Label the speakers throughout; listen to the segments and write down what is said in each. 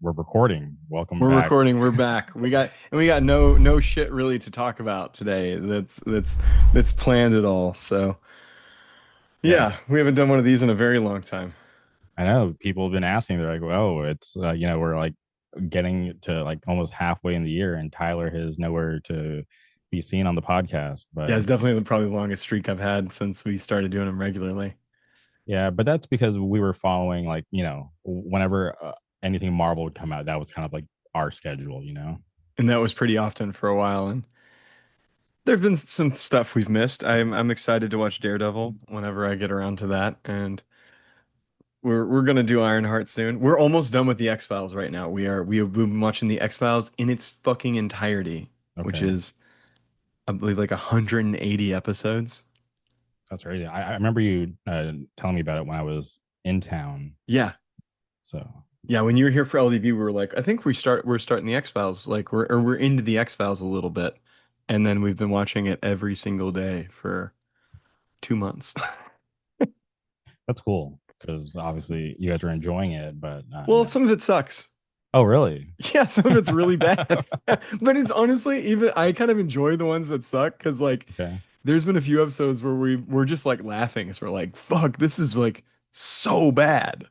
Speaker 1: We're recording. Welcome
Speaker 2: We're
Speaker 1: back.
Speaker 2: recording. We're back. We got no shit really to talk about today. That's planned at all. So
Speaker 1: Yes,
Speaker 2: yeah, we haven't done one of these in a very long time.
Speaker 1: I know people have been asking. They're like, "Oh, it's we're like getting to like almost halfway in the year, and Tyler has nowhere to be seen on the podcast."
Speaker 2: Yeah,
Speaker 1: But
Speaker 2: it's definitely probably the longest streak I've had since we started doing them regularly.
Speaker 1: yeah, but that's because we were following whenever anything Marvel would come out, that was kind of like our schedule.
Speaker 2: And that was pretty often for a while. And there've been some stuff we've missed. I'm excited to watch Daredevil whenever I get around to that. And we're gonna do Ironheart soon. We're almost done with the X-Files right now. We have been watching the X-Files in its fucking entirety, which
Speaker 1: Okay,
Speaker 2: is I believe like 180 episodes.
Speaker 1: that's crazy. I remember you telling me about it when I was in town.
Speaker 2: Yeah.
Speaker 1: So
Speaker 2: Yeah, when you were here for LDB, we were like, I think we're starting the X-Files. Like we're into the X-Files a little bit. And then we've been watching it every single day for 2 months.
Speaker 1: that's cool because obviously you guys are enjoying it, but
Speaker 2: Well, some of it sucks.
Speaker 1: Oh, really?
Speaker 2: Yeah, some of it's really bad. But it's honestly even I kind of enjoy the ones that suck because like
Speaker 1: Okay.
Speaker 2: there's been a few episodes where we're just like laughing. So we're like, fuck, this is like so bad.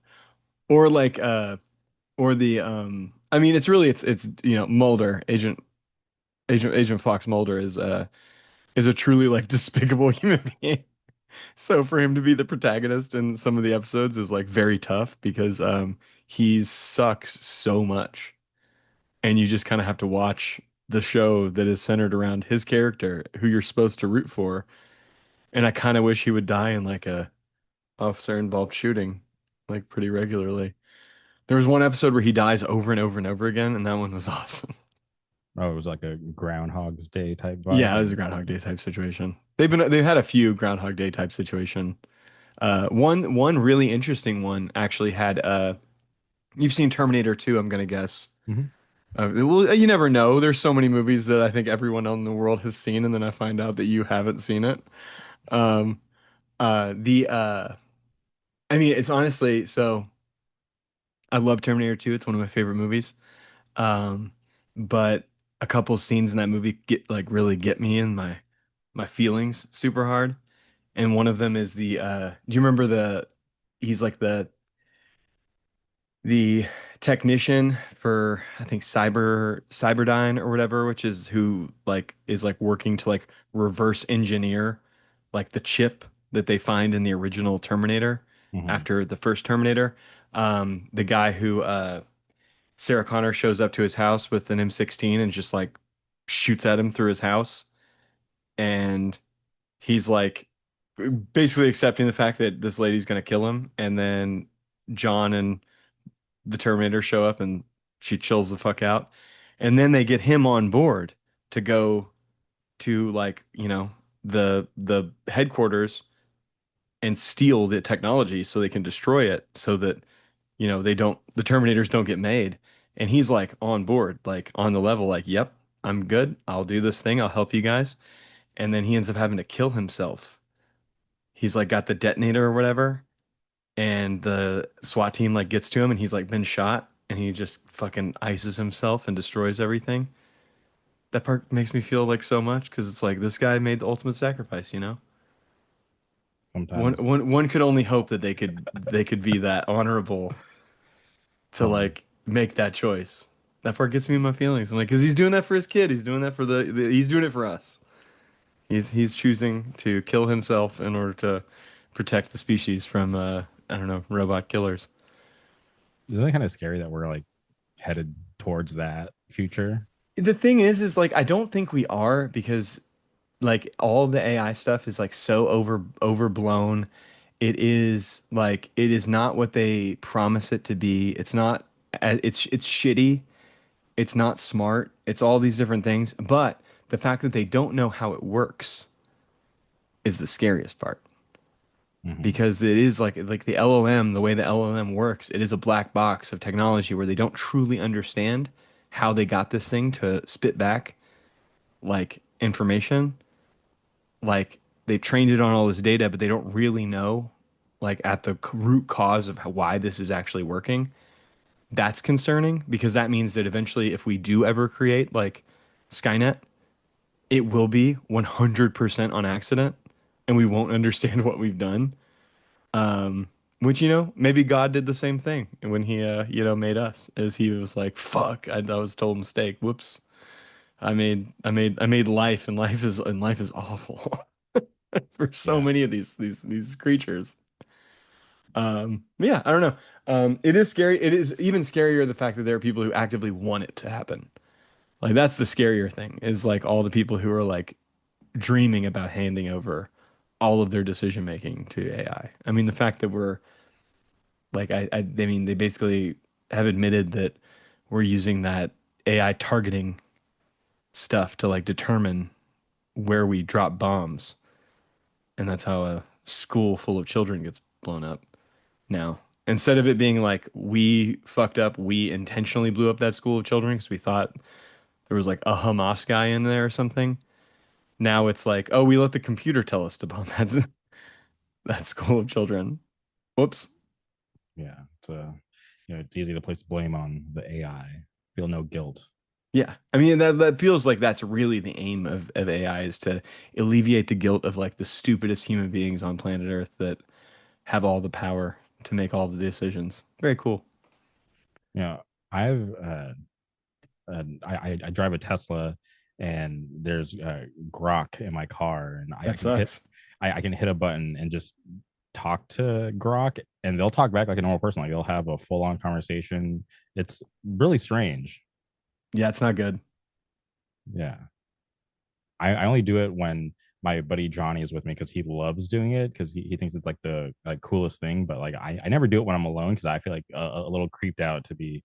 Speaker 2: Or like or the I mean it's Mulder, Agent Fox Mulder is a truly like despicable human being. So for him to be the protagonist in some of the episodes is like very tough because he sucks so much. And you just kind of have to watch the show that is centered around his character, who you're supposed to root for. And I kind of wish he would die in like a officer involved shooting, like pretty regularly. There was one episode where he dies over and over and over again, and that one was awesome.
Speaker 1: Oh, it was like a Groundhog's Day type
Speaker 2: Yeah, it
Speaker 1: vibe.
Speaker 2: was a Groundhog Day type situation. They've had a few Groundhog Day type situation. One really interesting one actually had you've seen Terminator 2, I'm gonna guess.
Speaker 1: Hmm.
Speaker 2: Well, you never know. There's so many movies that I think everyone in the world has seen, and then I find out that you haven't seen it. Um, the I mean, it's honestly so. I love Terminator 2. It's one of my favorite movies. Um, but a couple scenes in that movie really get me in my feelings super hard. And one of them is do you remember he's like the technician for I think Cyberdyne or whatever, which is who like is like working to like reverse engineer like the chip that they find in the original Terminator
Speaker 1: Hmm.
Speaker 2: after the first Terminator. The guy who Sarah Connor shows up to his house with an M16 and just like shoots at him through his house, and he's like basically accepting the fact that this lady's gonna kill him, and then John and the Terminator show up and she chills the fuck out. And then they get him on board to go to like, the headquarters and steal the technology so they can destroy it so that, the Terminators don't get made. And he's like on board, like on the level, like, yep, I'm good. I'll do this thing. I'll help you guys. And then he ends up having to kill himself. He's like got the detonator or whatever, and the SWAT team like gets to him and he's like been shot and he just fucking ices himself and destroys everything. That part makes me feel like so much because it's like this guy made the ultimate sacrifice, you know?
Speaker 1: Sometimes,
Speaker 2: One could only hope that they could be that honorable to
Speaker 1: um,
Speaker 2: like make that choice. That part gets me in my feelings. I'm like, because he's doing that for his kid. He's doing that for he's doing it for us. He's choosing to kill himself in order to protect the species from I don't know, robot killers.
Speaker 1: isn't it kind of scary that we're like headed towards that future?
Speaker 2: The thing is like I don't think we are because like all the AI stuff is like so overblown. It is like it is not what they promise it to be. It's not it's shitty. It's not smart. It's all these different things, but the fact that they don't know how it works is the scariest part
Speaker 1: Hmm.
Speaker 2: because it is like the LLM, the way the LLM works, it is a black box of technology where they don't truly understand how they got this thing to spit back like information. Like they've trained it on all this data, but they don't really know like at the root cause of why this is actually working. That's concerning because that means that eventually, if we do ever create like Skynet, it will be 100% on accident and we won't understand what we've done. Um, which, maybe God did the same thing when he, made us, as he was like, fuck, I was told mistake. Whoops. I made life, and life is awful for so
Speaker 1: Yeah.
Speaker 2: many of these creatures. Yeah, I don't know. It is scary. It is even scarier the fact that there are people who actively want it to happen. Like that's the scarier thing is like all the people who are like dreaming about handing over all of their decision making to AI. I mean, the fact that we're like, I mean, they basically have admitted that we're using that AI targeting stuff to like determine where we drop bombs, and that's how a school full of children gets blown up now. Instead of it being like we fucked up, we intentionally blew up that school of children because we thought there was like a Hamas guy in there or something. Now it's like, oh, we let the computer tell us to bomb that school of children. Whoops.
Speaker 1: Yeah. It's it's easy to place blame on the AI. Feel no guilt.
Speaker 2: Yeah. I mean that feels like that's really the aim of AI is to alleviate the guilt of like the stupidest human beings on planet Earth that have all the power to make all the decisions. Very cool.
Speaker 1: You know, I've I drive a Tesla, and there's Grok in my car, and I
Speaker 2: That
Speaker 1: can hit
Speaker 2: sucks.
Speaker 1: I can hit a button and just talk to Grok, and they'll talk back like a normal person. Like they'll have a full on conversation. It's really strange.
Speaker 2: Yeah, it's not good.
Speaker 1: Yeah. I only do it when my buddy Johnny is with me because he loves doing it because he thinks it's like the like coolest thing. But like I never do it when I'm alone because I feel like a little creeped out to be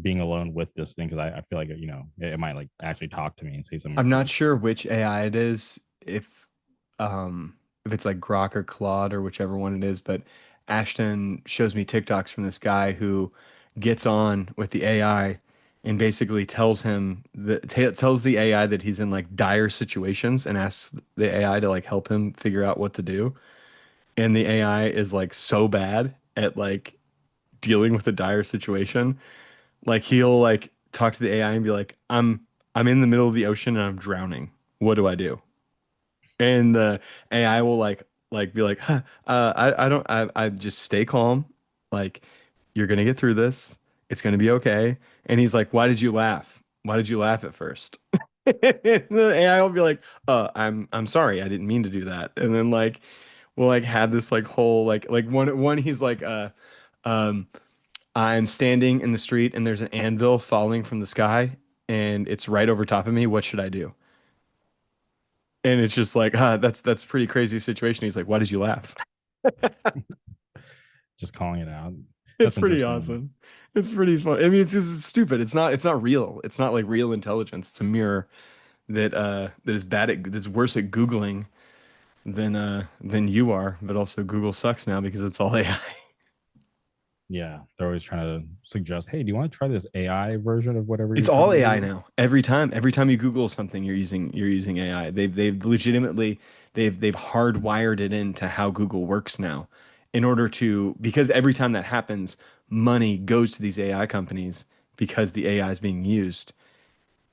Speaker 1: being alone with this thing because I feel like it might like actually talk to me and say something
Speaker 2: I'm not
Speaker 1: crazy.
Speaker 2: sure which AI it is, if it's like Grok or Claude or whichever one it is, but Ashton shows me TikToks from this guy who gets on with the AI and basically tells the AI that he's in like dire situations and asks the AI to like help him figure out what to do. And the AI is like so bad at like dealing with a dire situation. Like he'll like talk to the AI and be like, I'm in the middle of the ocean and I'm drowning. What do I do?" And the AI will like be like, huh, I don't I just stay calm. Like you're gonna get through this. It's gonna be okay. And he's like, why did you laugh? Why did you laugh at first? And the AI will be like, I'm sorry, I didn't mean to do that. And then like we'll like have this like whole like one he's like um I'm standing in the street and there's an anvil falling from the sky and it's right over top of me. What should I do? And it's just like, that's a pretty crazy situation. He's like, why did you laugh?
Speaker 1: Just calling it out.
Speaker 2: It's
Speaker 1: That's
Speaker 2: pretty
Speaker 1: interesting.
Speaker 2: awesome. It's pretty fun. I mean, it's just stupid. It's not real. It's not like real intelligence. It's a mirror that is that's worse at Googling than you are, but also Google sucks now because it's all AI.
Speaker 1: Yeah, they're always trying to suggest, hey, do you want to try this AI version of whatever
Speaker 2: It's
Speaker 1: you're trying
Speaker 2: all
Speaker 1: to
Speaker 2: AI
Speaker 1: do?
Speaker 2: now. Every time you Google something, you're using AI. They've legitimately they've hardwired it into how Google works now, in order to because every time that happens, money goes to these AI companies because the AI is being used,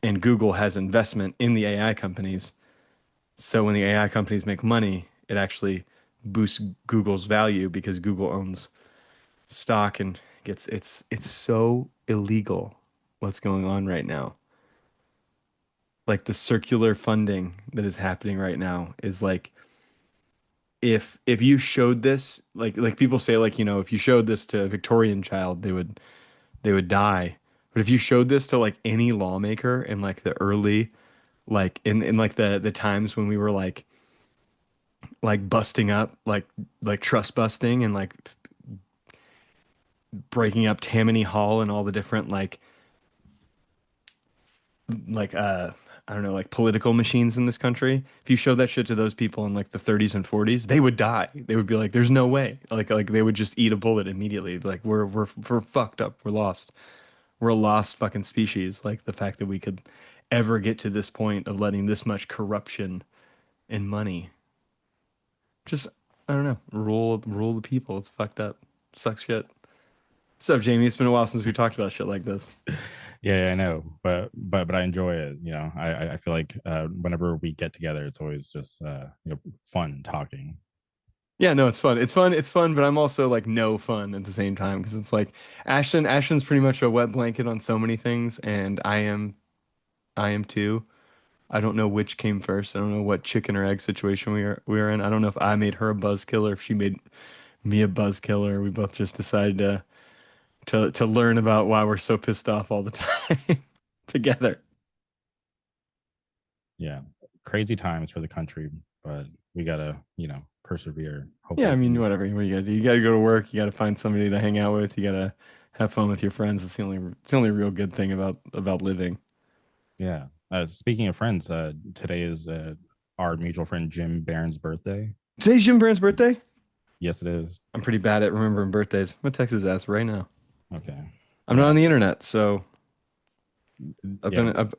Speaker 2: and Google has investment in the AI companies. So when the AI companies make money, it actually boosts Google's value because Google owns stock and gets it's so illegal what's going on right now. Like the circular funding that is happening right now is like if you showed this like people say like if you showed this to a Victorian child they would die, but if you showed this to like any lawmaker in like the early like in like the times when we were like busting up like trust busting and like breaking up Tammany Hall and all the different like I don't know, like political machines in this country. If you showed that shit to those people in like the 30s and 40s, they would die. They would be like, "There's no way." Like they would just eat a bullet immediately. Like we're fucked up. We're lost. We're a lost fucking species. Like the fact that we could ever get to this point of letting this much corruption and money just I don't know rule the people. It's fucked up. Sucks shit. What's up, Jamie? It's been a while since we talked about shit like this.
Speaker 1: Yeah, I know, but I enjoy it. I feel like whenever we get together, it's always just fun talking.
Speaker 2: Yeah, no, it's fun. It's fun. It's fun, but I'm also like no fun at the same time because it's like Ashton's pretty much a wet blanket on so many things, and I am too. I don't know which came first. I don't know what chicken or egg situation we are in. I don't know if I made her a buzzkill or if she made me a buzzkill. We both just decided to learn about why we're so pissed off all the time together.
Speaker 1: Yeah, crazy times for the country, but we gotta persevere.
Speaker 2: Yeah, I
Speaker 1: Hopefully
Speaker 2: mean,
Speaker 1: these.
Speaker 2: whatever. What you gotta do? You gotta go to work. You gotta find somebody to hang out with. You gotta have fun with your friends. It's the only real good thing about living.
Speaker 1: Yeah. Speaking of friends, today is our mutual friend Jim Barron's birthday.
Speaker 2: Today's Jim Brand's birthday.
Speaker 1: Yes, it is.
Speaker 2: I'm pretty bad at remembering birthdays. I'm gonna text his ass right now.
Speaker 1: Okay.
Speaker 2: I'm not
Speaker 1: Yeah.
Speaker 2: on the internet, so I've
Speaker 1: Yeah.
Speaker 2: been I've,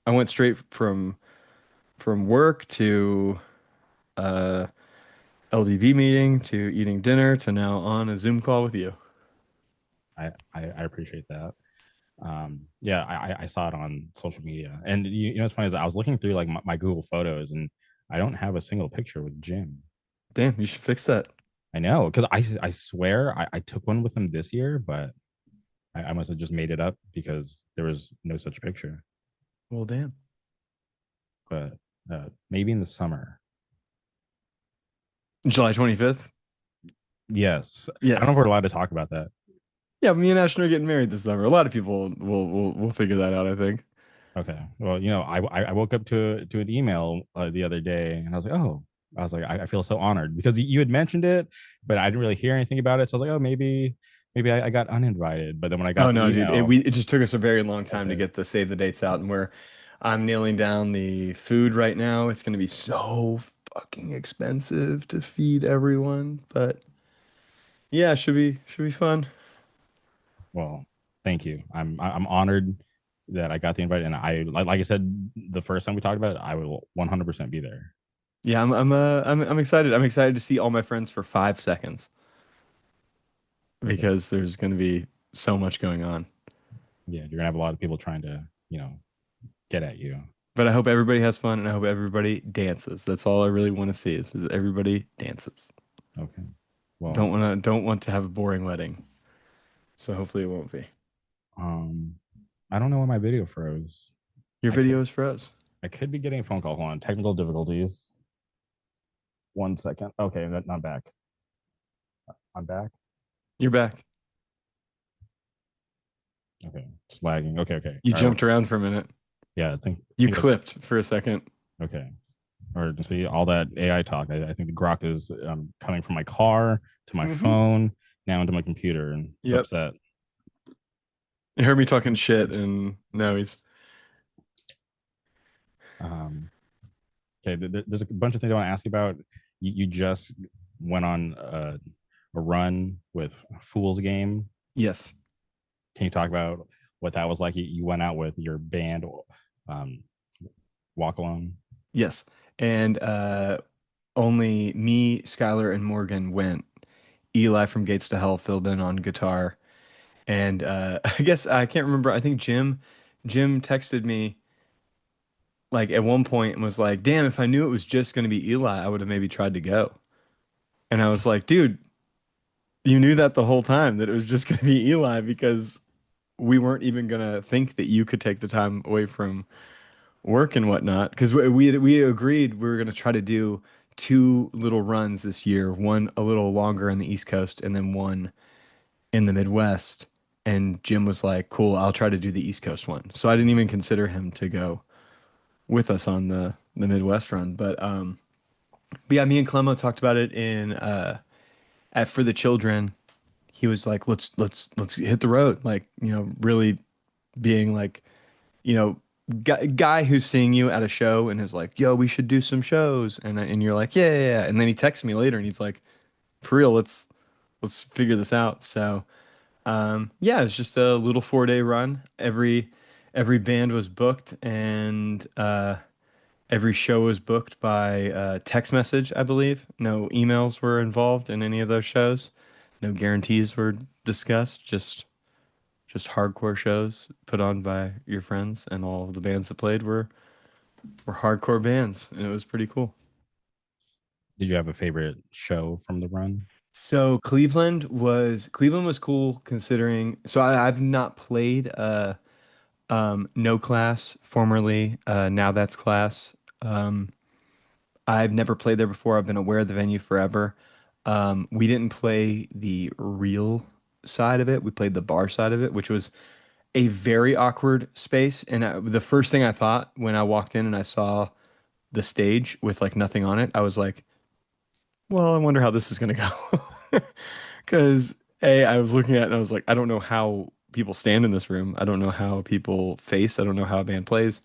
Speaker 2: I went straight from work to uh LDB meeting to eating dinner to now on a Zoom call with you.
Speaker 1: I appreciate that. Yeah, I saw it on social media, and what's funny is I was looking through like my Google Photos, and I don't have a single picture with Jim.
Speaker 2: Damn, you should fix that.
Speaker 1: I know because I swear I took one with him this year, but I must have just made it up because there was no such picture.
Speaker 2: Well, damn.
Speaker 1: But maybe in the summer.
Speaker 2: July 25th.
Speaker 1: Yes, I don't know if
Speaker 2: Yes.
Speaker 1: we're allowed to talk about that.
Speaker 2: Yeah, me and Ashton are getting married this summer. A lot of people will figure that out, I think.
Speaker 1: Okay. Well, I woke up to an email the other day, and I was like, oh, I was like, I feel so honored because you had mentioned it, but I didn't really hear anything about it. So I was like, oh, maybe I got uninvited. But then when I
Speaker 2: Oh
Speaker 1: got the
Speaker 2: no, dude.
Speaker 1: email,
Speaker 2: It just took us a very long time to
Speaker 1: okay,
Speaker 2: get the save the dates out, and I'm nailing down the food right now. It's gonna be so fucking expensive to feed everyone, but yeah, should be fun.
Speaker 1: well, thank you. I'm honored that I got the invite, and I like I said the first time we talked about it, I will 100% be there.
Speaker 2: Yeah, I'm excited. I'm excited to see all my friends for 5 seconds
Speaker 1: Okay.
Speaker 2: because there's gonna be so much going on.
Speaker 1: Yeah, you're gonna have a lot of people trying to get at you.
Speaker 2: But I hope everybody has fun and I hope everybody dances. That's all I really want to see is everybody dances.
Speaker 1: Okay. Well,
Speaker 2: Don't want to have a boring wedding. So hopefully it won't be.
Speaker 1: um, I don't know why my video froze.
Speaker 2: Your
Speaker 1: I
Speaker 2: video
Speaker 1: could
Speaker 2: is froze.
Speaker 1: I could be getting a phone call. Hold on. Technical difficulties. 1 second. Okay, not back. I'm back.
Speaker 2: You're back.
Speaker 1: Okay. It's lagging. Okay.
Speaker 2: You
Speaker 1: All right. Well,
Speaker 2: jumped around for a minute.
Speaker 1: yeah, I
Speaker 2: You
Speaker 1: think that's
Speaker 2: clipped for a second.
Speaker 1: okay. Or to see all that AI talk. I think the grok is coming from my car to my
Speaker 2: Mm-hmm.
Speaker 1: phone now into my computer, and it's
Speaker 2: Yep.
Speaker 1: upset.
Speaker 2: You heard me talking shit and now he's
Speaker 1: Um, okay, there's a bunch of things I want to ask you about. You just went on a run with Fool's Game.
Speaker 2: yes.
Speaker 1: Can you talk about what that was like? You went out with your band, um, Walk Alone.
Speaker 2: Yes. And only me, Skylar, and Morgan went. Eli from Gates to Hell filled in on guitar. And I guess I can't remember. I think Jim texted me like at one point and was like, "Damn, if I knew it was just going to be Eli, I would have maybe tried to go." And I was like, "Dude, you knew that the whole time that it was just going to be Eli because we weren't even going to think that you could take the time away from work and whatnot because we agreed we were going to try to do two little runs this year, one a little longer on the East Coast and then one in the Midwest." And Jim was like, "Cool, I'll try to do the East Coast one." So I didn't even consider him to go with us on the Midwest run. But yeah, me and Clemo talked about it in at For the Children. He was like, let's hit the road." Like, really being like, you know, guy who's seeing you at a show and is like, "Yo, we should do some shows." And you're like, "Yeah." And then he texts me later and he's like, "For real, let's figure this out." So, yeah, it's just a little 4 day run. Every band was booked and every show was booked by text message, I believe. No emails were involved in any of those shows. No guarantees were discussed, just hardcore shows put on by your friends, and all of the bands that played were hardcore bands, and it was pretty cool.
Speaker 1: Did you have a favorite show from the run?
Speaker 2: So Cleveland was cool considering. So I've not played No Class, formerly Now That's Class. Um, I've never played there before. I've been aware of the venue forever. We didn't play the real side of it. We played the bar side of it, which was a very awkward space. And the first thing I thought when I walked in and I saw the stage with like nothing on it, I was like, well, I wonder how this is gonna go. Because I was looking at it and I was like, I don't know how people stand in this room. I don't know how people face. I don't know how a band plays.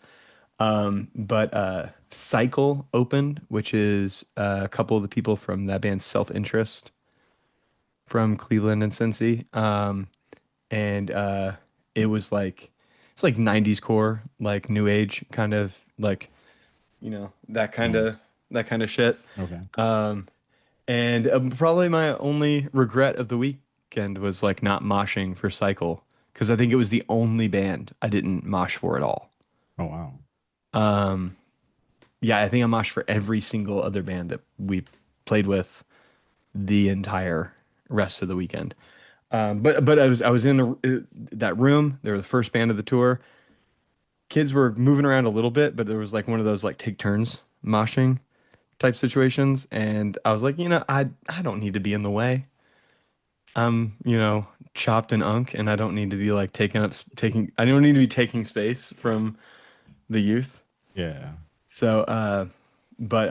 Speaker 2: But Cycle opened, which is a couple of the people from that band Self Interest from Cleveland and Cincy. And it was like it's like 90s core, like new age kind of like,
Speaker 1: Mm,
Speaker 2: that kind of shit.
Speaker 1: okay.
Speaker 2: Um, and probably my only regret of the weekend was like not moshing for Cycle because I think it was the only band I didn't mosh for at all.
Speaker 1: Oh wow.
Speaker 2: Um, yeah, I think I moshed for every single other band that we played with the entire rest of the weekend. But I was in that room. They were the first band of the tour. Kids were moving around a little bit, but there was like one of those like take turns moshing type situations, and I was like, I don't need to be in the way. I'm, chopped and unk, and I don't need to be like taking. I don't need to be taking space from the youth.
Speaker 1: Yeah.
Speaker 2: So, but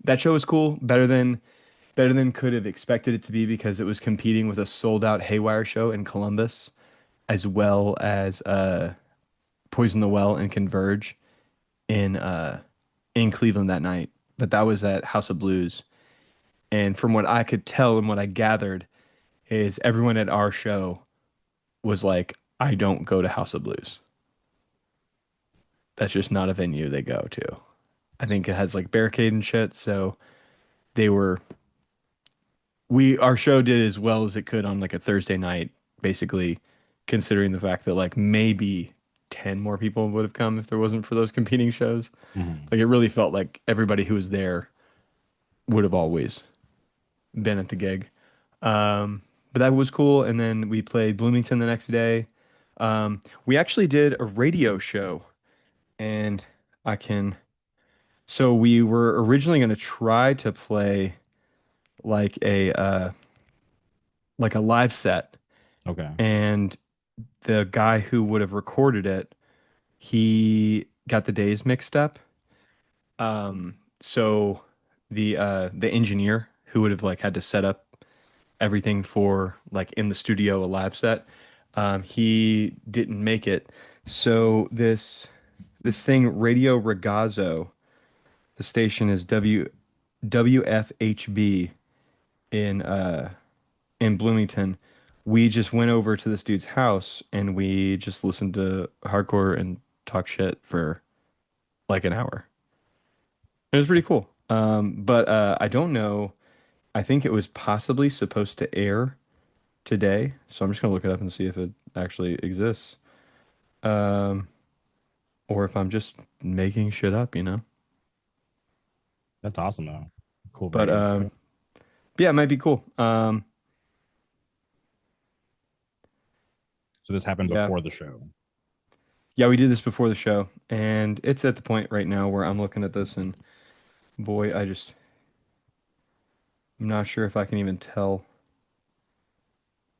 Speaker 2: that show was cool, better than could have expected it to be because it was competing with a sold out Haywire show in Columbus, as well as Poison the Well and Converge in Cleveland that night. But that was at House of Blues, and from what I could tell and what I gathered is everyone at our show was like, I don't go to House of Blues. That's just not a venue they go to. I think it has like barricade and shit, so they were our show did as well as it could on like a Thursday night, basically, considering the fact that like maybe 10 more people would have come if there wasn't for those competing shows.
Speaker 1: Mhm.
Speaker 2: Like it really felt like everybody who was there would have always been at the gig. But that was cool. And then we played Bloomington the next day. We actually did a radio show, and I can. So we were originally going to try to play like a live set,
Speaker 1: Okay.
Speaker 2: and the guy who would have recorded it, he got the days mixed up. So the engineer who would have like had to set up everything for like in the studio a live set, he didn't make it. So this thing Radio Ragazzo, the station is WFHB in Bloomington. We just went over to this dude's house and we just listened to hardcore and talk shit for like an hour. It was pretty cool. But I don't know. I think it was possibly supposed to air today, so I'm just gonna look it up and see if it actually exists, um, or if I'm just making shit up.
Speaker 1: That's awesome though. Cool
Speaker 2: But
Speaker 1: radio show.
Speaker 2: yeah, it might be cool.
Speaker 1: So this happened
Speaker 2: Yeah,
Speaker 1: before the show.
Speaker 2: yeah, we did this before the show, and it's at the point right now where I'm looking at this, and boy, I'm not sure if I can even tell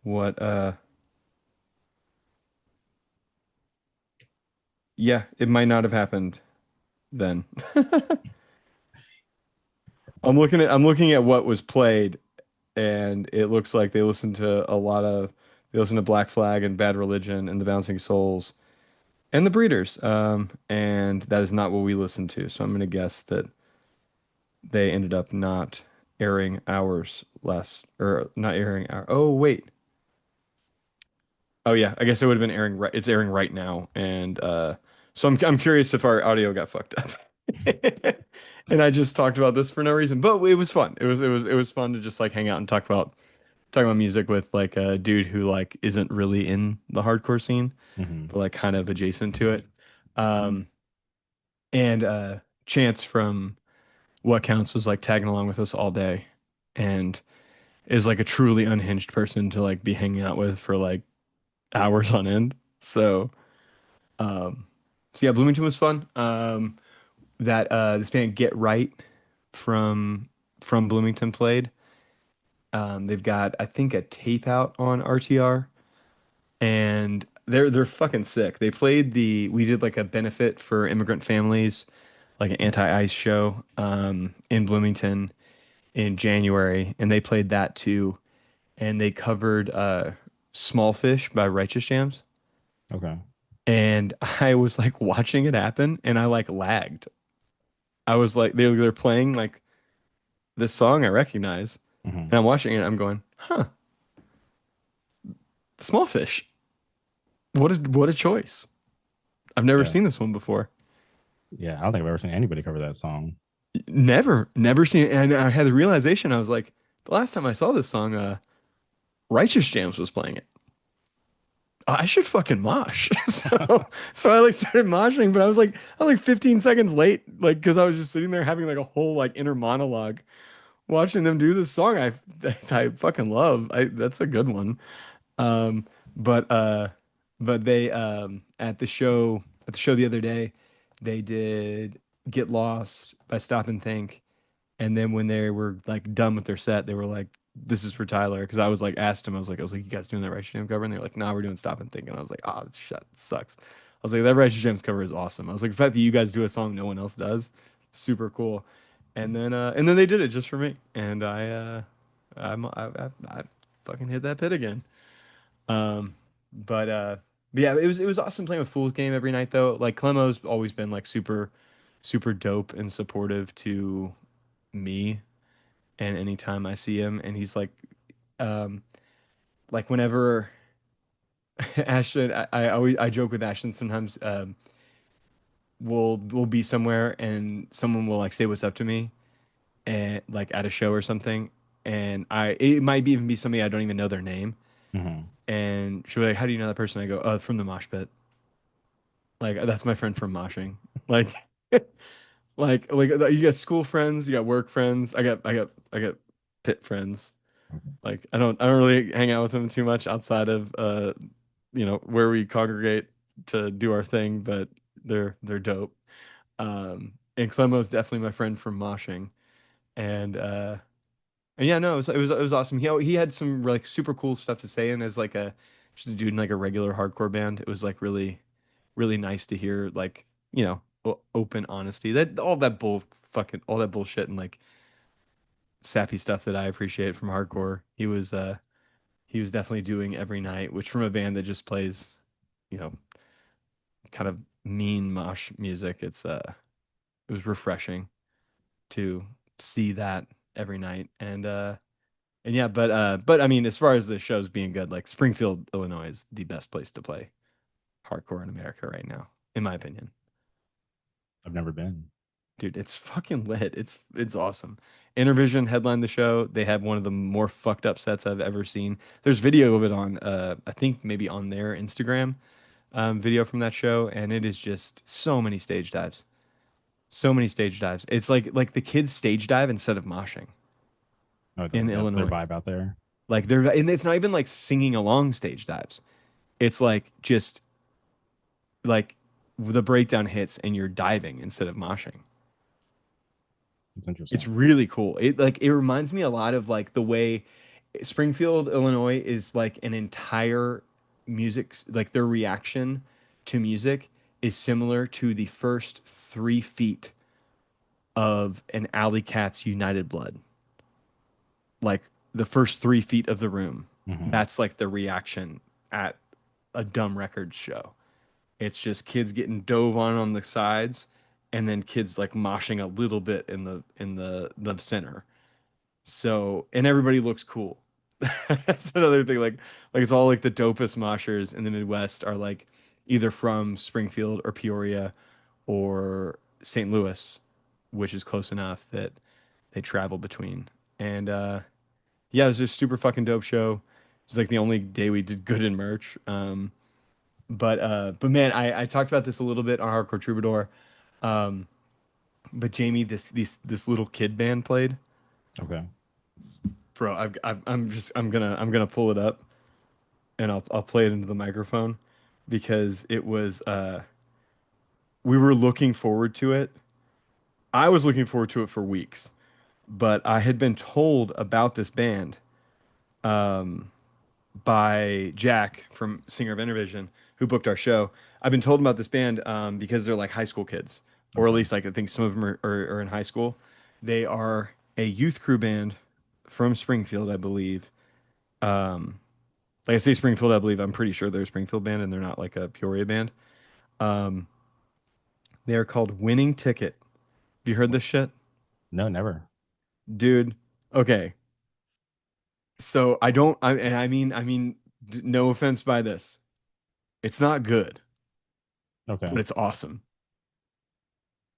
Speaker 2: what. Yeah, it might not have happened then. I'm looking at what was played, and it looks like they listened to Black Flag and Bad Religion and the Bouncing Souls and the Breeders. And that is not what we listened to. So I'm gonna guess that they ended up not airing ours last or not airing our. Oh wait. Oh yeah, I guess it would have been airing right. It's airing right now, and so I'm curious if our audio got fucked up. And I just talked about this for no reason, but it was fun. It was fun to just like hang out and talk about talking about music with like a dude who like isn't really in the hardcore scene,
Speaker 1: Hmm.
Speaker 2: but like kind of adjacent to it. Um, and Chance from What Counts was like tagging along with us all day, and is like a truly unhinged person to like be hanging out with for like hours on end. Um, so yeah, Bloomington was fun. That this band Get Right from Bloomington played. They've got I think a tape out on RTR, and they're fucking sick. They played the we did like a benefit for immigrant families, like an anti-ICE show in Bloomington in January, and they played that too. And they covered Small Fish by Righteous Jams.
Speaker 1: Okay.
Speaker 2: And I was like watching it happen and I like lagged. I was like they're playing like this song I recognize,
Speaker 1: Hmm.
Speaker 2: and I'm watching it, I'm going, huh, Small Fish. What a choice. I've never
Speaker 1: Yeah.
Speaker 2: seen this one before.
Speaker 1: Yeah. I don't think I've ever seen anybody cover that song.
Speaker 2: Never seen it. And I had the realization, I was like, the last time I saw this song, Righteous Jams was playing it. I should fucking mosh. So I like started moshing, but I was like 15 seconds late, like because I was just sitting there having like a whole like inner monologue watching them do this song I fucking love. I That's a good one. Um, but they at the show the other day, they did Get Lost by Stop and Think. And then when they were like done with their set, they were like, "This is for Tyler." Because I was like, asked him, I was like, "You guys doing that Righteous Jam cover?" And they're like, "Nah, we're doing Stop and Think." And I was like, "Ah, oh, shit, sucks." I was like, "That Righteous Jams cover is awesome." I was like, "The fact that you guys do a song no one else does, super cool." And then they did it just for me, and I fucking hit that pit again. Um, but yeah, it was awesome playing with Fool's Game every night though. Like Clemo's always been like super dope and supportive to me, and anytime I see him, and he's um like whenever Ashton, I always I joke with Ashton sometimes. We'll be somewhere and someone will like say what's up to me, and like at a show or something, and I it might be even be somebody I don't even know their name,
Speaker 1: Hmm.
Speaker 2: and she'll be like, "How do you know that person?" I go, "Oh, from the mosh pit. Like that's my friend from moshing." Like like you got school friends, you got work friends. I got pit friends. Like I don't really hang out with them too much outside of where we congregate to do our thing, but they're dope. And Clemo's definitely my friend from moshing. And yeah, no, it was awesome. He had some like super cool stuff to say, and as like a just a dude in like a regular hardcore band, it was like really nice to hear like, open honesty. That all that bullshit and like sappy stuff that I appreciate from hardcore. He was definitely doing every night, which from a band that just plays, you know, kind of mean mosh music, it was refreshing to see that every night. And yeah, but I mean, as far as the shows being good, like Springfield, Illinois is the best place to play hardcore in America right now, in my opinion.
Speaker 1: I've never been.
Speaker 2: Dude, it's fucking lit. It's awesome. Intervision headlined the show. They have one of the more fucked up sets I've ever seen. There's video of it on I think maybe on their Instagram, video from that show, and it is just so many stage dives. So many stage dives. It's like the kids stage dive instead of moshing
Speaker 1: Oh,
Speaker 2: in
Speaker 1: that's their
Speaker 2: Illinois.
Speaker 1: vibe out there.
Speaker 2: Like and it's not even like singing along stage dives. It's like just like the breakdown hits and you're diving instead of moshing.
Speaker 1: It's
Speaker 2: It's
Speaker 1: interesting.
Speaker 2: really cool. It reminds me a lot of like the way Springfield, Illinois is like an entire like their reaction to music is similar to the first 3 feet of an Alley Cat's United Blood. Like the first 3 feet of the room.
Speaker 1: Hmm.
Speaker 2: That's like the reaction at a Dumb Records show. It's just kids getting dove on the sides, and then kids like moshing a little bit in the center. So, and everybody looks cool. That's another thing. Like it's all like the dopest moshers in the Midwest are like either from Springfield or Peoria or St. Louis, which is close enough that they travel between. And Yeah, it was just super fucking dope show. It was like the only day we did good in merch. But man, I talked about this a little bit on Hardcore Troubadour. Um, but Jamie, this little kid band played.
Speaker 1: Okay.
Speaker 2: Bro, I'm gonna pull it up and I'll play it into the microphone because it was we were looking forward to it. I was looking forward to it for weeks, but I had been told about this band um, by Jack from Singer of Intervision, who booked our show. I've been told about this band because they're like high school kids, or at
Speaker 1: Okay.
Speaker 2: least like I think some of them are in high school. They are a youth crew band from Springfield, I believe. Um, like I say Springfield, I believe I'm pretty sure they're a Springfield band and they're not like a Peoria band. Um, they are called Winning Ticket. Have you heard this shit?
Speaker 1: No, never.
Speaker 2: Dude, okay. So I don't and I mean no offense by this. It's not good,
Speaker 1: Okay.
Speaker 2: but it's awesome.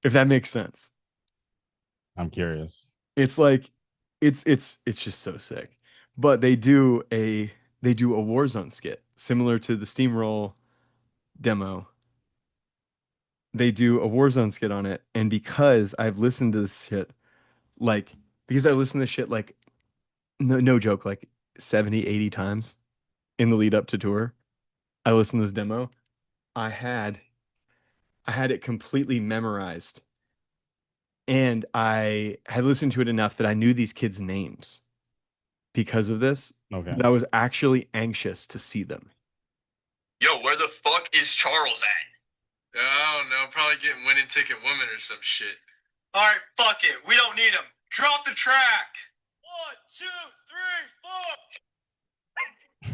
Speaker 2: If that makes sense.
Speaker 1: I'm curious.
Speaker 2: It's like it's just so sick. But they do a Warzone skit similar to the Steamroll demo. They do a Warzone skit on it, and because I've listened to this shit like because I listened to this shit like no joke like 70, 80 times in the lead up to tour. I listened to this demo. I had I had it completely memorized, and I had listened to it enough that I knew these kids' names because of this,
Speaker 1: Okay.
Speaker 2: that I was actually anxious to see them. Yo, where the fuck is Charles at?
Speaker 3: I don't know, probably getting winning ticket woman or some shit.
Speaker 4: All right, fuck it. We don't need him. Drop the track. 1, 2, 3, 4.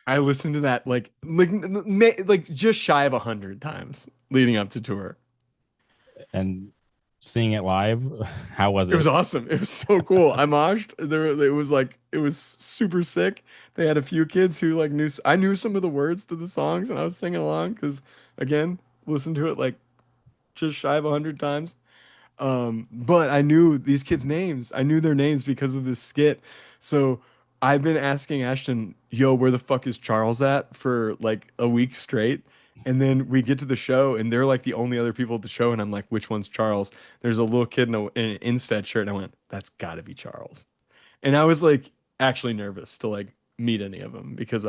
Speaker 2: I listened to that like just shy of 100 times leading up to tour.
Speaker 1: And seeing it live, how was
Speaker 2: It was
Speaker 1: it?
Speaker 2: awesome. It was so cool. I moshed. It was super sick. They had a few kids who like I knew some of the words to the songs and I was singing along because again, listened to it like just shy of 100 times. But I knew these kids' names. I knew their names because of this skit. So I've been asking Ashton, yo, where the fuck is Charles at for like a week straight? And then we get to the show and they're like the only other people at the show. And I'm like, which one's Charles? There's a little kid in an Instead shirt. And I went, that's gotta be Charles. And I was like actually nervous to like meet any of them because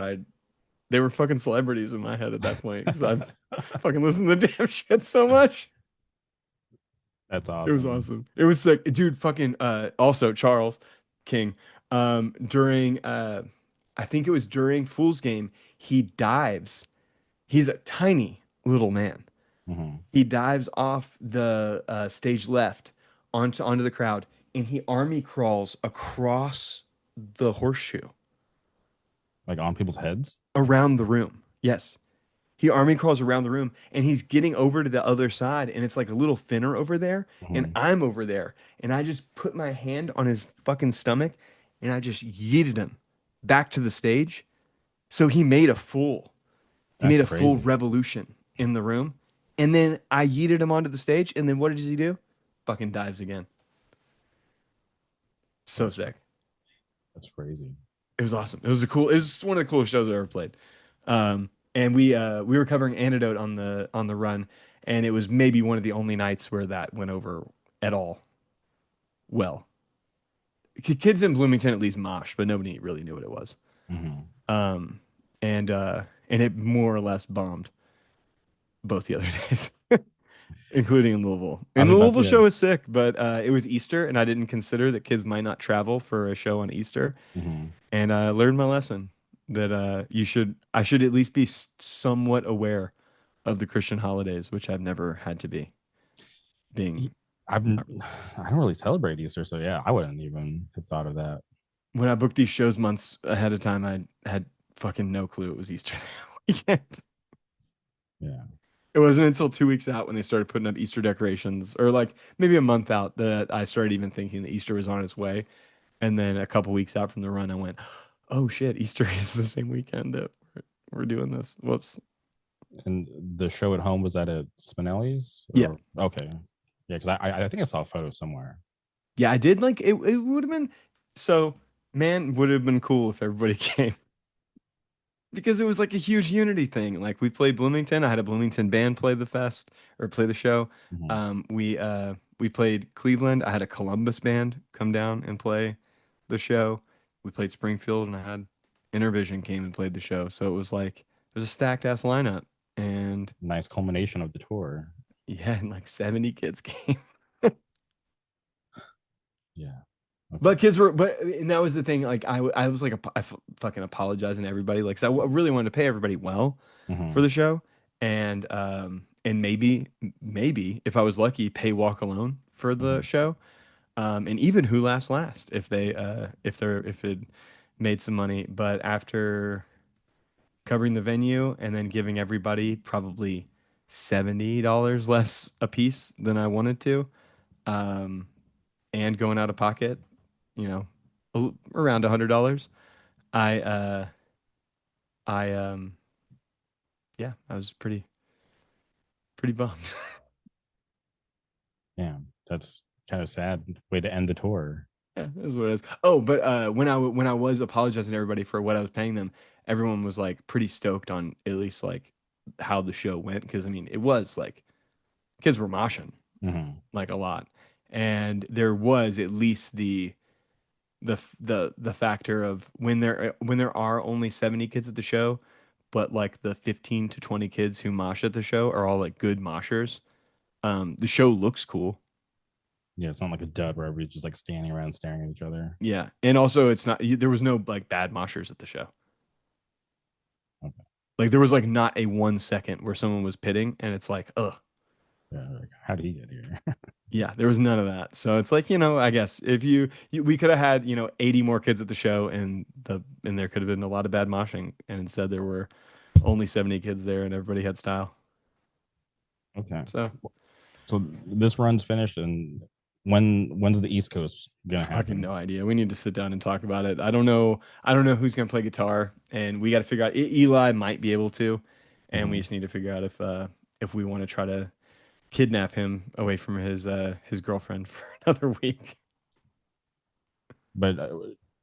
Speaker 2: they were fucking celebrities in my head at that point because I've fucking listened to the damn shit so much.
Speaker 1: That's
Speaker 2: It was
Speaker 1: awesome.
Speaker 2: awesome. It was sick. Dude, fucking also Charles King during I think it was during Fool's Game, he dives. He's a tiny little man.
Speaker 1: Hmm.
Speaker 2: He dives off the stage left onto the crowd and he army crawls across the horseshoe
Speaker 1: Like on people's heads.
Speaker 2: around the room. Yes. He army crawls around the room and he's getting over to the other side and it's like a little thinner over there and
Speaker 1: Hmm.
Speaker 2: I'm over there and I just put my hand on his fucking stomach and I just yeeted him back to the stage. So he made a fool. He made
Speaker 1: That's
Speaker 2: a full
Speaker 1: crazy.
Speaker 2: revolution in the room. And then I yeeted him onto the stage and then what did he do? Fucking dives again. So
Speaker 1: That's
Speaker 2: sick.
Speaker 1: that's crazy.
Speaker 2: It was awesome. It was one of the coolest shows I ever played. And we were covering Antidote on the run, and it was maybe one of the only nights where that went over at all well. Kids in Bloomington at least mosh, but nobody really knew what it was.
Speaker 1: Hmm.
Speaker 2: Um, and it more or less bombed both the other days, including in Louisville.
Speaker 1: I was
Speaker 2: And the
Speaker 1: about
Speaker 2: Louisville
Speaker 1: to, yeah.
Speaker 2: show was sick, but it was Easter, and I didn't consider that kids might not travel for a show on Easter.
Speaker 1: Hmm.
Speaker 2: And I learned my lesson that I should at least be somewhat aware of the Christian holidays, which I've never had to be. Being
Speaker 1: I've I don't really celebrate Easter, so yeah, I wouldn't even have thought of that.
Speaker 2: when I booked these shows months ahead of time, I had fucking no clue it was Easter weekend.
Speaker 1: Yeah.
Speaker 2: It wasn't until 2 weeks out when they started putting up Easter decorations, or like maybe a month out, that I started even thinking that Easter was on its way. And then a couple weeks out from the run, I went, "Oh shit, Easter is the same weekend that we're doing this." Whoops.
Speaker 1: And the show at home was that at Spinelli's
Speaker 2: Yeah.
Speaker 1: or okay. Yeah, because I think I saw a photo somewhere.
Speaker 2: Yeah, I did like it. It would have been. So, man, would have been cool if everybody came because it was like a huge unity thing. Like we played Bloomington. I had a Bloomington band play the fest or play the show.
Speaker 1: Mhm.
Speaker 2: We played Cleveland. I had a Columbus band come down and play the show. We played Springfield, and I had Intervision came and played the show. So it was like it was a stacked ass lineup, and
Speaker 1: Nice culmination of the tour.
Speaker 2: yeah, and like 70 kids came.
Speaker 1: Yeah. Okay.
Speaker 2: But kids were, but and that was the thing. Like I was like, fucking apologizing to everybody. Like, 'cause really wanted to pay everybody well for
Speaker 1: Mhm.
Speaker 2: the show, and maybe if I was lucky, pay Walk Alone for the
Speaker 1: Mhm.
Speaker 2: show, and even Who Laughs Last if if it made some money. But after covering the venue and then giving everybody probably $70 less a piece than I wanted to, um, and going out of pocket, you know, around $100. I I yeah, I was pretty bummed.
Speaker 1: Yeah, that's kind of sad way to end the tour.
Speaker 2: Yeah, that's what it is. Oh, but when I was apologizing to everybody for what I was paying them, everyone was like pretty stoked on at least like how the show went because I mean it was like kids were moshing
Speaker 1: Mhm.
Speaker 2: like a lot, and there was at least the factor of when there are only 70 kids at the show, but like the 15 to 20 kids who mosh at the show are all like good moshers. The show looks cool.
Speaker 1: Yeah, it's not like a dub where everybody's just like standing around staring at each other.
Speaker 2: Yeah, and also it's not there was no like bad moshers at the show.
Speaker 1: Okay.
Speaker 2: Like there was like not a 1 second where someone was pitting and it's like, ugh.
Speaker 1: Yeah, like, how did he get here?
Speaker 2: Yeah, there was none of that. So it's like, I guess if we could have had, 80 more kids at the show and there could have been a lot of bad moshing and instead there were only 70 kids there and everybody had style.
Speaker 1: Okay.
Speaker 2: So
Speaker 1: So this run's finished, and when's the East Coast gonna
Speaker 2: fucking
Speaker 1: happen?
Speaker 2: no idea. We need to sit down and talk about it. I don't know. I don't know who's gonna play guitar, and we got to figure out. Eli might be able to, and we
Speaker 1: Mhm.
Speaker 2: just need to figure out if we want to try to kidnap him away from his girlfriend for another week.
Speaker 1: But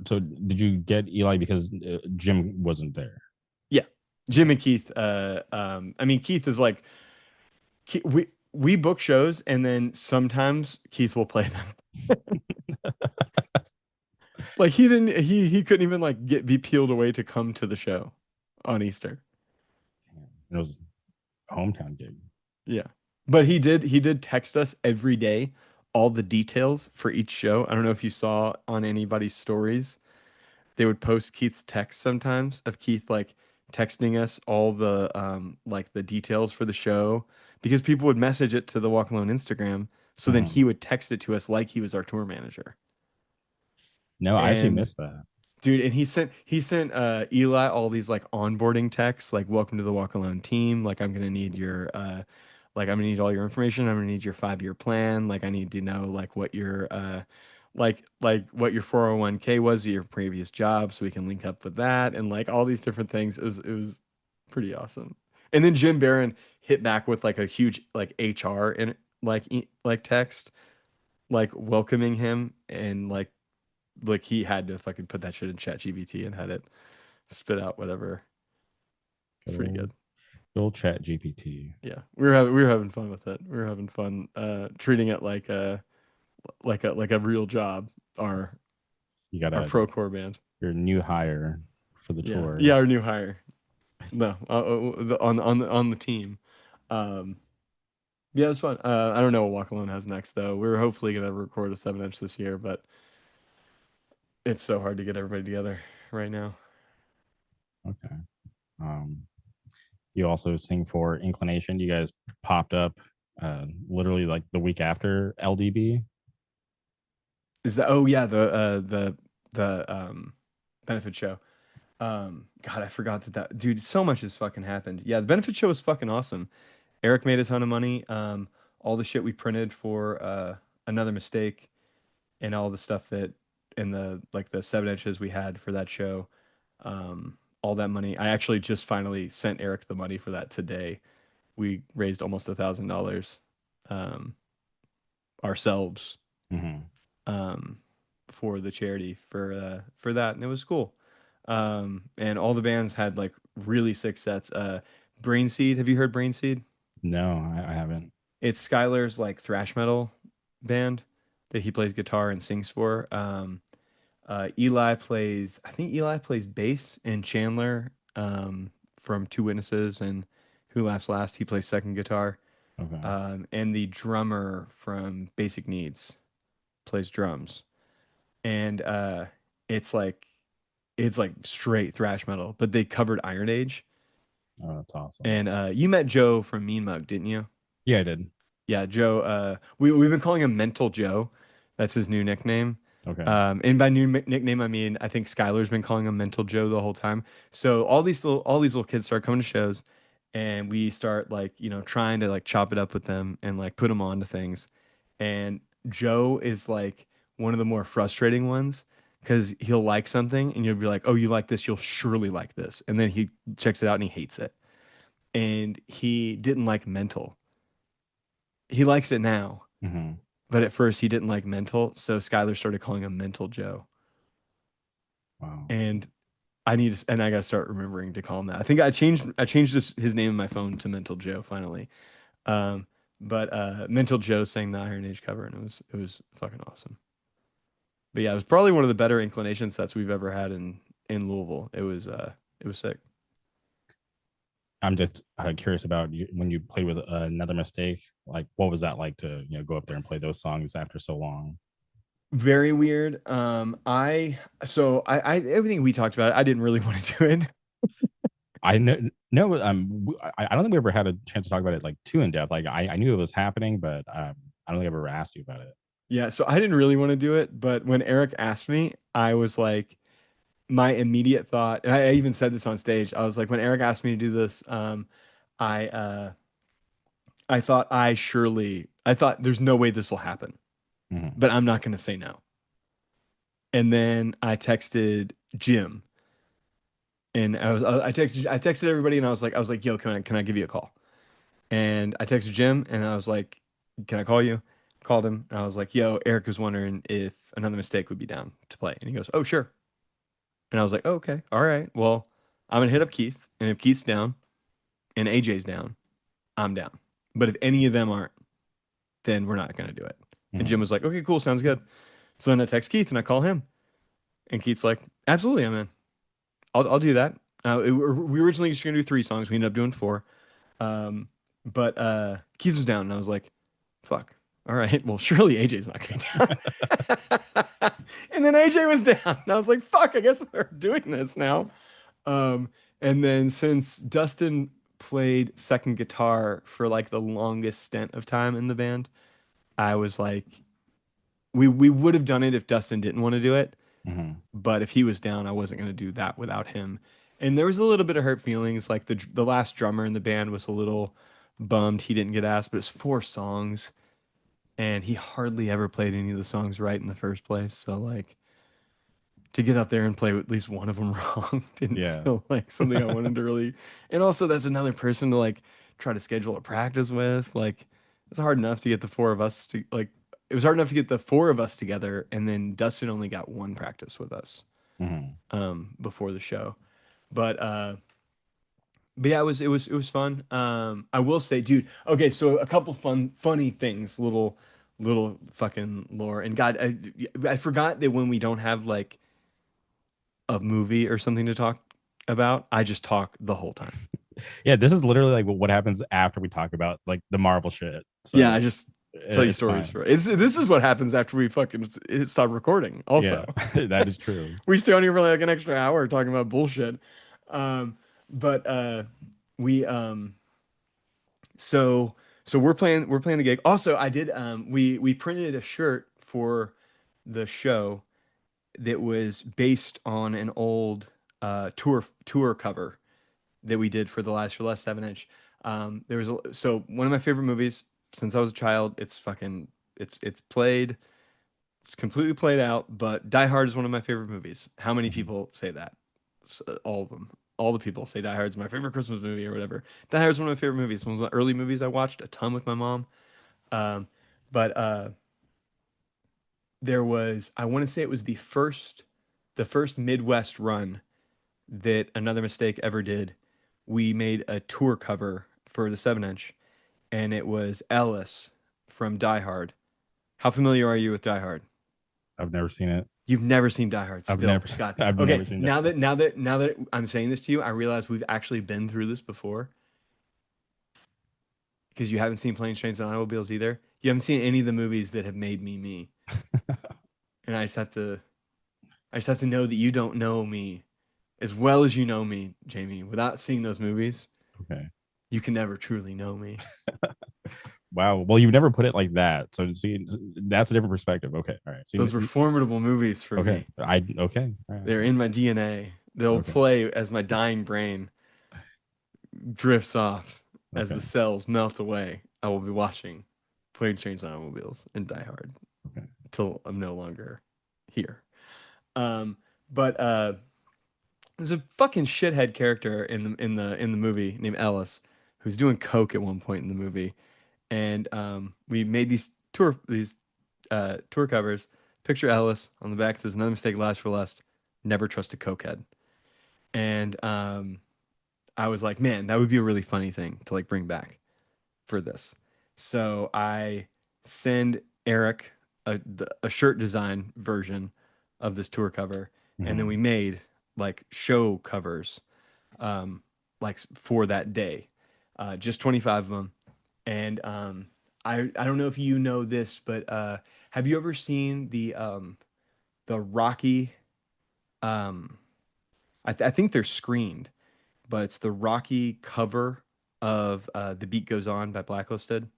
Speaker 1: so did you get Eli because Jim wasn't there?
Speaker 2: Yeah, Jim and Keith. I mean Keith is like we book shows, and then sometimes Keith will play them. Like he couldn't even like be peeled away to come to the show on Easter.
Speaker 1: It was a hometown gig.
Speaker 2: Yeah. But he did text us every day all the details for each show. I don't know if you saw on anybody's stories. They would post Keith's text sometimes of Keith like texting us all the like the details for the show because people would message it to the Walk Alone Instagram. So then
Speaker 1: Mhm.
Speaker 2: he would text it to us like he was our tour manager.
Speaker 1: No, I actually
Speaker 2: And
Speaker 1: missed that.
Speaker 2: dude, and he sent Eli all these like onboarding texts, like welcome to the Walk Alone team. Like I'm gonna need your like I'm gonna need all your information. I'm gonna need your 5-year plan. Like I need to know like what your like what your 401k was at your previous job so we can link up with that and like all these different things. It was pretty awesome. And then Jim Barron hit back with like a huge like HR and like text like welcoming him and like he had to fucking put that shit in Chat GBT and had it spit out whatever. It's
Speaker 1: Good
Speaker 2: pretty
Speaker 1: old,
Speaker 2: good.
Speaker 1: good old Chat GPT.
Speaker 2: Yeah. We were having fun with it. We were having fun treating it like a real job, our
Speaker 1: You
Speaker 2: our
Speaker 1: got
Speaker 2: pro core band.
Speaker 1: your new hire for the
Speaker 2: Yeah.
Speaker 1: tour.
Speaker 2: Yeah, our new hire. No, on the team. Um yeah, it was fun. I don't know what Walk Alone has next though. We were hopefully gonna record a 7-inch this year, but it's so hard to get everybody together right now.
Speaker 1: Okay. Um, you also sing for Inclination. You guys popped up literally like the week after LDB.
Speaker 2: Is that oh yeah, the benefit show. God, I forgot that dude, so much has fucking happened. Yeah, the benefit show was fucking awesome. Eric made a ton of money. All the shit we printed for another mistake and all the stuff that in the like the 7 inches we had for that show. All that money. I actually just finally sent Eric the money for that today. We raised almost $1,000 ourselves
Speaker 1: Mhm.
Speaker 2: um for the charity for that, and it was cool. And all the bands had like really sick sets. Brainseed, have you heard Brainseed?
Speaker 1: No, I haven't.
Speaker 2: It's Skylar's like thrash metal band that he plays guitar and sings for. Eli plays, I think Eli plays bass, and Chandler from Two Witnesses and Who Laughs Last, he plays second guitar.
Speaker 1: Okay.
Speaker 2: And the drummer from Basic Needs plays drums. And it's like straight thrash metal, but they covered Iron Age.
Speaker 1: Oh, that's awesome.
Speaker 2: And you met Joe from Mean Mug, didn't you?
Speaker 1: Yeah, I did.
Speaker 2: Yeah, Joe. We've been calling him Mental Joe. That's his new nickname.
Speaker 1: Okay.
Speaker 2: And by new nickname, I mean I think Skylar's been calling him Mental Joe the whole time. So all these little kids start coming to shows, and we start like trying to like chop it up with them and like put them on to things. And Joe is like one of the more frustrating ones because he'll like something and you'll be like, oh, you like this, you'll surely like this, and then he checks it out and he hates it. And he didn't like Mental. He likes it now,
Speaker 1: Hmm.
Speaker 2: but at first he didn't like Mental, so Skylar started calling him Mental Joe.
Speaker 1: Wow.
Speaker 2: And I gotta start remembering to call him that. I think I changed his name in my phone to Mental Joe finally. But Mental Joe sang the Iron Age cover, and it was fucking awesome. But yeah, it was probably one of the better inclination sets we've ever had in Louisville. It was sick.
Speaker 1: I'm just curious about you, when you played with Another Mistake. Like, what was that like to go up there and play those songs after so long?
Speaker 2: Very weird. I everything we talked about, I didn't really want to do it.
Speaker 1: I know, no, I don't think we ever had a chance to talk about it like too in depth. Like, I knew it was happening, but I don't think I ever asked you about it.
Speaker 2: Yeah, so I didn't really want to do it, but when Eric asked me, I was like, my immediate thought, and I even said this on stage, I was like, when Eric asked me to do this, I uh, I thought I thought there's no way this will happen,
Speaker 1: Hmm.
Speaker 2: but I'm not going to say no. And then I texted Jim, and I texted everybody, and I was like, yo, can I give you a call? And I texted Jim, and I was like, can I call you? Called him, and I was like, yo, Eric was wondering if Another Mistake would be down to play, and he goes, oh sure. And I was like, oh, okay, all right, well, I'm gonna hit up Keith, and if Keith's down and AJ's down, I'm down. But if any of them aren't, then we're not gonna do it. And Jim was like, okay, cool, sounds good. So then I text Keith and I call him, and Keith's like, absolutely, I'm in. I'll do that. We originally just gonna do 3 songs. We ended up doing 4. But Keith was down, and I was like, fuck. All right, well, surely AJ's not going down. And then AJ was down, and I was like, fuck, I guess we're doing this now. And then since Dustin played second guitar for like the longest stint of time in the band, I was like, we would have done it if Dustin didn't want to do it.
Speaker 1: Hmm.
Speaker 2: But if he was down, I wasn't going to do that without him. And there was a little bit of hurt feelings. Like the last drummer in the band was a little bummed he didn't get asked, but it's 4 songs, and he hardly ever played any of the songs right in the first place. So like to get up there and play at least one of them wrong didn't
Speaker 1: Yeah.
Speaker 2: feel like something I wanted to really. And also, that's another person to like try to schedule a practice with. Like it's hard enough to get the 4 of us to like. It was hard enough to get the 4 of us together, and then Dustin only got 1 practice with us before the show. But yeah, it was fun. I will say, dude. Okay, so a couple funny things, little fucking lore. And God, I forgot that when we don't have like a movie or something to talk about, I just talk the whole time.
Speaker 1: Yeah, this is literally like what happens after we talk about like the Marvel shit. So
Speaker 2: Yeah, I just tell you
Speaker 1: it's
Speaker 2: stories.
Speaker 1: fine.
Speaker 2: This is what happens after we fucking stop recording. Also,
Speaker 1: Yeah, that is true.
Speaker 2: we stay on here for like an extra hour talking about bullshit. But we so we're playing the gig. Also, I did we printed a shirt for the show that was based on an old tour cover that we did for the Lies for Less 7-inch. There was so one of my favorite movies since I was a child. It's fucking it's played. It's completely played out, but Die Hard is one of my favorite movies. How many people say that? All of them. All the people say Die Hard is my favorite Christmas movie or whatever. Die Hard is one of my favorite movies. One of the early movies I watched a ton with my mom. But there was, I want to say it was the first Midwest run that Another Mistake ever did. We made a tour cover for the 7-inch, and it was Ellis from Die Hard. How familiar are you with Die Hard?
Speaker 1: I've never seen it.
Speaker 2: You've never seen Die Hard
Speaker 1: I've
Speaker 2: still.
Speaker 1: never
Speaker 2: God.
Speaker 1: I've
Speaker 2: Okay,
Speaker 1: never seen
Speaker 2: now
Speaker 1: that.
Speaker 2: that I'm saying this to you, I realize we've actually been through this before because you haven't seen Planes, Trains, and Automobiles either. You haven't seen any of the movies that have made me me. And I just have to know that you don't know me as well as you know me, Jamie. Without seeing those movies,
Speaker 1: Okay.
Speaker 2: you can never truly know me.
Speaker 1: Wow. Well, you've never put it like that. So see, that's a different perspective. Okay. All right. See,
Speaker 2: Those were formidable movies for
Speaker 1: okay.
Speaker 2: me.
Speaker 1: Okay. All right.
Speaker 2: They're in my DNA. They'll
Speaker 1: Okay.
Speaker 2: play as my dying brain drifts off as
Speaker 1: Okay.
Speaker 2: the cells melt away. I will be watching Planes, Trains, and Automobiles and Die Hard
Speaker 1: Okay.
Speaker 2: until I'm no longer here. But there's a fucking shithead character in the movie named Ellis who's doing coke at one point in the movie, and we made these tour covers. Picture Ellis on the back. It says "Another Mistake Lasts for Less. Never trust a cokehead." And I was like, man, that would be a really funny thing to like bring back for this. So I send Eric a shirt design version of this tour cover, and then
Speaker 1: Mhm.
Speaker 2: we made like show covers, like for that day, just 25 of them. And I don't know if you know this, but have you ever seen the Rocky? Um, I think they're screened, but it's the Rocky cover of "The Beat Goes On" by Blacklisted.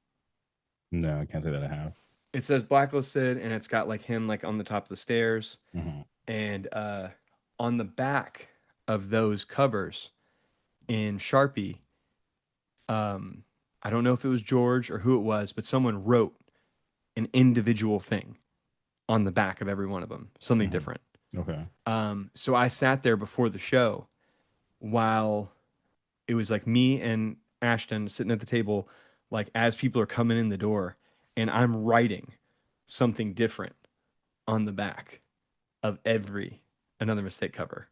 Speaker 1: No, I can't say that I have.
Speaker 2: It says Blacklisted, and it's got like him like on the top of the stairs,
Speaker 1: Mhm.
Speaker 2: and on the back of those covers in Sharpie, um, I don't know if it was George or who it was, but someone wrote an individual thing on the back of every one of them, something
Speaker 1: Mhm.
Speaker 2: different.
Speaker 1: Okay.
Speaker 2: So I sat there before the show while it was like me and Ashton sitting at the table, like as people are coming in the door, and I'm writing something different on the back of every Another Mistake cover.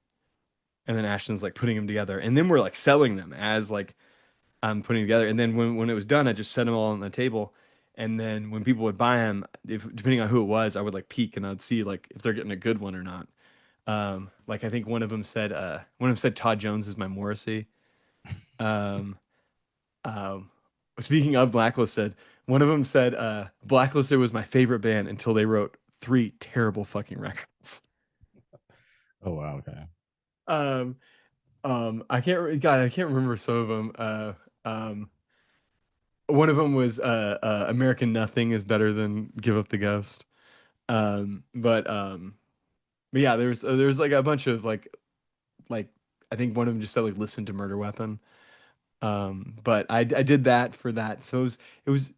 Speaker 2: And then Ashton's like putting them together. And then we're like selling them as like I'm putting together. And then when it was done, I just set them all on the table. And then when people would buy them, depending on who it was, I would like peek and I'd see like if they're getting a good one or not. Like I think one of them said Todd Jones is my Morrissey. Um, um, Speaking of Blacklisted, one of them said Blacklisted was my favorite band until they wrote 3 terrible fucking records.
Speaker 1: Oh wow. Okay.
Speaker 2: Um, I can't remember some of them. One of them was American Nothing is better than Give Up the Ghost. But yeah, there's like a bunch of like I think one of them just said like listen to Murder Weapon. But I did that for that. So it was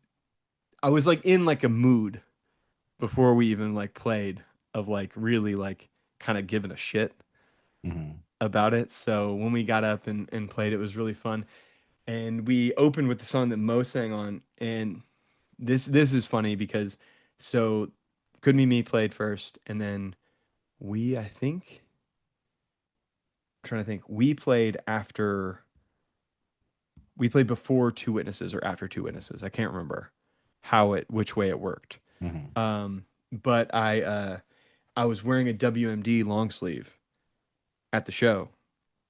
Speaker 2: I was like in like a mood before we even like played of like really like kind of giving a shit
Speaker 1: Mhm.
Speaker 2: about it. So when we got up and played, it was really fun. And we opened with the song that Mo sang on. And this is funny because so Could Be Me played first, and then I think, I'm trying to think, we played before Two Witnesses or after Two Witnesses. I can't remember which way it worked.
Speaker 1: Mhm.
Speaker 2: But I was wearing a WMD long sleeve at the show,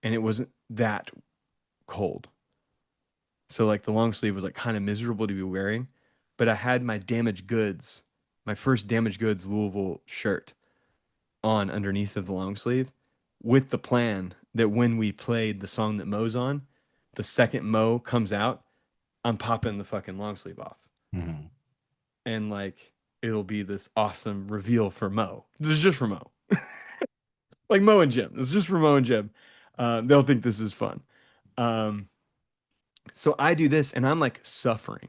Speaker 2: and it wasn't that cold. So like the long sleeve was like kind of miserable to be wearing, but I had my damaged goods, my first damaged goods Louisville shirt on underneath of the long sleeve with the plan that when we played the song that Mo's on, the second Mo comes out, I'm popping the fucking long sleeve off.
Speaker 1: Mhm.
Speaker 2: And like it'll be this awesome reveal for Mo. This is just for Mo. Like Mo and Jim. This is just for Mo and Jim. They'll think this is fun. Um, so I do this and I'm like suffering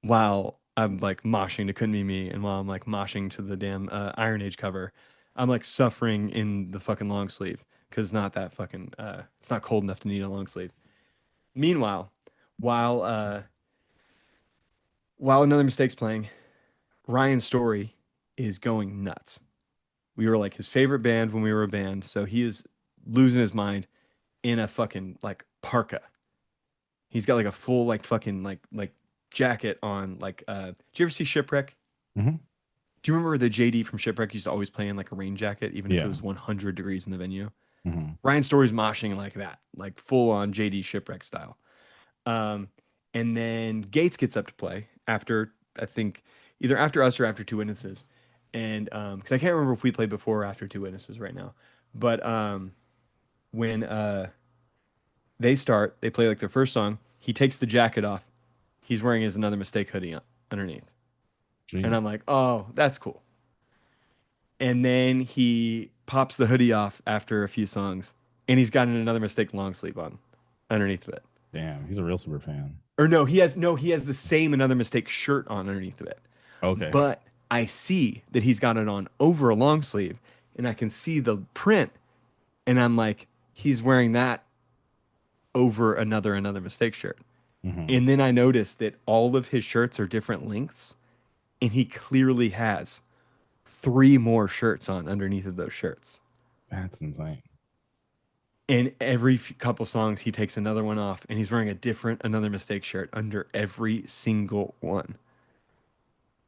Speaker 2: while I'm like moshing to Couldn't Be Me, and while I'm like moshing to the damn Iron Age cover, I'm like suffering in the fucking long sleeve because it's not cold enough to need a long sleeve. Meanwhile, while uh, while Another Mistake's playing, Ryan Story is going nuts. We were like his favorite band when we were a band, so he is losing his mind in a fucking like parka. He's got like a full like fucking like jacket on. Like, did you ever see Shipwreck?
Speaker 1: Hmm.
Speaker 2: Do you remember the JD from Shipwreck used to always play in like a rain jacket, even if it
Speaker 1: Yeah.
Speaker 2: was 100 degrees in the venue?
Speaker 1: Hmm.
Speaker 2: Ryan Story's moshing like that, like full on JD Shipwreck style. Um, and then Gates gets up to play after, I think, either after us or after Two Witnesses. And because I can't remember if we played before or after Two Witnesses right now. But when they start, they play like their first song. He takes the jacket off. He's wearing his Another Mistake hoodie underneath. And
Speaker 1: Gee.
Speaker 2: I'm like, oh, that's cool. And then he pops the hoodie off after a few songs, and he's got an Another Mistake long sleeve on underneath of it.
Speaker 1: Damn, he's a real super fan.
Speaker 2: Or no, he has the same Another Mistake shirt on underneath of it.
Speaker 1: Okay.
Speaker 2: But I see that he's got it on over a long sleeve, and I can see the print, and I'm like, he's wearing that over Another Mistake shirt.
Speaker 1: Hmm.
Speaker 2: And then I noticed that all of his shirts are different lengths, and he clearly has 3 more shirts on underneath of those shirts.
Speaker 1: That's insane.
Speaker 2: And every couple songs, he takes another one off, and he's wearing a different Another Mistake shirt under every single one.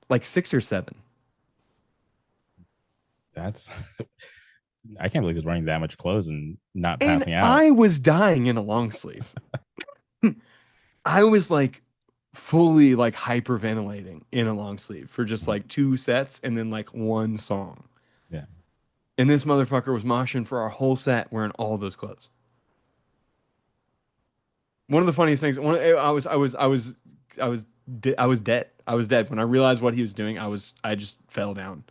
Speaker 2: Like 6 or 7.
Speaker 1: That's I can't believe he's wearing that much clothes and not
Speaker 2: And
Speaker 1: passing out.
Speaker 2: I was dying in a long sleeve. I was like fully like hyperventilating in a long sleeve for just like 2 sets and then like 1 song.
Speaker 1: Yeah.
Speaker 2: And this motherfucker was moshing for our whole set wearing all those clothes. One of the funniest things, I was dead. I was dead when I realized what he was doing. I just fell down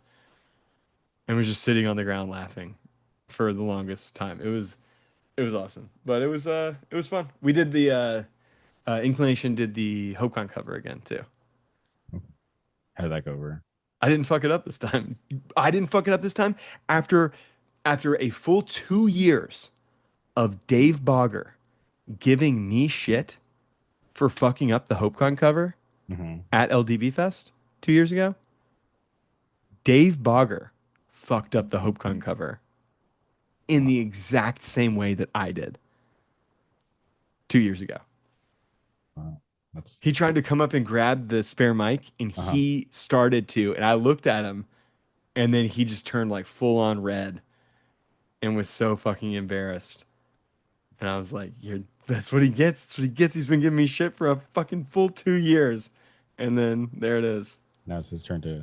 Speaker 2: and was just sitting on the ground laughing for the longest time. It was awesome, but it was fun. We did the Inclination did the HopeCon cover again too.
Speaker 1: How did that go over?
Speaker 2: I didn't fuck it up this time. I didn't fuck it up this time after a full 2 years of Dave Bogger giving me shit for fucking up the HopeCon cover
Speaker 1: Hmm.
Speaker 2: at LDB Fest 2 years ago. Dave Bogger fucked up the HopeCon cover in the exact same way that I did 2 years ago.
Speaker 1: Wow. That's
Speaker 2: He tried to come up and grab the spare mic, and he started to, and I looked at him, and then he just turned like full on red and was so fucking embarrassed. And I was like, that's what he gets. That's what he gets. He's been giving me shit for a fucking full 2 years. And then there it is.
Speaker 1: now it's his turn to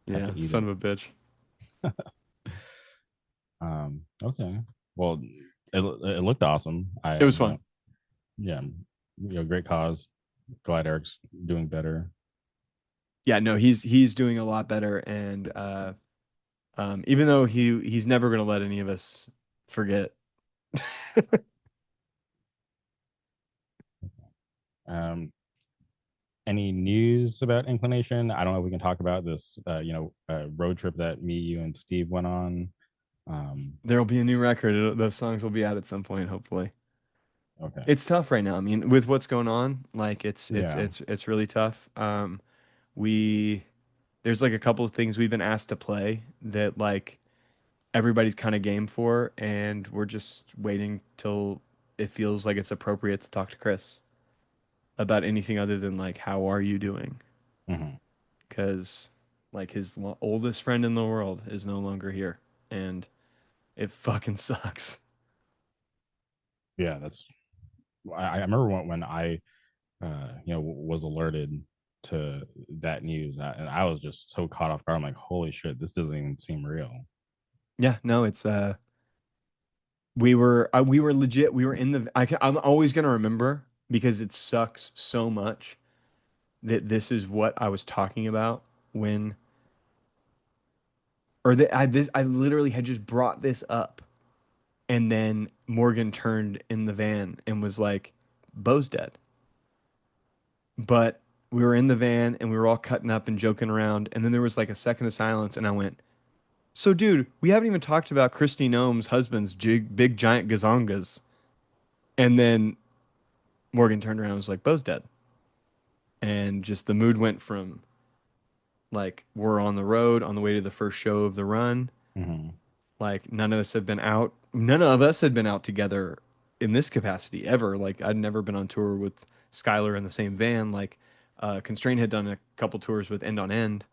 Speaker 1: have
Speaker 2: Yeah,
Speaker 1: to eat
Speaker 2: son
Speaker 1: it.
Speaker 2: of a bitch.
Speaker 1: Okay. Well, it looked awesome.
Speaker 2: It was fun.
Speaker 1: Yeah, great cause. Glad Eric's doing better.
Speaker 2: Yeah, no, he's doing a lot better, and even though he's never gonna let any of us forget.
Speaker 1: Um, any news about Inclination? I don't know if we can talk about this. Road trip that me, you, and Steve went on.
Speaker 2: There'll be a new record. Those songs will be out at some point, hopefully.
Speaker 1: Okay.
Speaker 2: It's tough right now. I mean, with what's going on, like
Speaker 1: Yeah.
Speaker 2: it's really tough. We There's like a couple of things we've been asked to play that like everybody's kind of game for, and we're just waiting till it feels like it's appropriate to talk to Chris about anything other than like how are you doing?
Speaker 1: Hmm.
Speaker 2: Because like his oldest friend in the world is no longer here, and it fucking sucks.
Speaker 1: Yeah, that's. I remember when I, was alerted to that news, and I was just so caught off guard. I'm like, holy shit, this doesn't even seem real.
Speaker 2: Yeah, no, it's we were legit. We were in the. I'm always gonna remember because it sucks so much that this is what I was talking about when, or that I literally had just brought this up, and then Morgan turned in the van and was like, "Bo's dead." But we were in the van and we were all cutting up and joking around, and then there was like a second of silence, and I went, "So, dude, we haven't even talked about Christy Gnome's husband's big giant gazongas." And then Morgan turned around and was like, Bo's dead. And just the mood went from Like we're on the road on the way to the first show of the run.
Speaker 1: Hmm.
Speaker 2: Like none of us have been out. None of us had been out together in this capacity ever. Like I'd never been on tour with Skylar in the same van. Like Constraint had done a couple tours with End on End,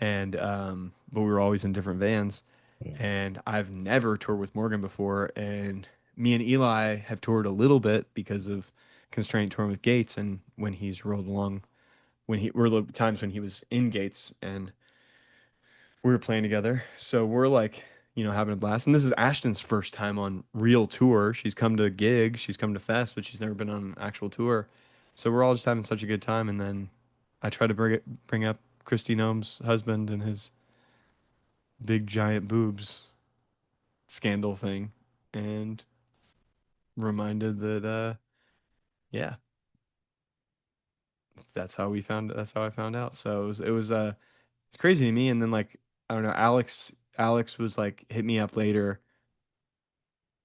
Speaker 2: and but we were always in different vans.
Speaker 1: Yeah.
Speaker 2: And I've never toured with Morgan before. And me and Eli have toured a little bit because of Constraint touring with Gates, and when he's rolled along, when he were the times when he was in Gates and we were playing together. So we're like, having a blast. And this is Ashton's first time on real tour. She's come to gigs, she's come to fest, but she's never been on an actual tour. So we're all just having such a good time. And then I try to bring up Christy Gnome's husband and his big giant boobs scandal thing, and reminded that yeah, that's how I found out. So it was it's crazy to me. And then like I don't know, Alex was like hit me up later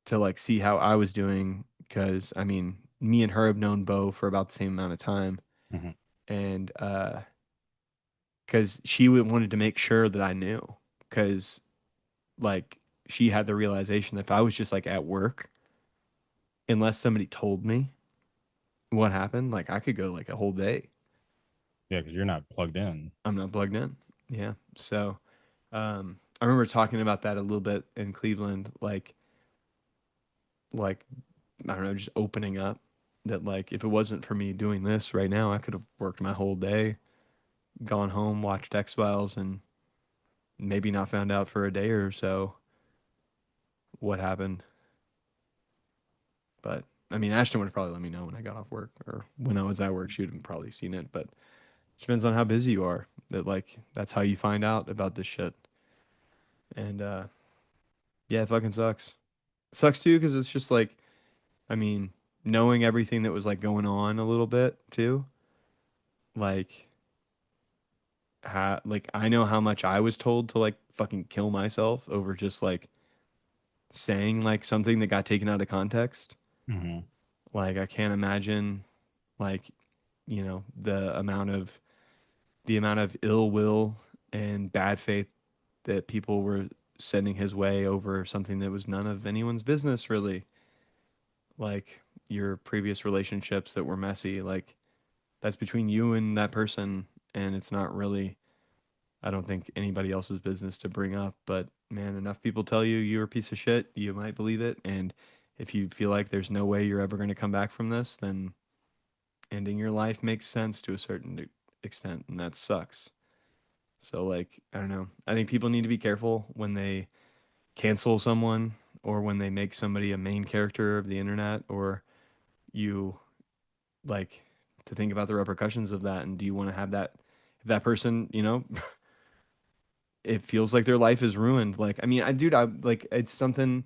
Speaker 2: to like see how I was doing, because I mean, me and her have known Bo for about the same amount of time,
Speaker 1: Hmm.
Speaker 2: and because she wanted to make sure that I knew, because like she had the realization that if I was just like at work, unless somebody told me what happened, like I could go like a whole day.
Speaker 1: Yeah, because you're not plugged in.
Speaker 2: I'm not plugged in. Yeah. So I remember talking about that a little bit in Cleveland, like I don't know, just opening up that like if it wasn't for me doing this right now, I could have worked my whole day, gone home, watched X Files, and maybe not found out for a day or so what happened. But I mean, Ashton would have probably let me know when I got off work, or when I was at work, she would have probably seen it. But it depends on how busy you are. That like that's how you find out about this shit. And yeah, it fucking sucks. It sucks too because it's just like, I mean, knowing everything that was like going on a little bit too, like like I know how much I was told to like fucking kill myself over just like saying like something that got taken out of context.
Speaker 1: Hmm.
Speaker 2: Like I can't imagine like, the amount of ill will and bad faith that people were sending his way over something that was none of anyone's business really. Like your previous relationships that were messy, like that's between you and that person, and it's not really, I don't think, anybody else's business to bring up. But man, enough people tell you you're a piece of shit, you might believe it. And if you feel like there's no way you're ever going to come back from this, then ending your life makes sense to a certain extent, and that sucks. So like, I don't know. I think people need to be careful when they cancel someone, or when they make somebody a main character of the internet, or you like to think about the repercussions of that. And do you want to have that, if that person, it feels like their life is ruined. Like, I mean, I like, it's something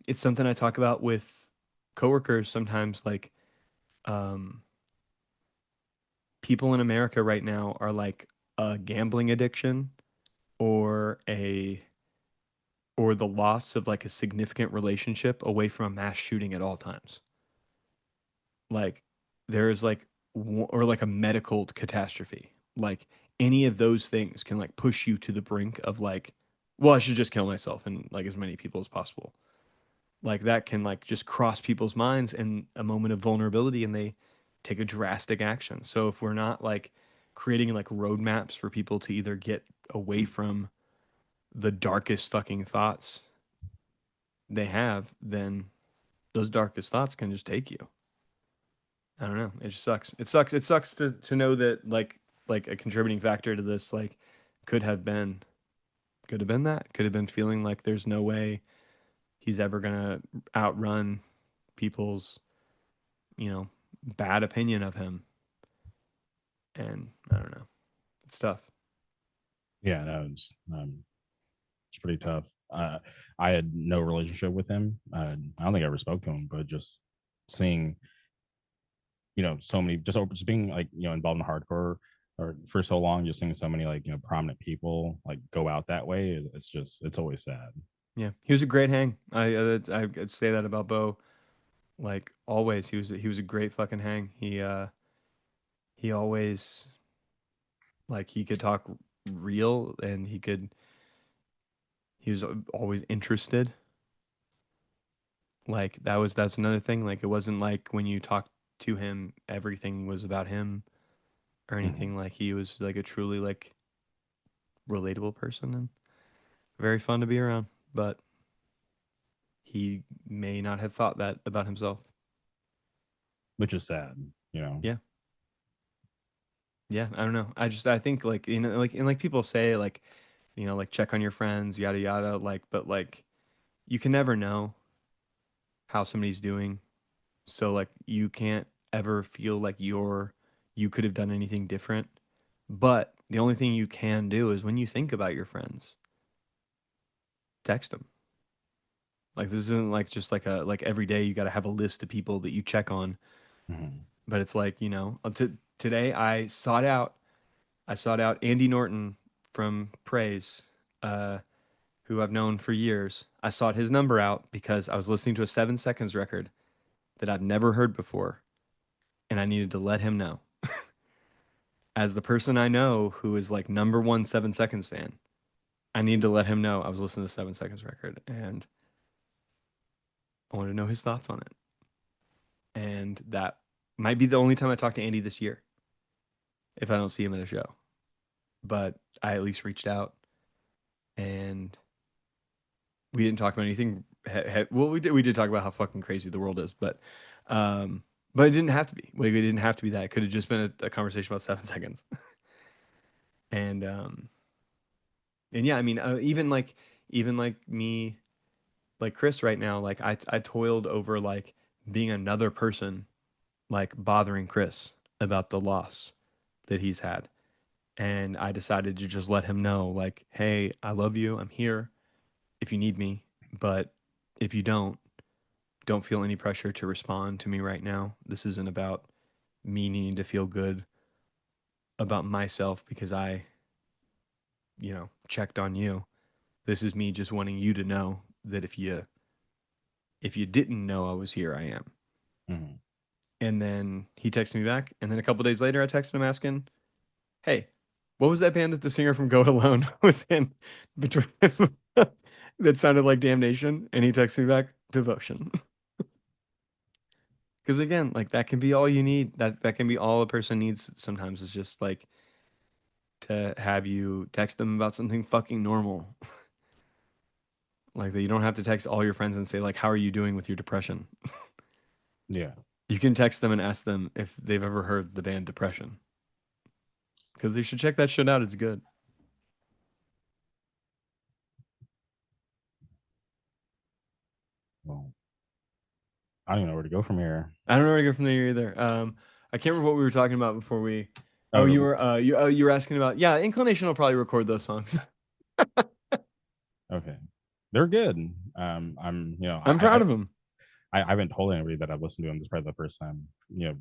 Speaker 2: I talk about with coworkers sometimes. Like, um, people in America right now are like a gambling addiction, or the loss of like a significant relationship away from a mass shooting at all times. Like, there is like, or like a medical catastrophe. Like, any of those things can like push you to the brink of like, well, I should just kill myself and like as many people as possible. Like that can like just cross people's minds in a moment of vulnerability, and they take a drastic action. So if we're not like creating like roadmaps for people to either get away from the darkest fucking thoughts they have, then those darkest thoughts can just take you. I don't know. It just sucks. It sucks. It sucks to know that like a contributing factor to this like could have been that. Could have been feeling like there's no way he's ever gonna outrun people's, you know, bad opinion of him. And I don't know. It's tough.
Speaker 1: Yeah, no, it's pretty tough. I had no relationship with him. I don't think I ever spoke to him, but just seeing, so many, just being like, involved in hardcore or for so long, just seeing so many like, prominent people like go out that way. It's always sad.
Speaker 2: Yeah, he was a great hang. I'd say that about Bo. Like always, he was a great fucking hang. He always, Like he could talk real, and he was always interested. Like that's another thing. Like it wasn't like when you talked to him, everything was about him or anything. Like he was like a truly like relatable person and very fun to be around. But he may not have thought that about himself.
Speaker 1: Which is sad, you know.
Speaker 2: Yeah. Yeah, I don't know. I think like like and like people say like like check on your friends, yada yada. Like, but like you can never know how somebody's doing. So like you can't ever feel like you could have done anything different. But the only thing you can do is when you think about your friends, text them. Like this isn't like just like a like every day you got to have a list of people that you check on.
Speaker 1: Mhm.
Speaker 2: But it's like today I sought out Andy Norton from Praise, who I've known for years. I sought his number out because I was listening to a 7 Seconds record that I've never heard before, and I needed to let him know. As the person I know who is like number one 7 Seconds fan, I need to let him know I was listening to 7 Seconds record, and I wanted to know his thoughts on it. And that might be the only time I talk to Andy this year if I don't see him at a show. But I at least reached out, and we didn't talk about anything. Well, we did talk about how fucking crazy the world is, but it didn't have to be. Like, it didn't have to be that. It could have just been a conversation about 7 seconds. And and yeah, I mean, even like me, like Chris right now, like I toiled over like being another person, like bothering Chris about the loss that he's had, and I decided to just let him know, like, hey, I love you. I'm here if you need me, but if you don't feel any pressure to respond to me right now. This isn't about me needing to feel good about myself because I, checked on you. This is me just wanting you to know that if you didn't know I was here, I am.
Speaker 1: Mhm.
Speaker 2: And then he texted me back, and then a couple days later I texted him asking, "Hey, what was that band that the singer from Go It Alone was in between that sounded like Damnation?" And he texted me back, "Devotion." Because again, like that can be all you need. That can be all a person needs sometimes is just like to have you text them about something fucking normal. Like that you don't have to text all your friends and say like, "How are you doing with your depression?"
Speaker 1: Yeah.
Speaker 2: You can text them and ask them if they've ever heard the band Depression. Because they should check that shit out. It's good.
Speaker 1: Well, I don't even know where to go from here.
Speaker 2: I don't know where to go from there either. I can't remember what we were talking about before we. Oh,
Speaker 1: Oh,
Speaker 2: you were asking about Inclination will probably record those songs.
Speaker 1: okay. They're good.
Speaker 2: I'm proud of them.
Speaker 1: I haven't told anybody that I've listened to them. This is probably the first time,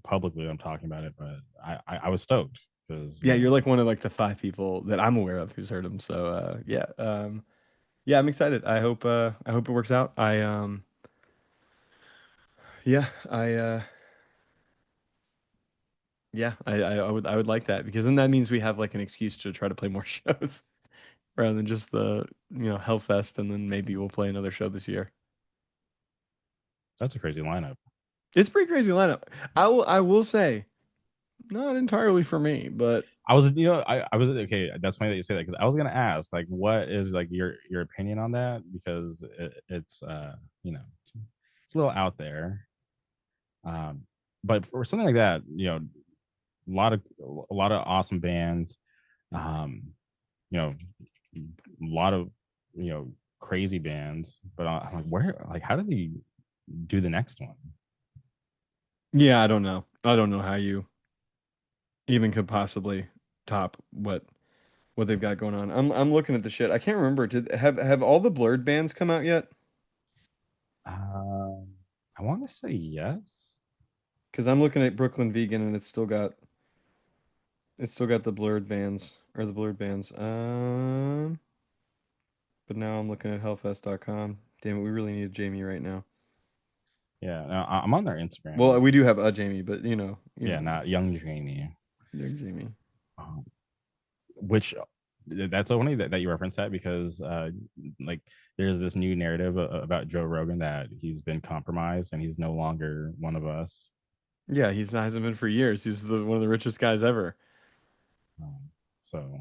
Speaker 1: publicly I'm talking about it, but I was stoked because
Speaker 2: Yeah, you're like one of like the 5 people that I'm aware of who's heard them. So yeah, I'm excited. I hope it works out. Yeah, I would like that because then that means we have like an excuse to try to play more shows rather than just the Hellfest, and then maybe we'll play another show this year.
Speaker 1: that's a crazy lineup.
Speaker 2: It's a pretty crazy lineup. I will say, not entirely for me, but
Speaker 1: I was, I was okay. That's funny that you say that because I was gonna ask, like, what is like your opinion on that because it's it's a little out there. But for something like that, a lot of awesome bands, um, you know, a lot of crazy bands. But I'm like, where, like, how did they do the next one?
Speaker 2: yeah, I don't know. I don't know how you even could possibly top what they've got going on. I'm looking at the shit. I can't remember. Did have all the Blurred bands come out yet?
Speaker 1: Um, I want to say yes.
Speaker 2: Because I'm looking at Brooklyn Vegan and it's still got the Blurred bands or the Blurred bands. But now I'm looking at Hellfest.com. Damn it, we really need Jamie right now.
Speaker 1: Yeah, no, I'm on their Instagram.
Speaker 2: Well, we do have a Jamie, but
Speaker 1: Yeah, not young Jamie.
Speaker 2: young Jamie.
Speaker 1: Um, which that's so funny that you reference that because like there's this new narrative about Joe Rogan that he's been compromised and he's no longer one of us.
Speaker 2: Yeah, he's hasn't been for years. He's one of the richest guys ever.
Speaker 1: So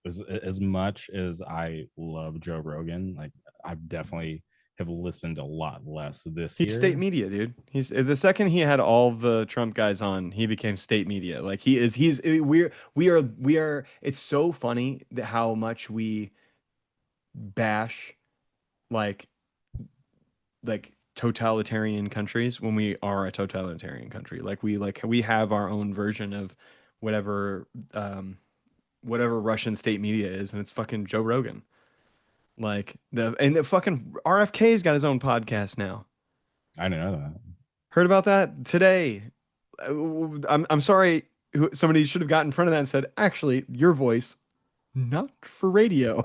Speaker 1: as much as I love Joe Rogan, like I've definitely have listened a lot less this
Speaker 2: He's state
Speaker 1: year.
Speaker 2: media, dude. He's the second he had all the Trump guys on, he became state media. Like he is, we are. It's so funny that how much we bash like totalitarian countries when we are a totalitarian country. We have our own version of whatever whatever Russian state media is, and it's fucking Joe Rogan. The fucking RFK's got his own podcast now.
Speaker 1: I didn't know that.
Speaker 2: Heard about that today. I'm sorry. Somebody should have got in front of that and said, "Actually, your voice, not for radio."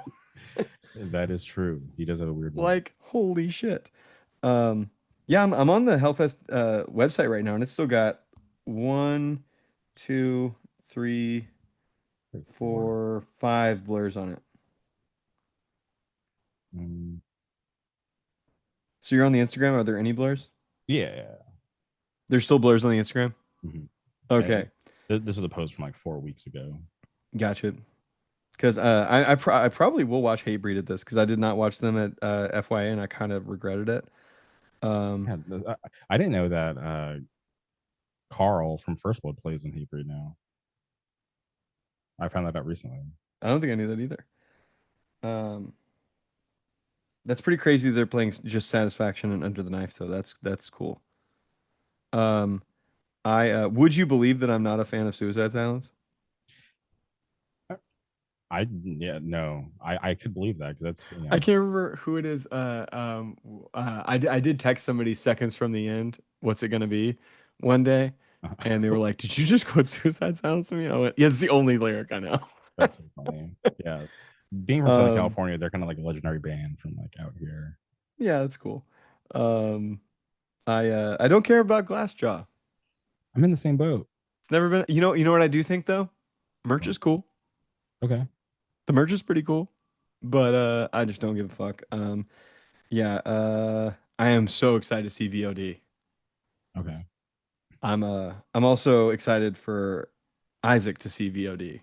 Speaker 1: That is true. He does have a weird
Speaker 2: Like, holy shit. Yeah, I'm on the Hellfest website right now, and it's still got 1, 2, 3,
Speaker 1: look.
Speaker 2: 4, 5 blurs on it.
Speaker 1: Mm,
Speaker 2: So you're on the Instagram. Are there any blurs?
Speaker 1: yeah.
Speaker 2: There's still blurs on the Instagram.
Speaker 1: Mhm.
Speaker 2: Okay,
Speaker 1: This is a post from like 4 weeks ago.
Speaker 2: gotcha. Because I probably will watch Hatebreed at this because I did not watch them at FYA and I kind of regretted it.
Speaker 1: Yeah, I didn't know that Carl from First Blood plays in Hebrew now. I found that out recently.
Speaker 2: I don't think I knew that either. That's pretty crazy. They're playing just Satisfaction and Under the Knife though. That's cool. I would you believe that I'm not a fan of Suicide Silence?
Speaker 1: No, I could believe that because that's
Speaker 2: I can't remember who it is. I did text somebody seconds from the end. What's it gonna be? One day, and they were like, "Did you just quote Suicide Silence to me?" I went, "Yeah, it's the only lyric I know."
Speaker 1: That's so funny. Yeah, being from Southern California, they're kind of like a legendary band from like out here.
Speaker 2: Yeah, that's cool. I don't care about Glassjaw.
Speaker 1: I'm in the same boat.
Speaker 2: It's never been. You know what I do think though? Merch is cool.
Speaker 1: Okay.
Speaker 2: The merch is pretty cool, but I just don't give a fuck. Yeah. I am so excited to see VOD.
Speaker 1: Okay.
Speaker 2: I'm also excited for Isaac to see VOD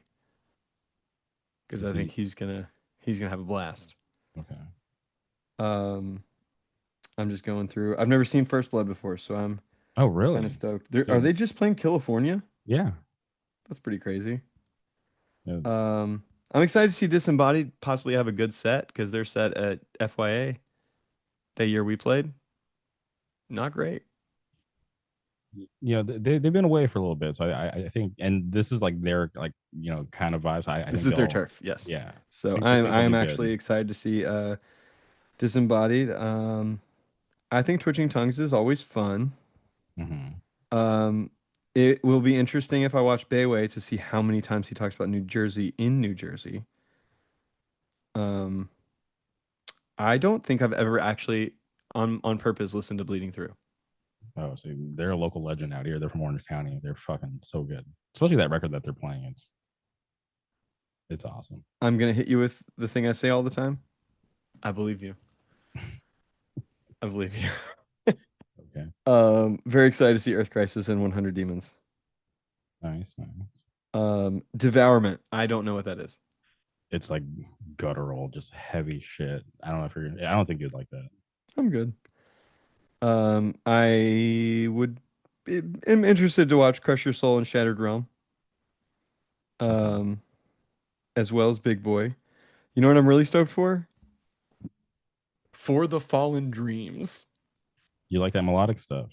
Speaker 2: because I think he's gonna have a blast.
Speaker 1: Okay.
Speaker 2: I'm just going through. I've never seen First Blood before, so I'm
Speaker 1: Oh, really?
Speaker 2: kind of stoked. Are they just playing California?
Speaker 1: Yeah.
Speaker 2: That's pretty crazy.
Speaker 1: Yeah.
Speaker 2: I'm excited to see Disembodied possibly have a good set because their set at FYA that year we played, not great.
Speaker 1: Yeah, they've been away for a little bit, so I think, and this is like their like kind of vibes. I
Speaker 2: This
Speaker 1: think
Speaker 2: is their turf, yes.
Speaker 1: Yeah.
Speaker 2: So
Speaker 1: I think they'll
Speaker 2: I'm
Speaker 1: do
Speaker 2: actually
Speaker 1: good.
Speaker 2: excited to see Disembodied. I think Twitching Tongues is always fun.
Speaker 1: Mhm.
Speaker 2: It will be interesting if I watch Bayway to see how many times he talks about New Jersey in New Jersey. I don't think I've ever actually on purpose listened to Bleeding Through.
Speaker 1: Oh, so they're a local legend out here. They're from Orange County. They're fucking so good. Especially that record that they're playing. It's awesome.
Speaker 2: I'm gonna hit you with the thing I say all the time. I believe you. I believe you.
Speaker 1: Okay.
Speaker 2: Very excited to see Earth Crisis and 100 Demons.
Speaker 1: Nice.
Speaker 2: Devourment. I don't know what that is.
Speaker 1: It's like guttural, just heavy shit. I don't know if I don't think you'd like that.
Speaker 2: I'm good. I am interested to watch Crush Your Soul and Shattered Realm. As well as Big Boy. You know what I'm really stoked for? For the Fallen Dreams.
Speaker 1: You like that melodic stuff?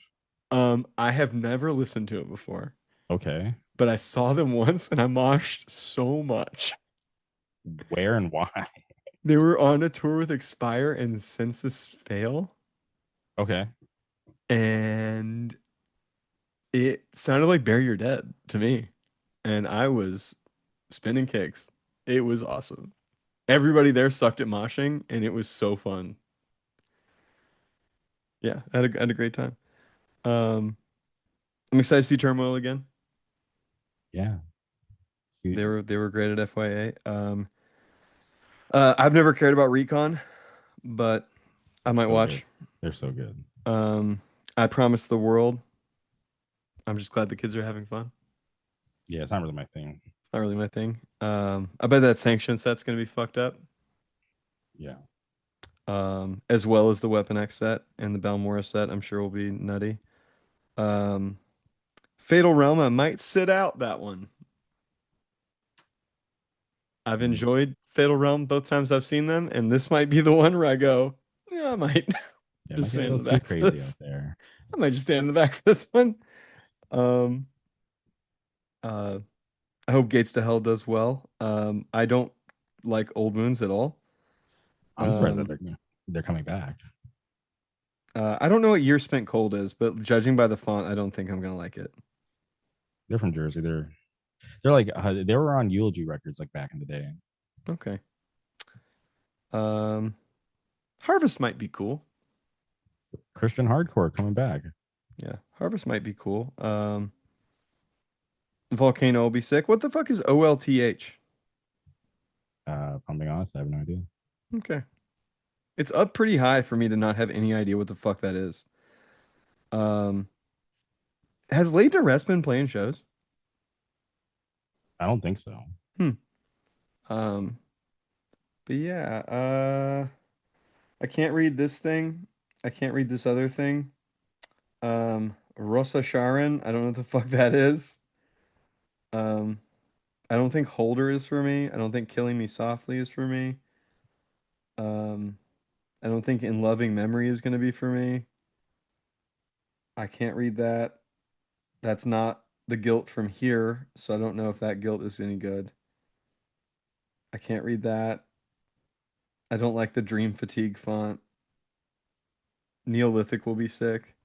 Speaker 2: I have never listened to it before,
Speaker 1: Okay.
Speaker 2: but I saw them once and I moshed so much.
Speaker 1: Where and why?
Speaker 2: They were on a tour with Expire and Census Fail,
Speaker 1: Okay.
Speaker 2: and it sounded like Bury Your Dead to me, and I was spinning kicks. It was awesome. Everybody there sucked at moshing, and it was so fun. Yeah, I had a great time. I'm excited to see Turmoil again.
Speaker 1: Yeah.
Speaker 2: They were great at FYA. I've never cared about Recon, but I might
Speaker 1: So
Speaker 2: watch.
Speaker 1: good. They're so good.
Speaker 2: I Promise the World. I'm just glad the kids are having fun.
Speaker 1: Yeah, it's not really my thing.
Speaker 2: It's not really my thing. I bet that sanction set's gonna be fucked up.
Speaker 1: Yeah.
Speaker 2: As well as the Weapon X set and the Balmora set, I'm sure will be nutty. Fatal Realm, I might sit out that one. I've enjoyed Fatal Realm both times I've seen them, and this might be the one where I go, yeah, I might
Speaker 1: Yeah,
Speaker 2: just
Speaker 1: might get a
Speaker 2: stand in
Speaker 1: little
Speaker 2: the
Speaker 1: too
Speaker 2: back for
Speaker 1: crazy
Speaker 2: this.
Speaker 1: out there.
Speaker 2: I might just stand in the back for this one. Um, I hope Gates to Hell does well. I don't like Old Moons at all.
Speaker 1: I'm surprised that
Speaker 2: Um,
Speaker 1: they're coming back.
Speaker 2: I don't know what Year Spent Cold is, but judging by the font, I don't think I'm gonna like it.
Speaker 1: They're from Jersey. They're like they were on Eulogy Records like back in the day.
Speaker 2: Okay. Harvest might be cool.
Speaker 1: Christian hardcore coming back.
Speaker 2: Yeah, Harvest might be cool. Volcano will be sick. What the fuck is OLTH?
Speaker 1: If I'm being honest, I have no idea.
Speaker 2: Okay. It's up pretty high for me to not have any idea what the fuck that is. Has Laid to Rest been playing shows?
Speaker 1: I don't think so.
Speaker 2: Um, but yeah, I can't read this thing. I can't read this other thing. Rosa Sharon, I don't know what the fuck that is. I don't think Holder is for me. I don't think Killing Me Softly is for me. I don't think In Loving Memory is going to be for me. I can't read that. That's not the guilt from here, so I don't know if that guilt is any good. I can't read that. I don't like the Dream Fatigue font. Neolithic will be sick.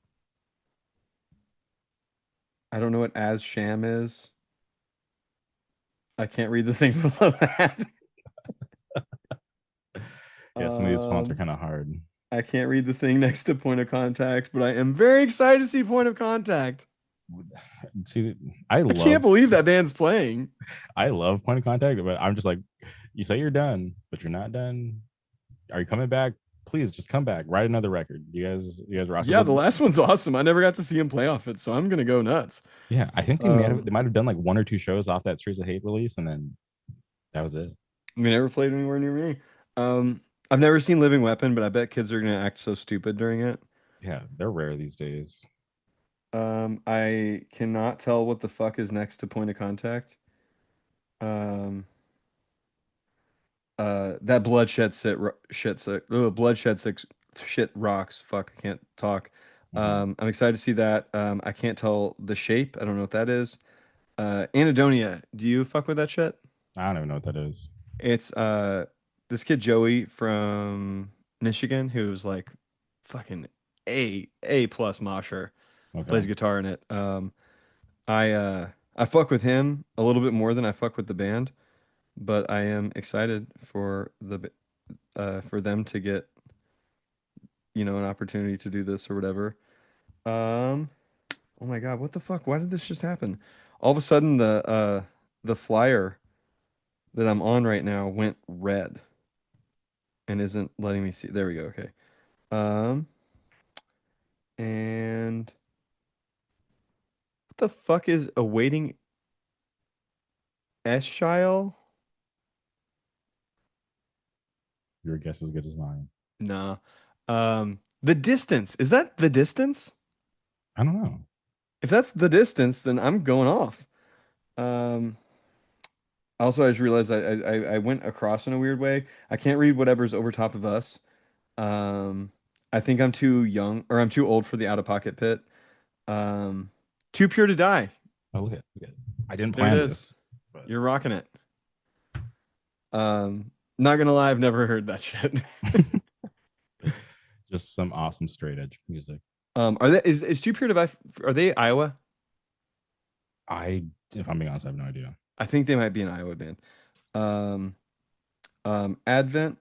Speaker 2: I don't know what As Sham is. I can't read the thing below that.
Speaker 1: Yeah, some of these fonts are
Speaker 2: Um,
Speaker 1: kind of hard.
Speaker 2: I can't read the thing next to Point of Contact, but I am very excited to see Point of Contact.
Speaker 1: See,
Speaker 2: I can't believe that band's playing.
Speaker 1: I love Point of Contact, but I'm just like, you say you're done, but you're not done. Are you coming back? Please just come back. Write another record. You guys rock.
Speaker 2: Yeah, the last one's awesome. I never got to see him play off it, so I'm gonna go nuts.
Speaker 1: Yeah, I think they might have done like one or two shows off that Streets of Hate release, and then that was it.
Speaker 2: We never played anywhere near me. I've never seen Living Weapon, but I bet kids are gonna act so stupid during it.
Speaker 1: Yeah, they're rare these days.
Speaker 2: I cannot tell what the fuck is next to Point of Contact. That Bloodshed Six shit rocks. Fuck, I can't talk.
Speaker 1: Mhm.
Speaker 2: I'm excited to see that. I can't tell the shape. I don't know what that is. Anadonia, do you fuck with that shit?
Speaker 1: I don't even know what that is.
Speaker 2: It's this kid Joey from Michigan who's like fucking A plus mosher. Plays
Speaker 1: Okay.
Speaker 2: guitar in it. I fuck with him a little bit more than I fuck with the band, but I am excited for them to get an opportunity to do this or whatever. Um, oh my God, what the fuck? Why did this just happen? All of a sudden the flyer that I'm on right now went red and isn't letting me see. There we go. Okay. Um, and what the fuck is awaiting Eschile?
Speaker 1: Your guess is as good as mine.
Speaker 2: Nah. The Distance. Is that The Distance?
Speaker 1: I don't know.
Speaker 2: If that's The Distance, then I'm going off. Um, Also, I just realized I went across in a weird way. I can't read whatever's over top of us. Um, I think I'm too young or I'm too old for the Out of Pocket Pit. Too Pure to Die.
Speaker 1: Oh, look at. I didn't
Speaker 2: There it
Speaker 1: plan
Speaker 2: is.
Speaker 1: this. But
Speaker 2: You're rocking it. Not gonna lie, I've never heard that shit.
Speaker 1: just some awesome straight edge music.
Speaker 2: Are they is Too Pure to Die? Are they Iowa?
Speaker 1: If I'm being honest, I have no idea.
Speaker 2: I think they might be an Iowa band. Um, Advent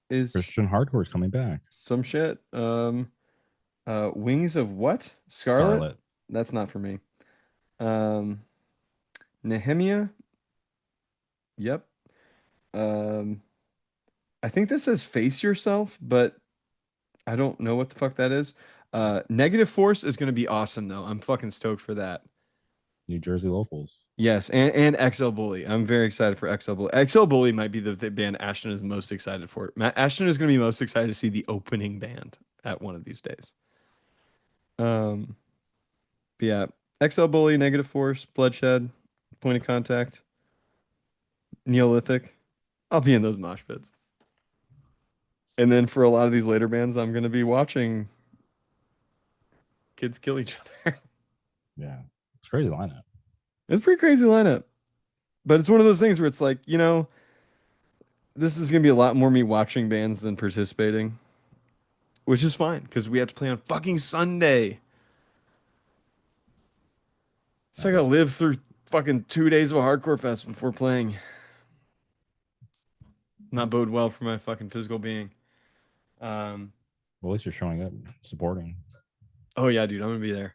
Speaker 2: is
Speaker 1: Christian hardcore is coming back.
Speaker 2: some shit. Wings of what? Scarlet? That's not for me. Nehemia. Yep. Um, I think this says face yourself, but I don't know what the fuck that is. Negative Force is gonna be awesome though. I'm fucking stoked for that.
Speaker 1: New Jersey locals.
Speaker 2: Yes, and XL Bully. I'm very excited for XL Bully. XL Bully might be the band Ashton is most excited for. Ashton is gonna be most excited to see the opening band at one of these days. Um, but yeah, XL Bully, Negative Force, Bloodshed, Point of Contact, Neolithic. I'll be in those mosh pits. And then for a lot of these later bands, I'm gonna be watching kids kill each other.
Speaker 1: Yeah, it's a crazy lineup.
Speaker 2: It's a pretty crazy lineup. But it's one of those things where it's like, this is gonna be a lot more me watching bands than participating, which is fine because we have to play on fucking Sunday. So I gotta live through fucking 2 days of a hardcore fest before playing. Not bode well for my fucking physical being.
Speaker 1: Well, at least you're showing up, supporting.
Speaker 2: Oh yeah, dude, I'm gonna be there.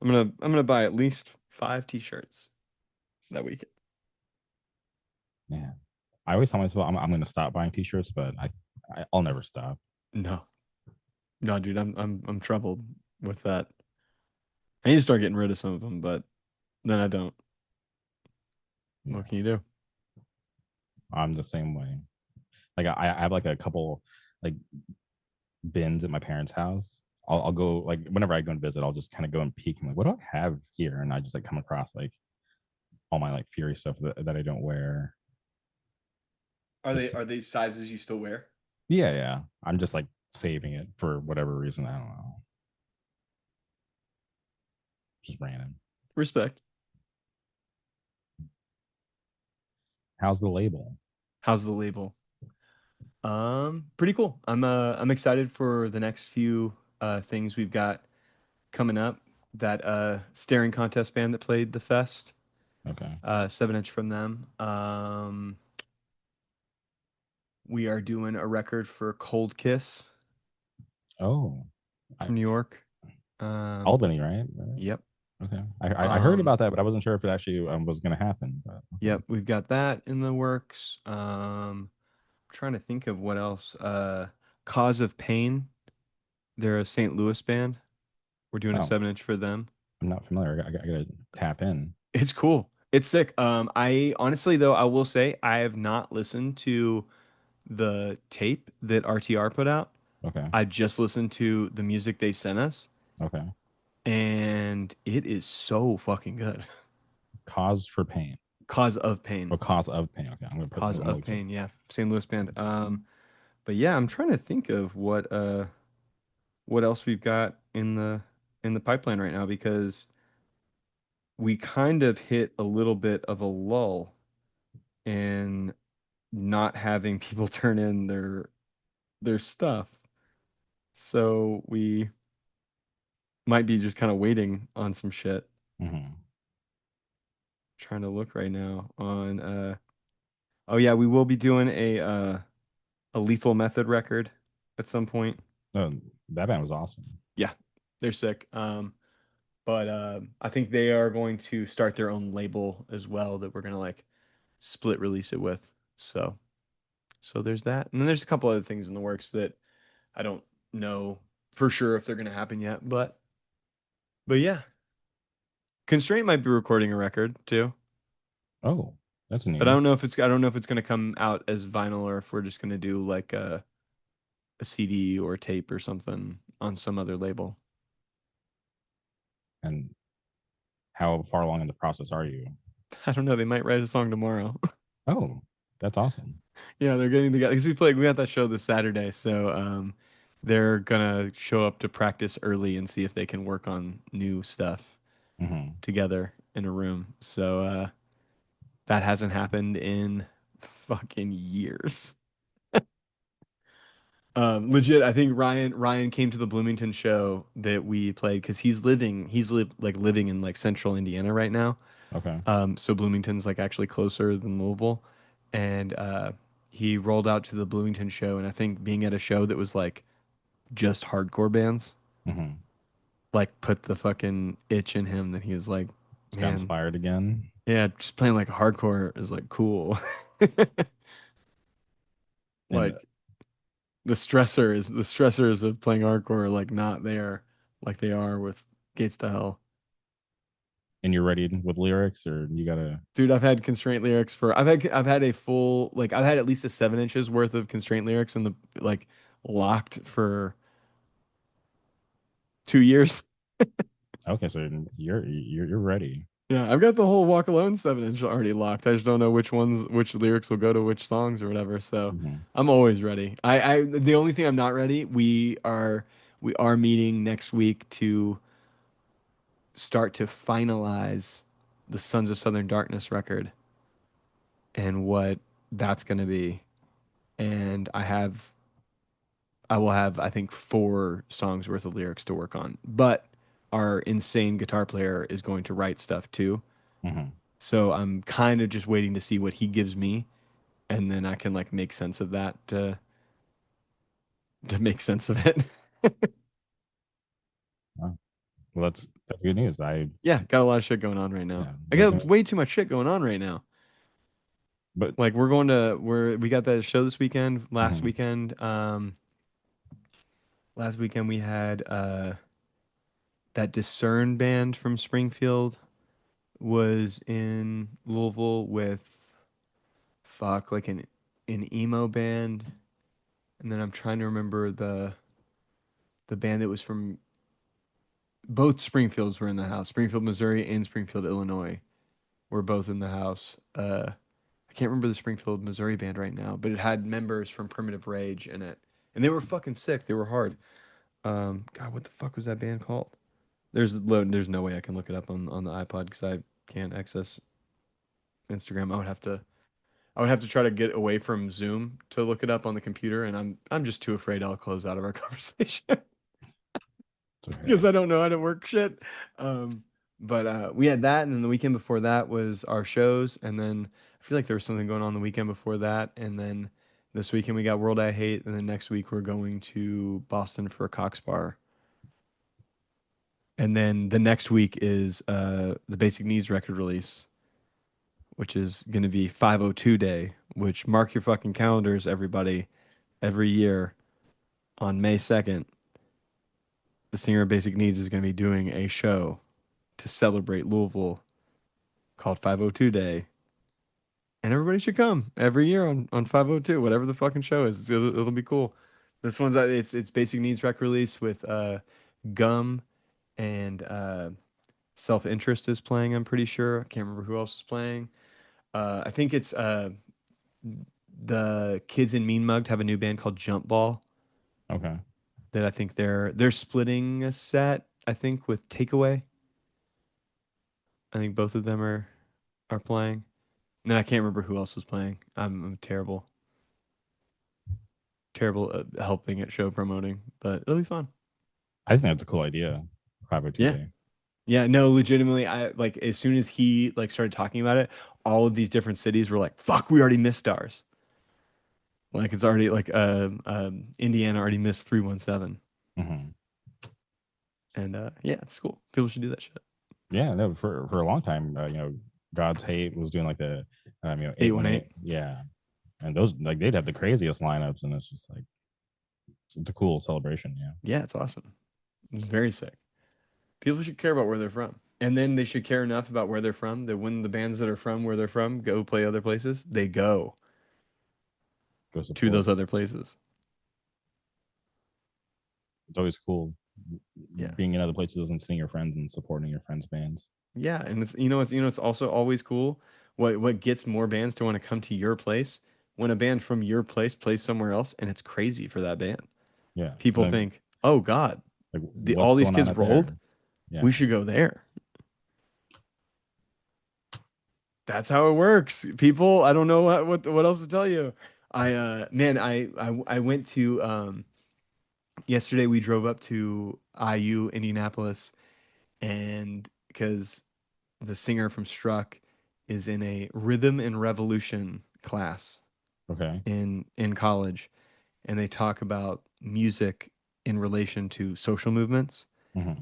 Speaker 2: I'm gonna buy at least 5 t-shirts that weekend.
Speaker 1: Yeah, I always tell myself I'm going to stop buying t-shirts, but I'll never stop.
Speaker 2: No, no, dude, I'm troubled with that. I need to start getting rid of some of them, but then I don't.
Speaker 1: Yeah.
Speaker 2: What can you do?
Speaker 1: I'm the same way. Like I have like a couple like bins at my parents' house. I'll go like whenever I go and visit, I'll just kind of go and peek. I'm like, what do I have here? And I just like come across like all my like Fury stuff that I don't wear.
Speaker 2: Are they sizes you still wear?
Speaker 1: Yeah. I'm just like saving it for whatever reason. I don't know. Just random.
Speaker 2: Respect.
Speaker 1: How's the label?
Speaker 2: How's the label? Pretty cool. I'm excited for the next few things we've got coming up. That staring contest band that played the fest.
Speaker 1: Okay.
Speaker 2: 7-inch from them. We are doing a record for Cold Kiss
Speaker 1: Oh,
Speaker 2: from New York.
Speaker 1: Albany, right?
Speaker 2: Yep.
Speaker 1: Okay. I heard about that, but I wasn't sure if it actually was going to happen. But
Speaker 2: Yep, we've got that in the works. Trying to think of what else. Cause of Pain. They're a St. Louis band. We're doing a
Speaker 1: Oh.
Speaker 2: 7-inch for them.
Speaker 1: I'm not familiar. I gotta tap in.
Speaker 2: It's cool. It's sick. I honestly though, I will say I have not listened to the tape that RTR put out.
Speaker 1: Okay.
Speaker 2: I just listened to the music they sent us,
Speaker 1: Okay.
Speaker 2: and it is so fucking good.
Speaker 1: Cause for pain.
Speaker 2: Cause of Pain.
Speaker 1: Oh, cause of pain. Okay. I'm gonna put
Speaker 2: Cause of Pain, yeah. St. Louis band. But yeah, I'm trying to think of what else we've got in the pipeline right now because we kind of hit a little bit of a lull in not having people turn in their stuff. So we might be just kind of waiting on some shit.
Speaker 1: Mm-hmm.
Speaker 2: Trying to look right now on oh yeah, we will be doing a Lethal Method record at some point.
Speaker 1: Oh, that band was awesome.
Speaker 2: Yeah, they're sick. But I think they are going to start their own label as well that we're gonna like split release it with. So there's that. And then there's a couple other things in the works that I don't know for sure if they're gonna happen yet, but yeah. Constraint might be recording a record too.
Speaker 1: Oh, that's neat.
Speaker 2: But I don't know if it's gonna come out as vinyl or if we're just gonna do like a CD or tape or something on some other label.
Speaker 1: And how far along in the process are you?
Speaker 2: I don't know. They might write a song tomorrow.
Speaker 1: Oh, that's awesome.
Speaker 2: Yeah, they're getting together because we got that show this Saturday, so they're gonna show up to practice early and see if they can work on new stuff
Speaker 1: Mm-hmm.
Speaker 2: together in a room. So that hasn't happened in fucking years. Legit, I think Ryan came to the Bloomington show that we played because he's living in like central Indiana right now.
Speaker 1: Okay.
Speaker 2: So Bloomington's like actually closer than Louisville, and he rolled out to the Bloomington show, and I think being at a show that was like just hardcore bands,
Speaker 1: Mm-hmm.
Speaker 2: like put the fucking itch in him that he was like,
Speaker 1: Just got
Speaker 2: man,
Speaker 1: inspired again.
Speaker 2: Yeah, just playing like hardcore is like cool.
Speaker 1: And
Speaker 2: Like the stressors of playing hardcore are like not there like they are with Gates to Hell.
Speaker 1: you're ready with lyrics, or you gotta.
Speaker 2: Dude, I've had constraint lyrics for I've had a full like I've had at least a 7 inches worth of constraint lyrics in the like locked for 2 years.
Speaker 1: Okay, so you're ready.
Speaker 2: Yeah, I've got the whole Walk Alone 7 inch already locked. I just don't know which lyrics will go to which songs or whatever. So
Speaker 1: Mhm.
Speaker 2: I'm always ready. The only thing I'm not ready, we are meeting next week to start to finalize the Sons of Southern Darkness record and what that's gonna be. And I will have, I think, 4 songs worth of lyrics to work on. But our insane guitar player is going to write stuff too.
Speaker 1: Mhm.
Speaker 2: So I'm kind of just waiting to see what he gives me, and then I can like make sense of that to make sense of it.
Speaker 1: Wow. Well, that's good news.
Speaker 2: Yeah, got a lot of shit going on right now.
Speaker 1: Yeah,
Speaker 2: I
Speaker 1: those
Speaker 2: got way too much shit going on right now.
Speaker 1: but
Speaker 2: Like we got that show this weekend, last
Speaker 1: mhm.
Speaker 2: weekend. Last weekend we had that Discern band from Springfield was in Louisville with fuck like an emo band, and then I'm trying to remember the band that was from both Springfields were in the house. Springfield, Missouri, and Springfield, Illinois were both in the house. I can't remember the Springfield, Missouri band right now, but it had members from Primitive Rage in it, and they were fucking sick. They were hard. God, what the fuck was that band called? There's no way I can look it up on the iPod because I can't access Instagram. I would have to try to get away from Zoom to look it up on the computer, and I'm just too afraid I'll close out of our conversation
Speaker 1: It's okay.
Speaker 2: because I don't know how to work shit. Um, but we had that, and then the weekend before that was our shows, and then I feel like there was something going on the weekend before that, and then this weekend we got World I Hate, and then next week we're going to Boston for a Cox Bar, and then the next week is the Basic Needs record release, which is going to be 502 Day, which mark your fucking calendars, everybody. Every year on May 2nd, the singer of Basic Needs is going to be doing a show to celebrate Louisville called 502 Day. And everybody should come every year on 502, whatever the fucking show is. It'll be cool. This one's it's Basic Needs record release with Gum and Self Interest is playing, I'm pretty sure. I can't remember who else is playing. I think it's the kids in Mean Mugged have a new band called Jump Ball
Speaker 1: Okay.
Speaker 2: that I think they're splitting a set, I think, with Takeaway. I think both of them are playing. No, I can't remember who else was playing. I'm terrible at helping at show promoting, but it'll be fun.
Speaker 1: I think that's a cool idea. 502
Speaker 2: Yeah.
Speaker 1: day.
Speaker 2: Yeah, no, legitimately, I like as soon as he like started talking about it, all of these different cities were like, "Fuck, we already missed ours." Like it's already like Indiana already missed 317,
Speaker 1: Hmm.
Speaker 2: and yeah, it's cool. People should do that shit.
Speaker 1: Yeah, no, for a long time, God's Hate was doing like the
Speaker 2: 818.
Speaker 1: 818. Yeah. And those like they'd have the craziest lineups, and it's just like it's a cool celebration. Yeah.
Speaker 2: Yeah, it's awesome. It's very sick. People should care about where they're from. And then they should care enough about where they're from that when the bands that are from where they're from go play other places, they go
Speaker 1: Go
Speaker 2: to
Speaker 1: support.
Speaker 2: those other places.
Speaker 1: It's always cool
Speaker 2: Yeah.
Speaker 1: being in other places and seeing your friends and supporting your friends' bands.
Speaker 2: Yeah, and it's also always cool. What gets more bands to want to come to your place when a band from your place plays somewhere else and it's crazy for that band.
Speaker 1: Yeah. 'Cause
Speaker 2: People
Speaker 1: then,
Speaker 2: think, "Oh God,
Speaker 1: like,
Speaker 2: all
Speaker 1: what's
Speaker 2: these
Speaker 1: going on
Speaker 2: kids
Speaker 1: up
Speaker 2: rolled.
Speaker 1: there? Yeah.
Speaker 2: We should go there." That's how it works. People, I don't know what else to tell you. I went to yesterday we drove up to IU Indianapolis and because the singer from Struck is in a rhythm and revolution class
Speaker 1: Okay.
Speaker 2: in college and they talk about music in relation to social movements
Speaker 1: Hmm.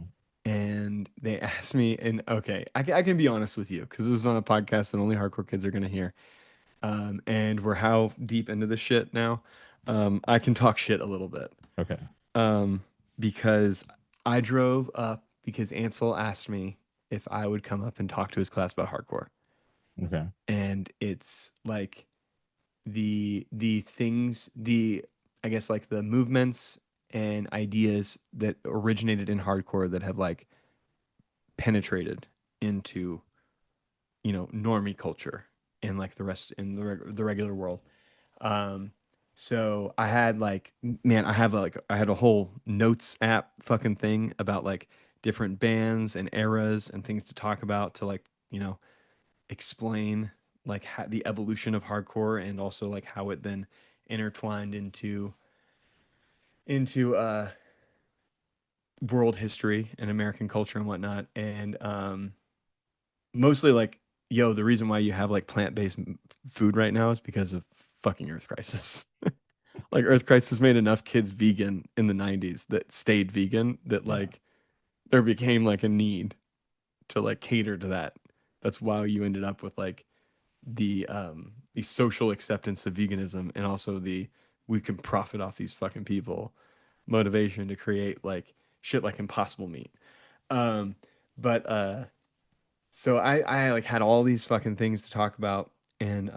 Speaker 2: and and they asked me, and okay, I can be honest with you because this is on a podcast that only hardcore kids are gonna hear. And we're how deep into the shit now. I can talk shit a little bit.
Speaker 1: Okay.
Speaker 2: Because I drove up because Ansel asked me if I would come up and talk to his class about hardcore.
Speaker 1: Okay.
Speaker 2: And it's like the things, I guess like the movements and ideas that originated in hardcore that have like penetrated into, normie culture and like the rest in the regular world. Um, so I had like, man, I had a whole notes app fucking thing about like different bands and eras and things to talk about to like, explain like the evolution of hardcore and also like how it then intertwined into world history and American culture and whatnot. And mostly like, yo, the reason why you have like plant-based food right now is because of fucking Earth Crisis. Like Earth Crisis made enough kids vegan in the 90s that stayed vegan that
Speaker 1: Yeah.
Speaker 2: like there became like a need to like cater to that. That's why you ended up with like the social acceptance of veganism and also the we can profit off these fucking people motivation to create like shit like Impossible Meat. Um but so I like had all these fucking things to talk about and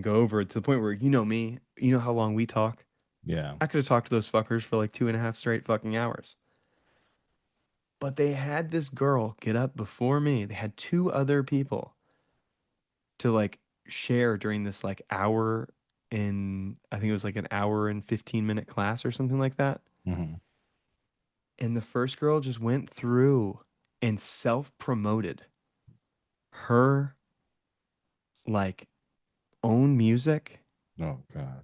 Speaker 2: go over to the point where me, you know how long we talk.
Speaker 1: Yeah.
Speaker 2: I could have talked to those fuckers for like 2.5 straight fucking hours. But they had this girl get up before me. They had two other people to like share during this like hour in, I think it was like an hour and 15-minute class or something like that.
Speaker 1: Hmm.
Speaker 2: And the first girl just went through and self-promoted her like own music,
Speaker 1: Oh God.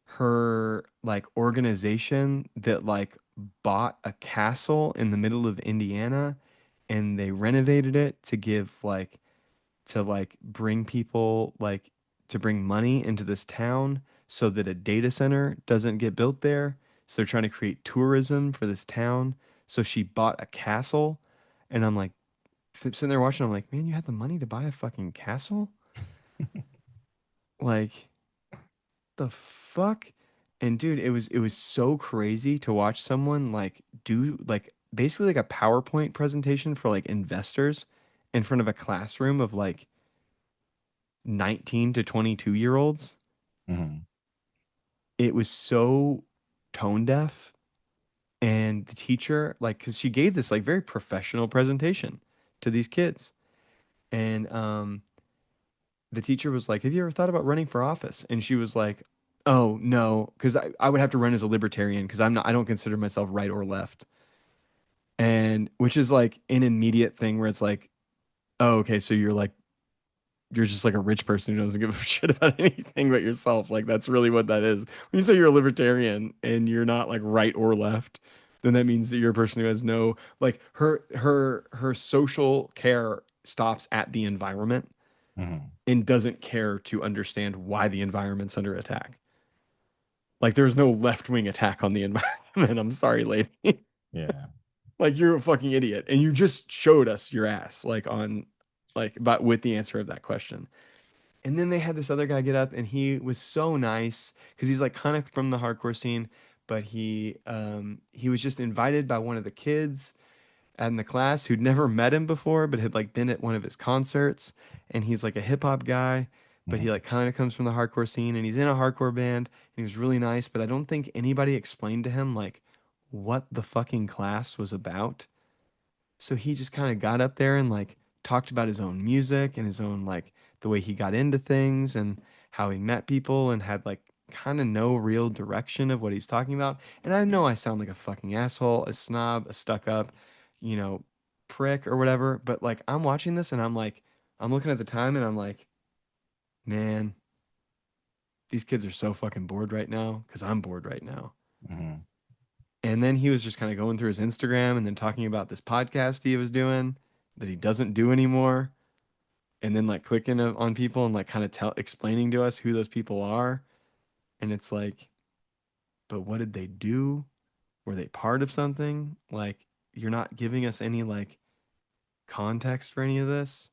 Speaker 2: her like organization that like bought a castle in the middle of Indiana and they renovated it to give like to like bring people like to bring money into this town so that a data center doesn't get built there. So they're trying to create tourism for this town. So she bought a castle and I'm like sitting there watching, I'm like, man, you had the money to buy a fucking castle? Like the fuck? And dude, it was so crazy to watch someone like do like basically like a PowerPoint presentation for like investors in front of a classroom of like 19 to 22-year-olds.
Speaker 1: Hmm.
Speaker 2: It was so tone deaf. And the teacher, like, because she gave this like very professional presentation to these kids. And the teacher was like, have you ever thought about running for office? And she was like, oh, no, because I would have to run as a libertarian because I don't consider myself right or left. And which is like an immediate thing where it's like, oh, okay, so you're just like a rich person who doesn't give a shit about anything but yourself. Like that's really what that is. When you say you're a libertarian and you're not like right or left, then that means that you're a person who has no like her social care stops at the environment
Speaker 1: Hmm.
Speaker 2: and doesn't care to understand why the environment's under attack. Like there's no left-wing attack on the environment. I'm sorry, lady.
Speaker 1: Yeah.
Speaker 2: Like you're a fucking idiot and you just showed us your ass like on like about with the answer of that question. And then they had this other guy get up and he was so nice because he's like kind of from the hardcore scene, but he was just invited by one of the kids in the class who'd never met him before, but had like been at one of his concerts. And he's like a hip hop guy, but he
Speaker 1: Hmm.
Speaker 2: like kind of comes from the hardcore scene and he's in a hardcore band and he was really nice, but I don't think anybody explained to him like what the fucking class was about. So he just kind of got up there and like talked about his own music and his own like the way he got into things and how he met people and had like kind of no real direction of what he's talking about. And I know I sound like a fucking asshole, a snob, a stuck up, you know, prick or whatever, but like I'm watching this and I'm like I'm looking at the time and I'm like, man, these kids are so fucking bored right now cuz I'm bored right now.
Speaker 1: Hmm.
Speaker 2: And then he was just kind of going through his Instagram and then talking about this podcast he was doing that he doesn't do anymore. And then like clicking on people and like kind of explaining to us who those people are. And it's like, but what did they do? Were they part of something? Like, you're not giving us any like context for any of this,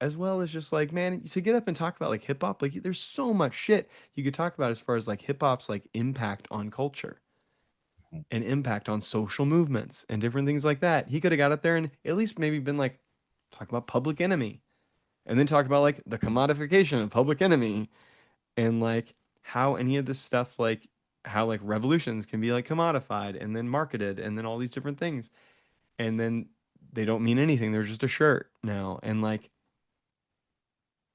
Speaker 2: as well as just like, man, to get up and talk about like hip hop, like there's so much shit you could talk about as far as like hip hop's like impact on culture and impact on social movements and different things like that. He could have got up there and at least maybe been like, talk about Public Enemy, and then talk about like the commodification of Public Enemy and like how any of this stuff, like how like revolutions can be like commodified and then marketed and then all these different things, and then they don't mean anything, they're just a shirt now. And like,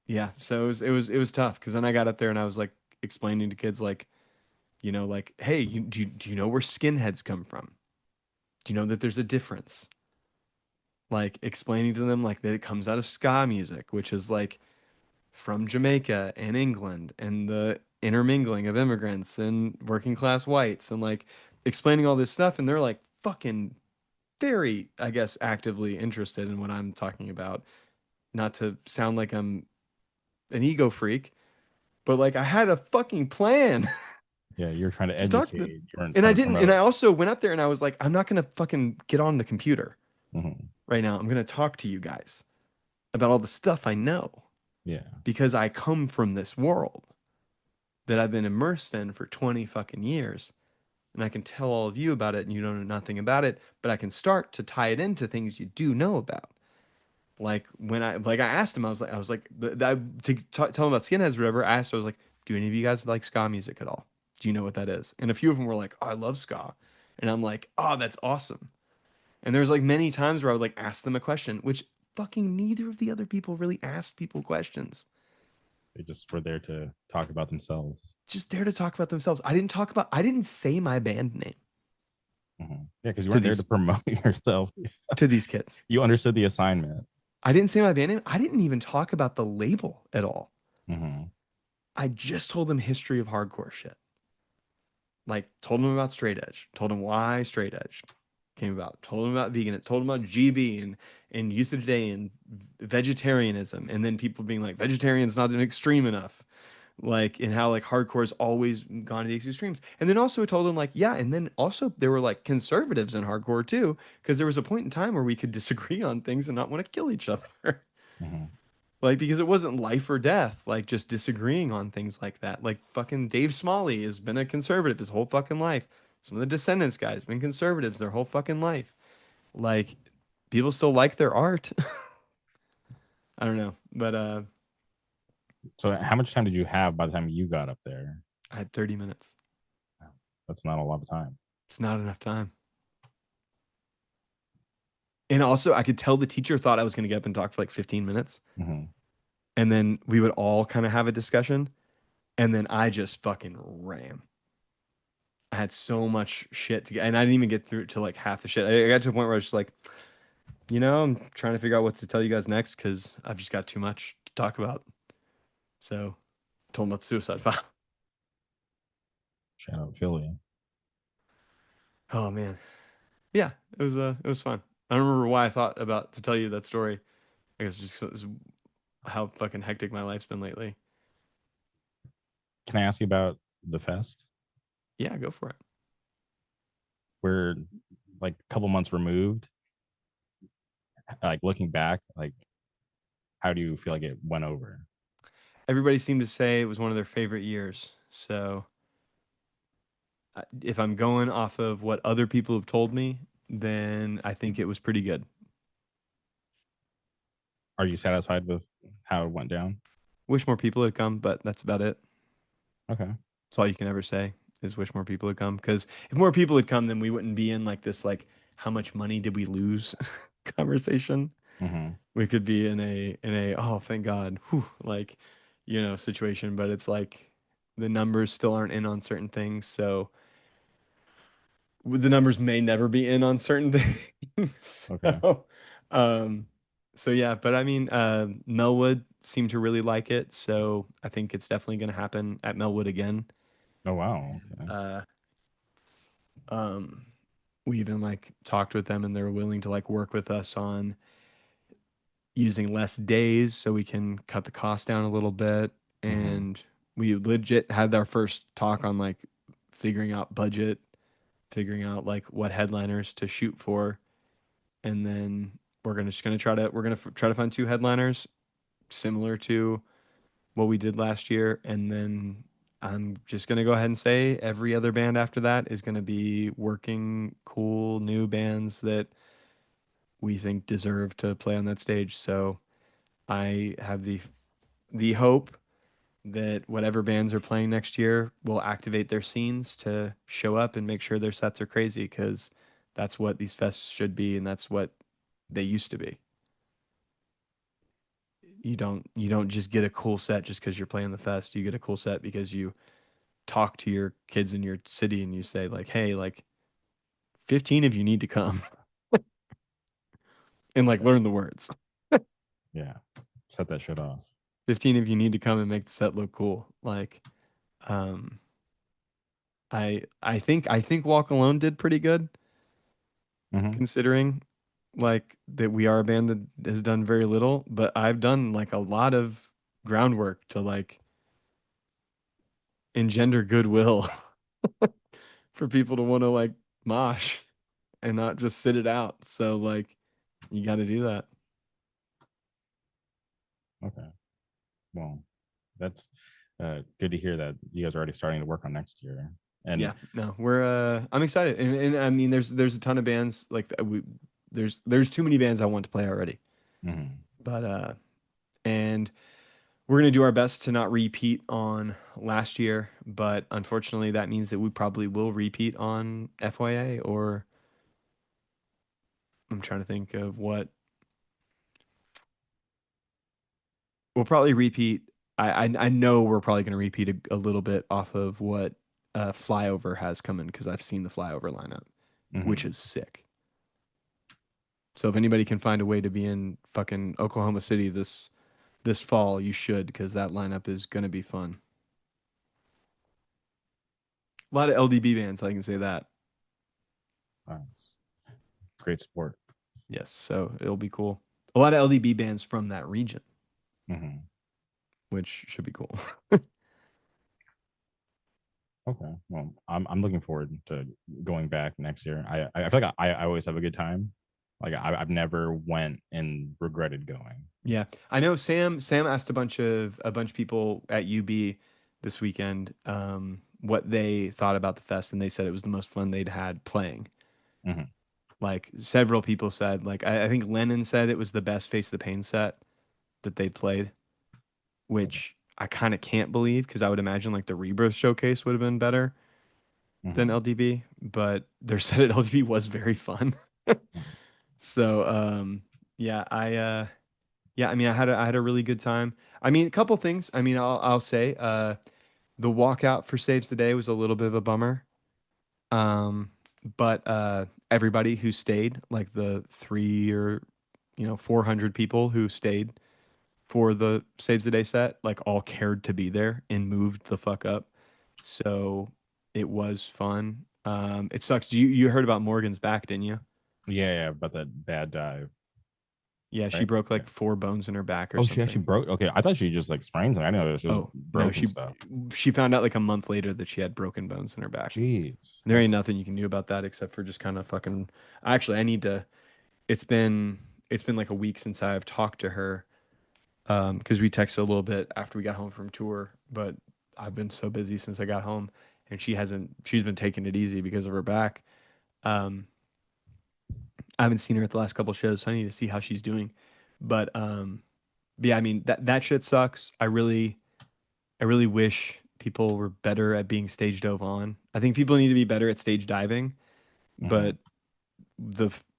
Speaker 2: yeah, so it was tough because then I got up there and I was like explaining to kids like, like, hey, do you know where skinheads come from? Do you know that there's a difference? Like explaining to them like that it comes out of ska music, which is like from Jamaica and England and the intermingling of immigrants and working class whites, and like explaining all this stuff, and they're like fucking very, I guess, actively interested in what I'm talking about. Not to sound like I'm an ego freak, but like I had a fucking plan
Speaker 1: Yeah, you're trying to
Speaker 2: to talk to them.
Speaker 1: educate. You weren't
Speaker 2: And I
Speaker 1: trying to
Speaker 2: didn't, and I
Speaker 1: promote.
Speaker 2: also went up there and I was like, I'm not gonna fucking get on the computer
Speaker 1: Mhm.
Speaker 2: right now. I'm gonna talk to you guys about all the stuff I know
Speaker 1: Yeah.
Speaker 2: because I come from this world that I've been immersed in for 20 fucking years. And I can tell all of you about it and you don't know nothing about it, but I can start to tie it into things you do know about. Like when I asked him, tell him about skinheads or whatever. I asked, I was like, do any of you guys like ska music at all? Do you know what that is? And a few of them were like, oh, I love ska. And I'm like, oh, that's awesome. And there's like many times where I would like ask them a question, which fucking neither of the other people really asked people questions.
Speaker 1: They just were there to talk about themselves.
Speaker 2: Just there to talk about themselves. I didn't say my band name
Speaker 1: Yeah, because you
Speaker 2: to
Speaker 1: weren't there to
Speaker 2: these
Speaker 1: promote yourself.
Speaker 2: to these kids.
Speaker 1: You understood the assignment.
Speaker 2: I didn't say my band name. I didn't even talk about the label at all.
Speaker 1: Mhm.
Speaker 2: I just told them history of hardcore shit. Like told them about straight edge, told them why straight edge came about, told them about vegan, told them about GB and youth of today and vegetarianism, and then people being like vegetarian's not an extreme enough, like, and how like hardcore's always gone to these extremes. And then also told them like, yeah, and then also there were like conservatives in hardcore too, because there was a point in time where we could disagree on things and not want to kill each other.
Speaker 1: Mhm.
Speaker 2: Like, because it wasn't life or death, like just disagreeing on things like that. Like fucking Dave Smalley has been a conservative his whole fucking life. Some of the Descendants guys been conservatives their whole fucking life. Like, people still like their art. I don't know, but
Speaker 1: So, how much time did you have by the time you got up there?
Speaker 2: I had 30 minutes.
Speaker 1: That's not a lot of time.
Speaker 2: It's not enough time. And also, I could tell the teacher thought I was going to get up and talk for like 15 minutes.
Speaker 1: Mhm.
Speaker 2: And then we would all kind of have a discussion. And then I just fucking ran. I had so much shit to get, and I didn't even get through to like half the shit. I got to a point where I was just like, I'm trying to figure out what to tell you guys next because I've just got too much to talk about. So, I told them about the suicide file.
Speaker 1: Shout out Philly.
Speaker 2: Oh man, yeah, it was fun. I don't remember why I thought about to tell you that story. I guess just 'cause how fucking hectic my life's been lately.
Speaker 1: Can I ask you about the fest?
Speaker 2: Yeah, go for it.
Speaker 1: We're like a couple months removed. Like looking back, like how do you feel like it went over?
Speaker 2: Everybody seemed to say it was one of their favorite years. So, if I'm going off of what other people have told me, then I think it was pretty good.
Speaker 1: Are you satisfied with how it went down?
Speaker 2: Wish more people had come, but that's about it.
Speaker 1: Okay.
Speaker 2: That's all you can ever say is wish more people had come. Because if more people had come, then we wouldn't be in like this like how much money did we lose conversation.
Speaker 1: Mhm.
Speaker 2: We could be in a oh thank God, whew, like situation. But it's like the numbers still aren't in on certain things, so the numbers may never be in on certain things.
Speaker 1: Okay.
Speaker 2: Um, so yeah, but I mean, Melwood seemed to really like it, so I think it's definitely going to happen at Melwood again.
Speaker 1: Oh wow. Okay.
Speaker 2: Uh, um, we even like talked with them, and they're willing to like work with us on using less days so we can cut the cost down a little bit. And we legit had our first talk on like figuring out budget, figuring out like what headliners to shoot for, and then try to find two headliners similar to what we did last year, and then I'm just gonna go ahead and say every other band after that is gonna be working cool new bands that we think deserve to play on that stage. So I have the hope that whatever bands are playing next year will activate their scenes to show up and make sure their sets are crazy, because that's what these fests should be, and that's what they used to be. You don't just get a cool set just because you're playing the fest. You get a cool set because you talk to your kids in your city and you say like, hey, like 15 of you need to come and like learn the words.
Speaker 1: Yeah. Set that shit off.
Speaker 2: 15 of you need to come and make the set look cool. Like, um, I think Walk Alone did pretty good
Speaker 1: Mhm.
Speaker 2: considering like that we are a band that has done very little, but I've done like a lot of groundwork to like engender goodwill for people to want to like mosh and not just sit it out. So like you got to do that.
Speaker 1: Okay. Well, that's good to hear that you guys are already starting to work on next year. And
Speaker 2: Yeah, no, I'm excited, and I mean, there's a ton of bands like there's too many bands I want to play already,
Speaker 1: mhm.
Speaker 2: but and we're gonna do our best to not repeat on last year, but unfortunately, that means that we probably will repeat on FYA, or I'm trying to think of what we'll probably repeat. I know we're probably gonna repeat a little bit off of what Flyover has coming, because I've seen the Flyover lineup, which
Speaker 1: Mhm.
Speaker 2: is sick. So if anybody can find a way to be in fucking Oklahoma City this fall, you should, because that lineup is gonna be fun. A lot of LDB bands, I can say that.
Speaker 1: Nice. Great support.
Speaker 2: Yes, so it'll be cool. A lot of LDB bands from that region,
Speaker 1: Mhm.
Speaker 2: which should be cool.
Speaker 1: Okay. Well, I'm looking forward to going back next year. I feel like I always have a good time. Like I've never went and regretted going.
Speaker 2: Yeah, I know Sam asked a bunch of people at UB this weekend what they thought about the fest, and they said it was the most fun they'd had playing.
Speaker 1: Mhm.
Speaker 2: Like several people said, like I think Lennon said it was the best Face the Pain set that they played, which I kind of can't believe, because I would imagine like the Rebirth showcase would have been better than
Speaker 1: Mhm.
Speaker 2: LDB, but their set at LDB was very fun.
Speaker 1: Mhm.
Speaker 2: So yeah, I mean I had a really good time. I mean, a couple things. I mean, I'll say the walkout for Saves the Day was a little bit of a bummer. Um but everybody who stayed, like the 400 people who stayed for the Saves the Day set, like all cared to be there and moved the fuck up. So it was fun. It sucks. You heard about Morgan's back, didn't you?
Speaker 1: Yeah, yeah, about that bad dive,
Speaker 2: Yeah, she
Speaker 1: right?
Speaker 2: broke
Speaker 1: Yeah.
Speaker 2: like 4 bones in her back or
Speaker 1: Oh, she actually
Speaker 2: something.
Speaker 1: broke. Okay, I thought she just like sprained something. I didn't know she was
Speaker 2: Oh, no,
Speaker 1: broken
Speaker 2: she
Speaker 1: stuff.
Speaker 2: she found out like a month later that she had broken bones in her back.
Speaker 1: Jeez,
Speaker 2: There ain't nothing you can do about that except for just kind of fucking. Actually, I need to. It's been it's been like a week since I've talked to her, because we texted a little bit after we got home from tour, but I've been so busy since I got home, and she's been taking it easy because of her back. Um, I haven't seen her at the last couple shows, so I need to see how she's doing. But yeah, I mean that shit sucks. I really wish people were better at being stage dove on. I think people need to be better at stage diving,
Speaker 1: Mhm.
Speaker 2: but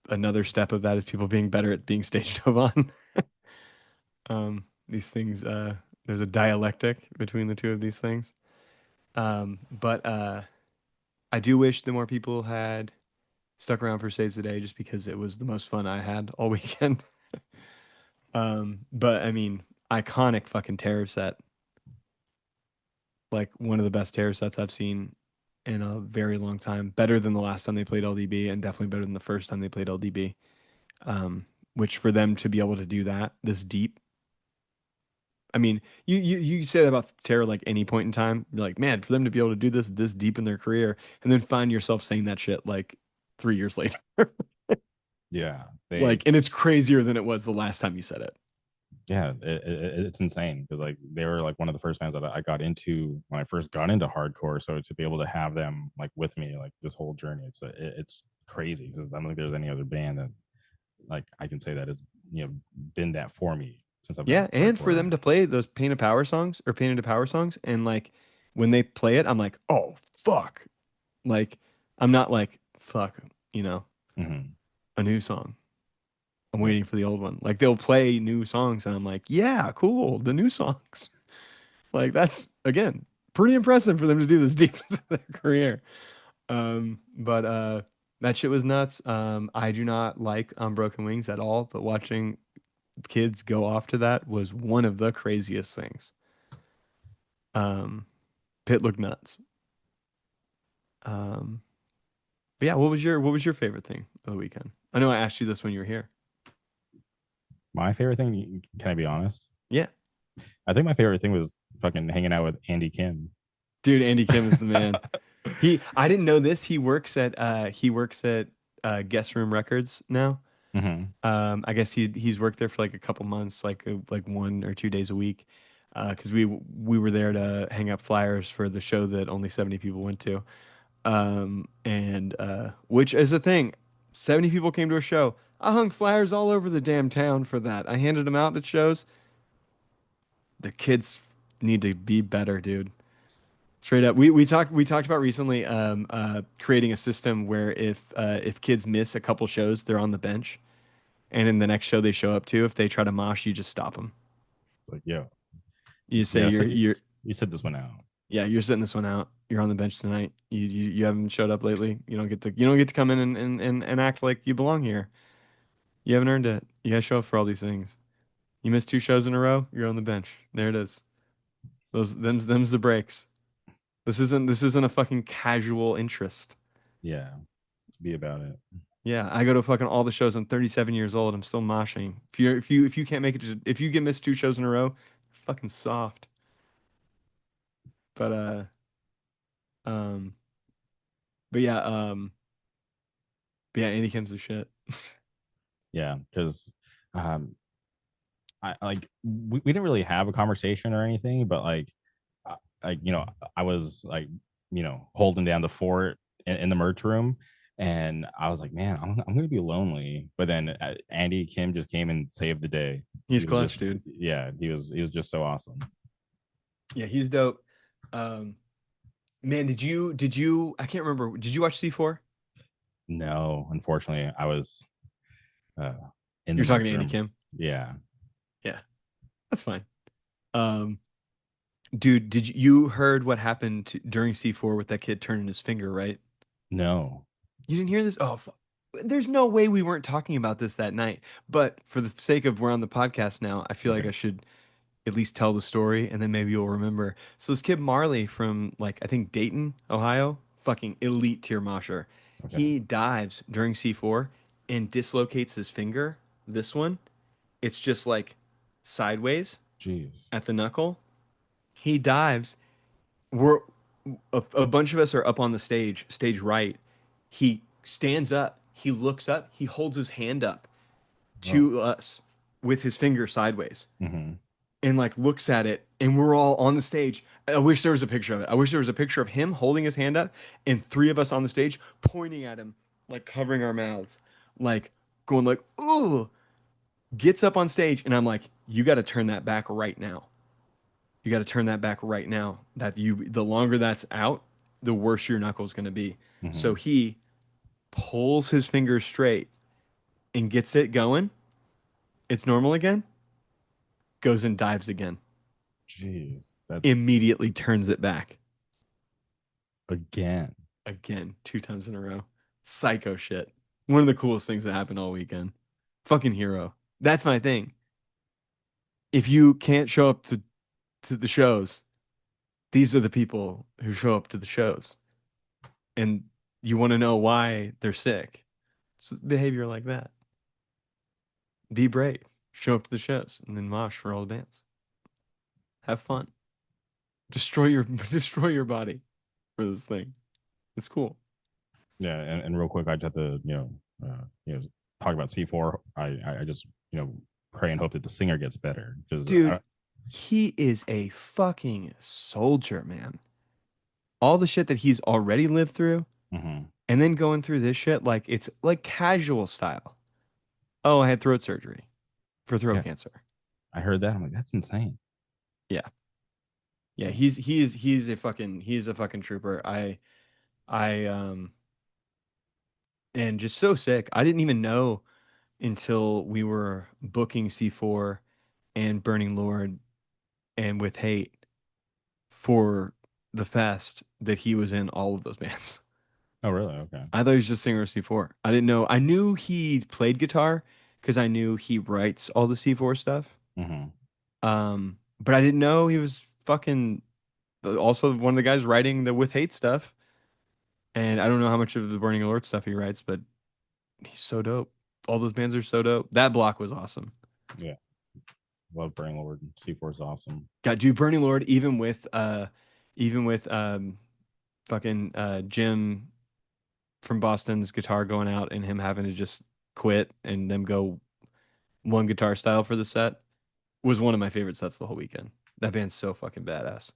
Speaker 2: another step of that is people being better at being stage dove on. These things, there's a dialectic between the two of these things. But I do wish that more people had stuck around for Saves the Day, just because it was the most fun I had all weekend. But I mean, iconic fucking terror set. Like one of the best terror sets I've seen in a very long time. Better than the last time they played LDB, and definitely better than the first time they played LDB. Which for them to be able to do that this deep. I mean, you say that about terror like any point in time. You're like, man, for them to be able to do this deep in their career, and then find yourself saying that shit like 3 years later.
Speaker 1: Yeah, they
Speaker 2: Like, and it's crazier than it was the last time you said it.
Speaker 1: yeah, it's insane because like they were like one of the first bands that I got into when I first got into hardcore. So to be able to have them like with me like this whole journey, it's crazy because I don't think there's any other band that like I can say that has been that for me since I've
Speaker 2: Yeah,
Speaker 1: been
Speaker 2: and for them
Speaker 1: hardcore.
Speaker 2: to play those Pain of Power songs or Pain into Power songs, and like when they play it, I'm like, oh fuck. Like, I'm not like, fuck, you know,
Speaker 1: Hmm.
Speaker 2: a new song. I'm
Speaker 1: Yeah,
Speaker 2: waiting for the old one. Like they'll play new songs and I'm like, yeah, cool, the new songs. Like that's again pretty impressive for them to do this deep into their career. But that shit was nuts. I do not like Broken Wings at all, but watching kids go off to that was one of the craziest things. Um, Pit looked nuts. Um, but yeah, what was your favorite thing of the weekend? I know I asked you this when you were here.
Speaker 1: my favorite thing. Can I be honest?
Speaker 2: Yeah,
Speaker 1: I think my favorite thing was fucking hanging out with Andy Kim.
Speaker 2: dude, Andy Kim is the man. I didn't know this. He works at Guest Room Records now.
Speaker 1: Hmm.
Speaker 2: I guess he's worked there for like a couple months, like 1 or 2 days a week. Because we were there to hang up flyers for the show that only 70 people went to. And which is the thing, 70 people came to a show. I hung flyers all over the damn town for that. I handed them out at shows. The kids need to be better, dude. Straight up, we talked about recently creating a system where if kids miss a couple shows, they're on the bench, and in the next show they show up to, if they try to mosh, you just stop them.
Speaker 1: Like, yo,
Speaker 2: You say
Speaker 1: yeah. So
Speaker 2: you're
Speaker 1: you said this one out.
Speaker 2: yeah, you're sitting this one out. You're on the bench tonight. You haven't showed up lately. You don't get to come in and act like you belong here. You haven't earned it. You gotta show up for all these things. You missed 2 shows in a row, you're on the bench. There it is. Them's the breaks. This isn't a fucking casual interest.
Speaker 1: Yeah, be about it.
Speaker 2: Yeah, I go to fucking all the shows. I'm 37 years old. I'm still moshing. If you can't make it, if you get missed 2 shows in a row, fucking soft. But um, but yeah, Andy Kim's the shit.
Speaker 1: Yeah, because um, I like we didn't really have a conversation or anything, but like I was like holding down the fort in the merch room, and I was like, man, I'm gonna be lonely. But then Andy Kim just came and saved the day.
Speaker 2: He's
Speaker 1: He was
Speaker 2: clutch,
Speaker 1: just
Speaker 2: dude.
Speaker 1: yeah, he was just so awesome.
Speaker 2: Yeah, he's dope. Um, man, did you? I can't remember. Did you watch C4?
Speaker 1: No, unfortunately, I was uh in the
Speaker 2: You're talking
Speaker 1: merch
Speaker 2: to Andy
Speaker 1: room.
Speaker 2: Kim.
Speaker 1: Yeah,
Speaker 2: Yeah, that's fine. Um, dude, did you heard what happened during C4 with that kid turning his finger, right?
Speaker 1: no,
Speaker 2: You didn't hear this? Oh, there's no way we weren't talking about this that night. But for the sake of we're on the podcast now, I feel like I
Speaker 1: okay,
Speaker 2: should at least tell the story and then maybe you'll remember. So this kid Marley from like I think Dayton, Ohio, fucking elite tier mosher.
Speaker 1: okay,
Speaker 2: He dives during C4 and dislocates his finger. This one, it's just like sideways
Speaker 1: jeez,
Speaker 2: at the knuckle. He dives. We're a bunch of us are up on the stage right. He stands up. He looks up. He holds his hand up
Speaker 1: oh,
Speaker 2: to us with his finger sideways
Speaker 1: mm-hmm.
Speaker 2: and like looks at it. And we're all on the stage. I wish there was a picture of it. I wish there was a picture of him holding his hand up and 3 of us on the stage pointing at him, like covering our mouths, like going like, "Oh!" Gets up on stage, and I'm like, "You got to turn that back right now. You got to turn that back right now. The longer that's out, the worse your knuckle's going to be."
Speaker 1: Mm-hmm.
Speaker 2: So he pulls his fingers straight and gets it going. It's normal again. Goes and dives again.
Speaker 1: Jeez, that's
Speaker 2: Immediately turns it back
Speaker 1: again.
Speaker 2: again, 2 times in a row. Psycho shit. One of the coolest things that happened all weekend. Fucking hero. That's my thing. If you can't show up to the shows, these are the people who show up to the shows. And you want to know why they're sick. So behavior like that. Be brave. Show up to the shows and then mosh for all the bands. Have fun. Destroy your destroy your body for this thing. It's cool.
Speaker 1: Yeah, and real quick, I just have to talk about C4, I just pray and hope that the singer gets better because
Speaker 2: Dude, he is a fucking soldier, man. All the shit that he's already lived through,
Speaker 1: mhm.
Speaker 2: and then going through this shit, like it's like casual style. Oh, I had throat surgery for throat
Speaker 1: Yeah,
Speaker 2: cancer.
Speaker 1: I heard that. I'm like, that's insane.
Speaker 2: Yeah. Yeah,
Speaker 1: So,
Speaker 2: he's a fucking trooper. I and just so sick. I didn't even know until we were booking C4 and Burning Lord and With Hate for the fest that he was in all of those bands.
Speaker 1: oh really? Okay.
Speaker 2: I thought he was just singer of C4. I didn't know. I knew he played guitar because I knew he writes all the C4 stuff.
Speaker 1: Hmm.
Speaker 2: But I didn't know he was fucking also one of the guys writing the With Hate stuff. And I don't know how much of the Burning Lord stuff he writes, but he's so dope. All those bands are so dope. That block was awesome.
Speaker 1: Yeah, love Burning Lord. C4 is awesome.
Speaker 2: Got dude, Burning Lord, even with fucking Jim from Boston's guitar going out and him having to just quit and them go one guitar style for the set was one of my favorite sets the whole weekend. That band's so fucking badass.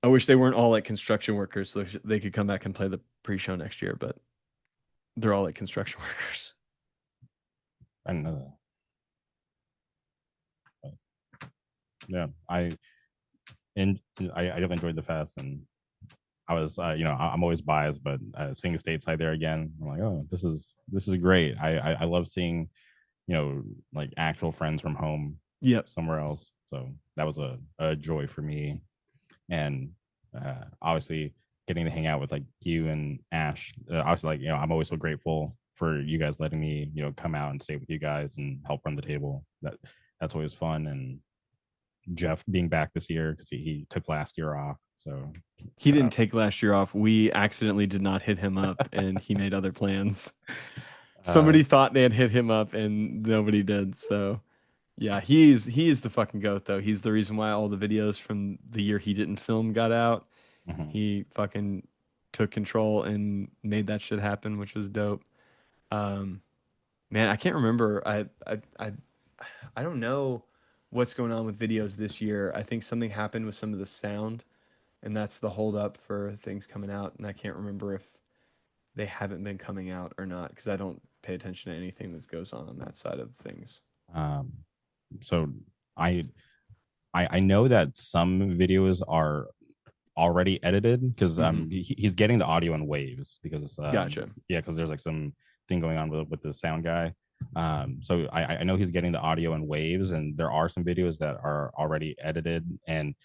Speaker 2: I wish they weren't all like construction workers so they could come back and play the pre-show next year, but they're all like construction workers.
Speaker 1: I didn't know that. But, yeah, I definitely enjoyed the fest, and I was I'm always biased, but seeing stateside there again, I'm like, oh, this is great. I love seeing like actual friends from home
Speaker 2: Yep.
Speaker 1: somewhere else. So that was a joy for me, and obviously getting to hang out with like you and Ash. Obviously, like I'm always so grateful for you guys letting me come out and stay with you guys and help run the table. That's always fun. And Jeff being back this year because he took last year off. So
Speaker 2: He didn't take last year off. We accidentally did not hit him up and he made other plans. Somebody thought they had hit him up and nobody did. So yeah, he is the fucking goat though. He's the reason why all the videos from the year he didn't film got out.
Speaker 1: Mhm.
Speaker 2: He fucking took control and made that shit happen, which was dope. Man, I can't remember. I don't know what's going on with videos this year. I think something happened with some of the sound, and that's the hold up for things coming out. And I can't remember if they haven't been coming out or not because I don't pay attention to anything that goes on that side of things.
Speaker 1: So I I know that some videos are already edited because he's getting the audio in waves because
Speaker 2: Gotcha.
Speaker 1: yeah, because there's like some thing going on with the sound guy. So I know he's getting the audio in waves, and there are some videos that are already edited and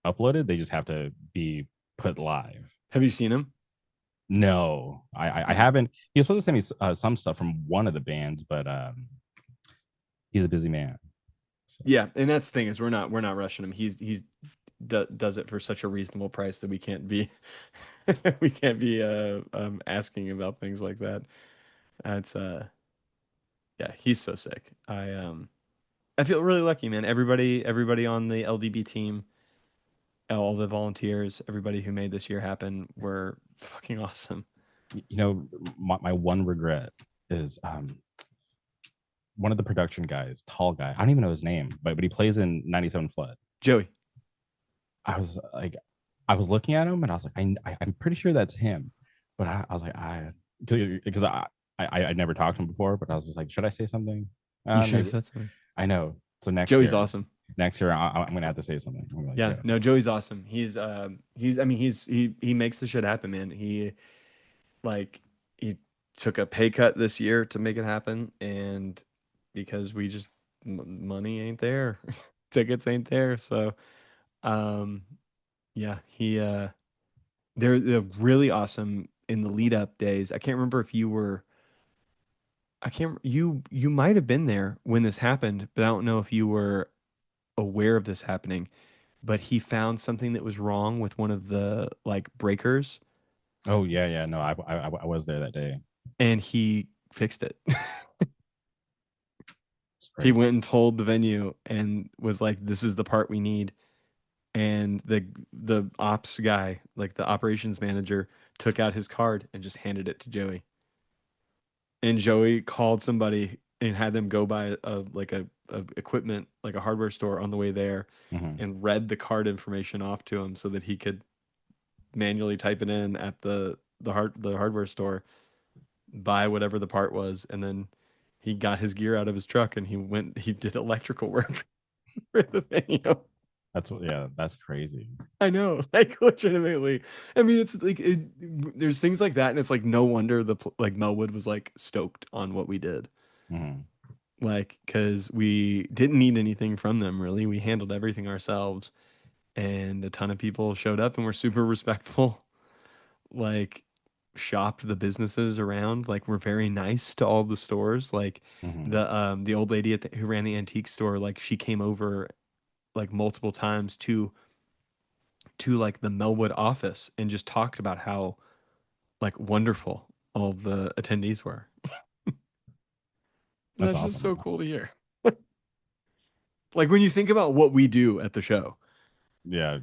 Speaker 1: uploaded. They just have to be put live.
Speaker 2: Have you seen him?
Speaker 1: No, I haven't. He was supposed to send me some stuff from one of the bands, but he's a busy man. So.
Speaker 2: Yeah, and that's the thing is we're not rushing him. He's does it for such a reasonable price that we can't be we can't be asking about things like that. That's yeah, he's so sick. I feel really lucky, man. Everybody on the LDB team, all the volunteers, everybody who made this year happen were fucking awesome.
Speaker 1: You know, my one regret is one of the production guys, tall guy. I don't even know his name, but he plays in 97 Flood.
Speaker 2: Joey.
Speaker 1: I was looking at him and I was like, I'm pretty sure that's him, but I was like, because I never talked to him before, but I was just like, should I say something?
Speaker 2: You should have said something.
Speaker 1: I know. So
Speaker 2: Joey's
Speaker 1: year,
Speaker 2: awesome.
Speaker 1: Next year, I'm gonna have to say something. Like,
Speaker 2: yeah, no, Joey's awesome. He makes the shit happen, man. He took a pay cut this year to make it happen, and because we just money ain't there, tickets ain't there, so yeah, they're really awesome in the lead up days. I can't remember if you were. You might have been there when this happened, but I don't know if you were aware of this happening. But he found something that was wrong with one of the like breakers.
Speaker 1: Oh yeah. No, I was there that day,
Speaker 2: and he fixed it. He went and told the venue and was like, "This is the part we need." And the ops guy, like the operations manager, took out his card and just handed it to Joey. And Joey called somebody and had them go by a equipment, like a hardware store on the way there, and read the card information off to him so that he could manually type it in at the hardware store, buy whatever the part was, and then he got his gear out of his truck and he did electrical work for the venue.
Speaker 1: That's crazy.
Speaker 2: I know, like legitimately. I mean, it's like there's things like that, and it's like no wonder like Melwood was like stoked on what we did, like because we didn't need anything from them really. We handled everything ourselves, and a ton of people showed up and were super respectful. Like shopped the businesses around, like were very nice to all the stores. Like the old lady who ran the antique store, like she came over like multiple times to like the Melwood office and just talked about how like wonderful all the attendees were. That's
Speaker 1: awesome.
Speaker 2: just so cool to hear. Like when you think about what we do at the show.
Speaker 1: Yeah.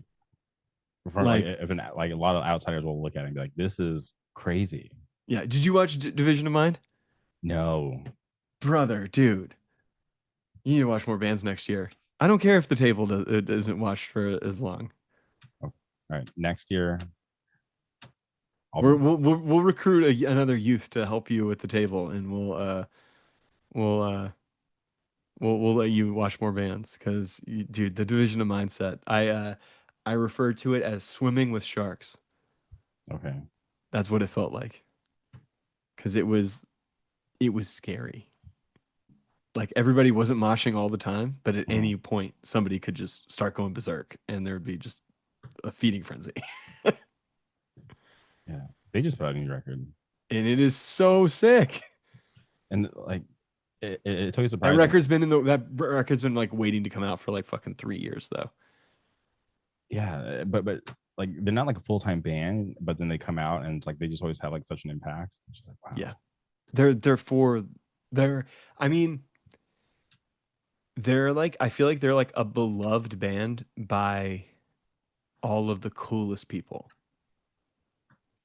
Speaker 1: For like if like a lot of outsiders will look at it and be like, this is crazy.
Speaker 2: Yeah. Did you watch Division of Mind?
Speaker 1: No.
Speaker 2: Brother, dude. You need to watch more bands next year. I don't care if the table isn't watched for as long.
Speaker 1: All right. Next year.
Speaker 2: We'll recruit another youth to help you with the table, and we'll let you watch more bands because, dude, the Division of Mindset. I refer to it as swimming with sharks.
Speaker 1: Okay.
Speaker 2: That's what it felt like. Because it was scary. Like everybody wasn't moshing all the time, but at any point somebody could just start going berserk, and there would be just a feeding frenzy.
Speaker 1: Yeah, they just put out a new record,
Speaker 2: and it is so sick.
Speaker 1: And like, it's always surprising.
Speaker 2: That record's been like waiting to come out for like fucking 3 years though.
Speaker 1: Yeah, but like they're not like a full-time band, but then they come out and it's like they just always have like such an impact. It's just like, wow.
Speaker 2: Yeah, I mean, they're like, I feel like they're like a beloved band by all of the coolest people.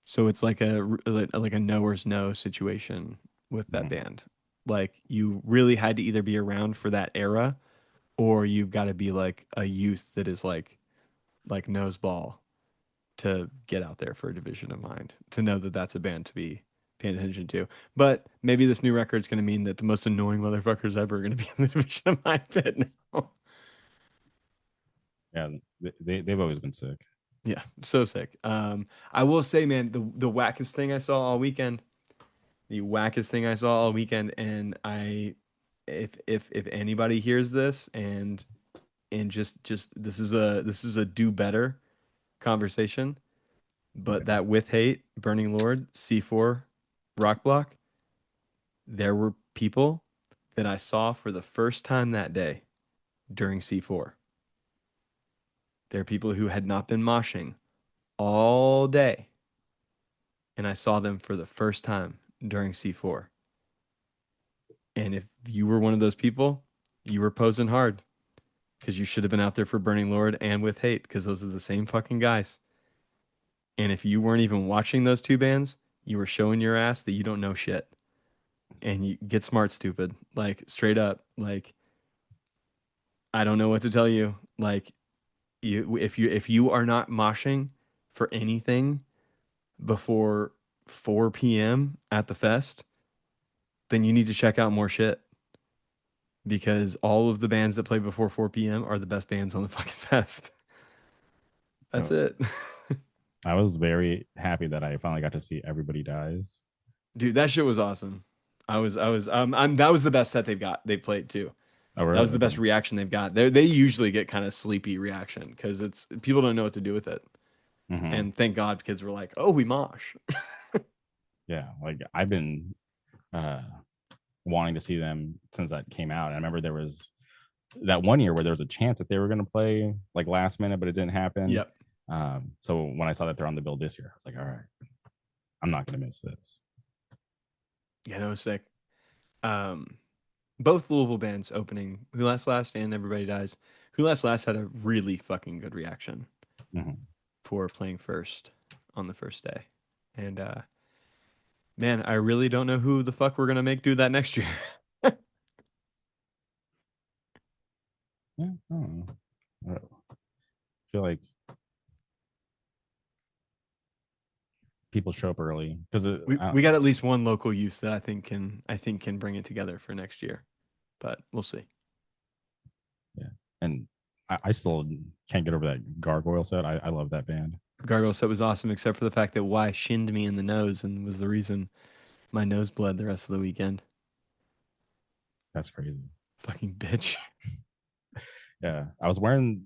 Speaker 2: So it's like a knowers know situation with that band. Like you really had to either be around for that era, or you've got to be like a youth that is like knows ball to get out there for a Division of Mind, to know that that's a band to be paying attention to. But maybe this new record's going to mean that the most annoying motherfuckers ever are going to be in the Division of Mind pit now.
Speaker 1: Yeah, they've always been sick.
Speaker 2: Yeah, so sick. I will say, man, the wackest thing I saw all weekend, and if anybody hears this and just this is a do better conversation, but that With Hate, Burning Lord, C4, Rock Block, there were people that I saw for the first time that day during C4. There are people who had not been moshing all day, and I saw them for the first time during C4. And if you were one of those people, you were posing hard, because you should have been out there for Burning Lord and With Hate, because those are the same fucking guys. And if you weren't even watching those two bands, you were showing your ass that you don't know shit. And you get smart, stupid. Like, straight up. Like, I don't know what to tell you. Like, if you are not moshing for anything before 4 p.m. at the fest, then you need to check out more shit. Because all of the bands that play before 4 p.m. are the best bands on the fucking fest. That's it.
Speaker 1: I was very happy that I finally got to see Everybody Dies.
Speaker 2: Dude, that shit was awesome. That was the best set they've played too.
Speaker 1: Oh, really?
Speaker 2: That was the best reaction they've got. They usually get kind of sleepy reaction because it's people don't know what to do with it. And thank God kids were like, "Oh, we mosh."
Speaker 1: Yeah, like I've been wanting to see them since that came out. And I remember there was that one year where there was a chance that they were going to play like last minute, but it didn't happen.
Speaker 2: Yep.
Speaker 1: So when I saw that they're on the bill this year, I was like, all right, I'm not going to miss this.
Speaker 2: Yeah, no, sick. Both Louisville bands opening, Who Laughs Last and Everybody Dies. Who Laughs Last had a really fucking good reaction for playing first on the first day. And man, I really don't know who the fuck we're gonna make do that next year.
Speaker 1: Yeah, I don't know. I feel like people show up early because
Speaker 2: We got at least one local youth that I think can bring it together for next year, but we'll see.
Speaker 1: yeah, and I still can't get over that Gargoyle set. I love that band.
Speaker 2: Gargoyle set was awesome, except for the fact that Y shinned me in the nose and was the reason my nose bled the rest of the weekend.
Speaker 1: That's crazy.
Speaker 2: Fucking bitch.
Speaker 1: Yeah, I was wearing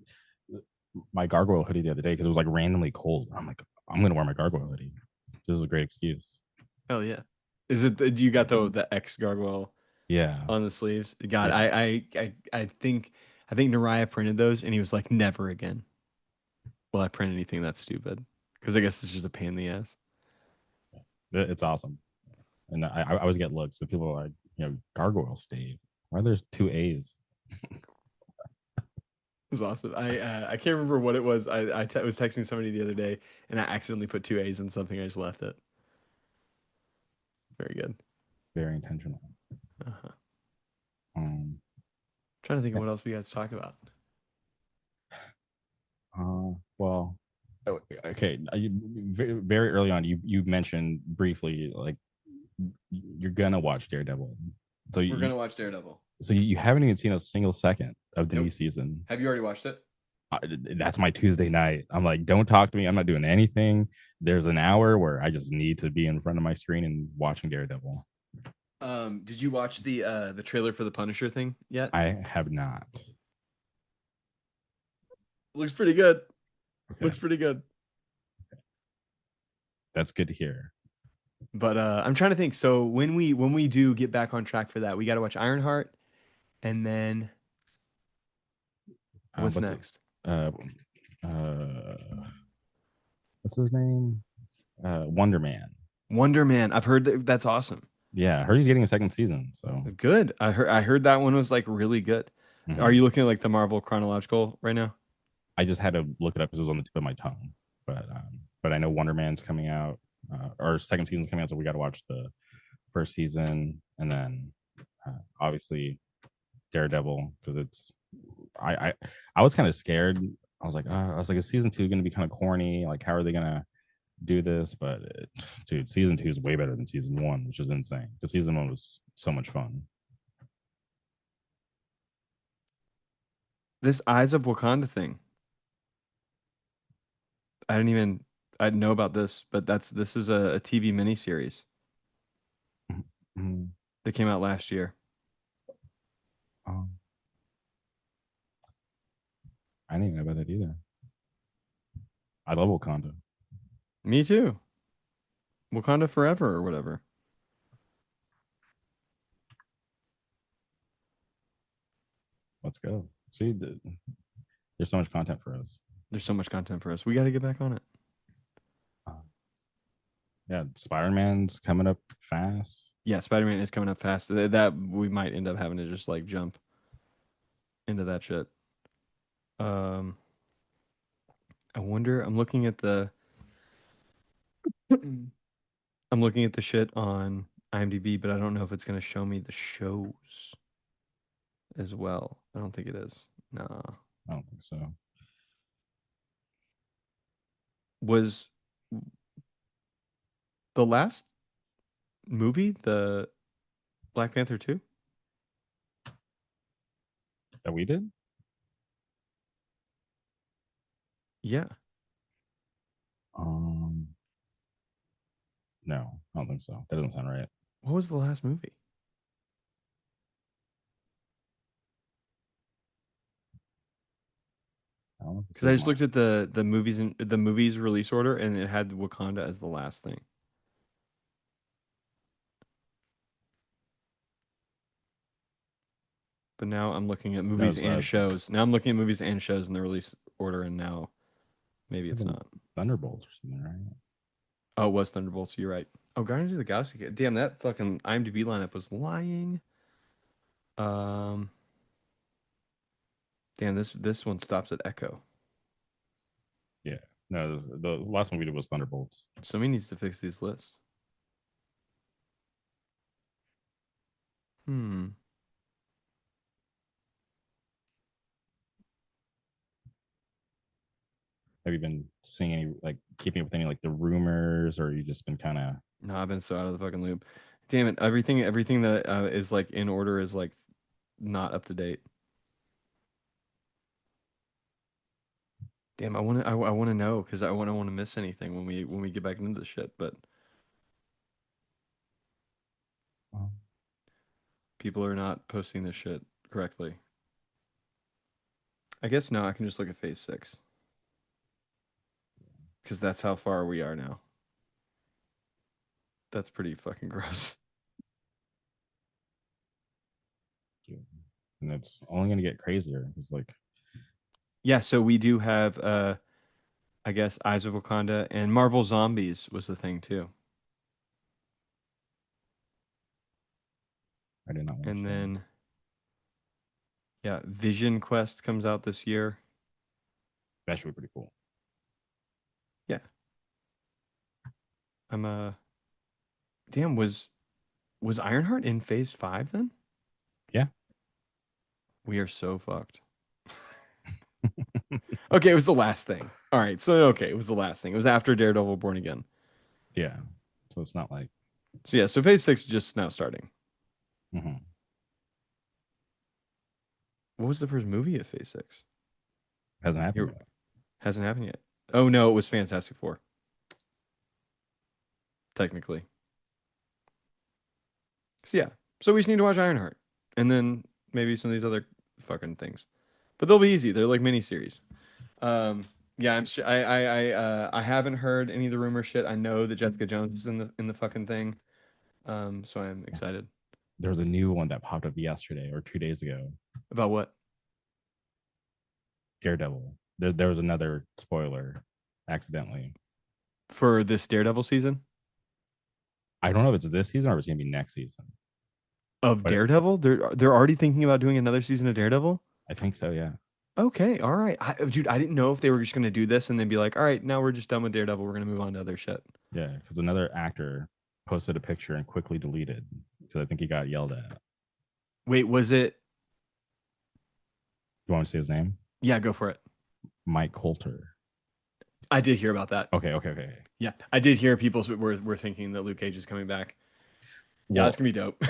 Speaker 1: my Gargoyle hoodie the other day because it was like randomly cold. I'm like, I'm gonna wear my Gargoyle hoodie. This is a great excuse.
Speaker 2: Hell yeah. Is it you got the X gargoyle
Speaker 1: Yeah,
Speaker 2: on the sleeves? God,
Speaker 1: yeah.
Speaker 2: I think Nariah printed those and he was like, never again will I print anything that stupid. Because I guess it's just a pain in the ass.
Speaker 1: It's awesome. And I always get looks. So people are like, Gargoyle Stave. Why are there two A's?
Speaker 2: It was awesome. I can't remember what it was. I was texting somebody the other day and I accidentally put two A's in something. I just left it. Very good.
Speaker 1: Very intentional.
Speaker 2: Uh-huh.
Speaker 1: Um,
Speaker 2: Trying to think of what else we got to talk about.
Speaker 1: well, okay. Very early on, you mentioned briefly like you're gonna watch Daredevil. So
Speaker 2: We're gonna watch Daredevil.
Speaker 1: So you haven't even seen a single second of the
Speaker 2: Nope.
Speaker 1: new season.
Speaker 2: Have you already watched it?
Speaker 1: That's my Tuesday night. I'm like, don't talk to me. I'm not doing anything. There's an hour where I just need to be in front of my screen and watching Daredevil.
Speaker 2: Did you watch the trailer for the Punisher thing yet?
Speaker 1: I have not.
Speaker 2: Looks pretty good.
Speaker 1: Okay.
Speaker 2: Looks pretty good.
Speaker 1: That's good to hear.
Speaker 2: But I'm trying to think. So when we do get back on track for that, we got to watch Ironheart, and then what's next?
Speaker 1: What's his name? Wonder Man.
Speaker 2: Wonder Man. I've heard that's awesome.
Speaker 1: Yeah, I heard he's getting a second season. So
Speaker 2: Good. I heard that one was like really good.
Speaker 1: Mhm.
Speaker 2: Are you looking at like the Marvel chronological right now?
Speaker 1: I just had to look it up because it was on the tip of my tongue. But I know Wonder Man's coming out, or second season's coming out, so we got to watch the first season, and then obviously Daredevil because it's I was kind of scared. I was like, is season 2 going to be kind of corny? Like, how are they going to do this? But dude, season 2 is way better than season 1, which is insane. Because season 1 was so much fun.
Speaker 2: This Eyes of Wakanda thing. I didn't know about this, but this is a TV miniseries
Speaker 1: Mm-hmm.
Speaker 2: that came out last year.
Speaker 1: I didn't even know about that either. I love Wakanda.
Speaker 2: Me too. Wakanda Forever or whatever.
Speaker 1: Let's go. See, there's so much content for us.
Speaker 2: There's so much content for us. We got to get back on it.
Speaker 1: Yeah, Spider-Man's coming up fast.
Speaker 2: Yeah, Spider-Man is coming up fast. That we might end up having to just like jump into that shit. I wonder. I'm looking at the shit on IMDb, but I don't know if it's gonna show me the shows as well. I don't think it is. Nah.
Speaker 1: I don't think so.
Speaker 2: Was the last movie the Black Panther 2?
Speaker 1: That we did?
Speaker 2: Yeah.
Speaker 1: No, I don't think so. That doesn't sound right.
Speaker 2: What was the last movie? Because I just looked at the movies and the movies release order, and it had Wakanda as the last thing. But now I'm looking at movies and shows. Now I'm looking at movies and shows in the release order, and now maybe it's not.
Speaker 1: Thunderbolts or something, right?
Speaker 2: Oh, it was Thunderbolts. You're right. Oh, Guardians of the Galaxy. Damn, that fucking IMDb lineup was lying. Damn, this one stops at Echo.
Speaker 1: Yeah. No, the last one we did was Thunderbolts.
Speaker 2: Somebody needs to fix these lists. Hmm.
Speaker 1: Have you been seeing any, like, keeping up with any, like, the rumors, or you just been kind of?
Speaker 2: No, I've been so out of the fucking loop. Damn it! Everything that is like in order is like not up to date. Damn, I want to know because I want to miss anything when we get back into this shit. But people are not posting this shit correctly. I guess no, I can just look at Phase 6 because that's how far we are now. That's pretty fucking gross.
Speaker 1: And it's only going to get crazier. It's like,
Speaker 2: Yeah, so we do have I guess Eyes of Wakanda and Marvel Zombies was the thing too.
Speaker 1: I did not watch
Speaker 2: And
Speaker 1: that.
Speaker 2: then yeah, Vision Quest comes out this year.
Speaker 1: That should be pretty cool.
Speaker 2: Yeah. I'm damn, was Ironheart in Phase 5 then?
Speaker 1: Yeah.
Speaker 2: We are so fucked. Okay, it was the last thing. All right, so okay, it was the last thing. It was after Daredevil Born Again.
Speaker 1: Yeah. So it's not like.
Speaker 2: So yeah, so Phase 6 is just now starting.
Speaker 1: Mhm.
Speaker 2: What was the first movie of Phase 6?
Speaker 1: Hasn't happened
Speaker 2: Here-
Speaker 1: yet.
Speaker 2: Hasn't happened yet. Oh no, it was Fantastic Four. Technically. So yeah, so we just need to watch Ironheart, and then maybe some of these other fucking things, but they'll be easy. They're like miniseries. Yeah, I haven't heard any of the rumor shit. I know that Jessica Jones is in the fucking thing. So I'm excited.
Speaker 1: There was a new one that popped up yesterday or 2 days ago.
Speaker 2: About what?
Speaker 1: Daredevil. There was another spoiler accidentally.
Speaker 2: For this Daredevil season
Speaker 1: I don't know if it's this season or it's gonna be next season.
Speaker 2: of
Speaker 1: But
Speaker 2: Daredevil? They're already thinking about doing another season of Daredevil?
Speaker 1: I think so, yeah.
Speaker 2: Okay, all right. Dude, I didn't know if they were just gonna do this and then be like, all right, now we're just done with Daredevil. We're gonna move on to other shit.
Speaker 1: Yeah, because another actor posted a picture and quickly deleted because I think he got yelled at.
Speaker 2: Wait, was it?
Speaker 1: You want to say his name?
Speaker 2: Yeah, go for it.
Speaker 1: Mike Coulter.
Speaker 2: I did hear about that.
Speaker 1: Okay.
Speaker 2: Yeah, I did hear people were thinking that Luke Cage is coming back. Yeah,
Speaker 1: Well,
Speaker 2: that's gonna be dope.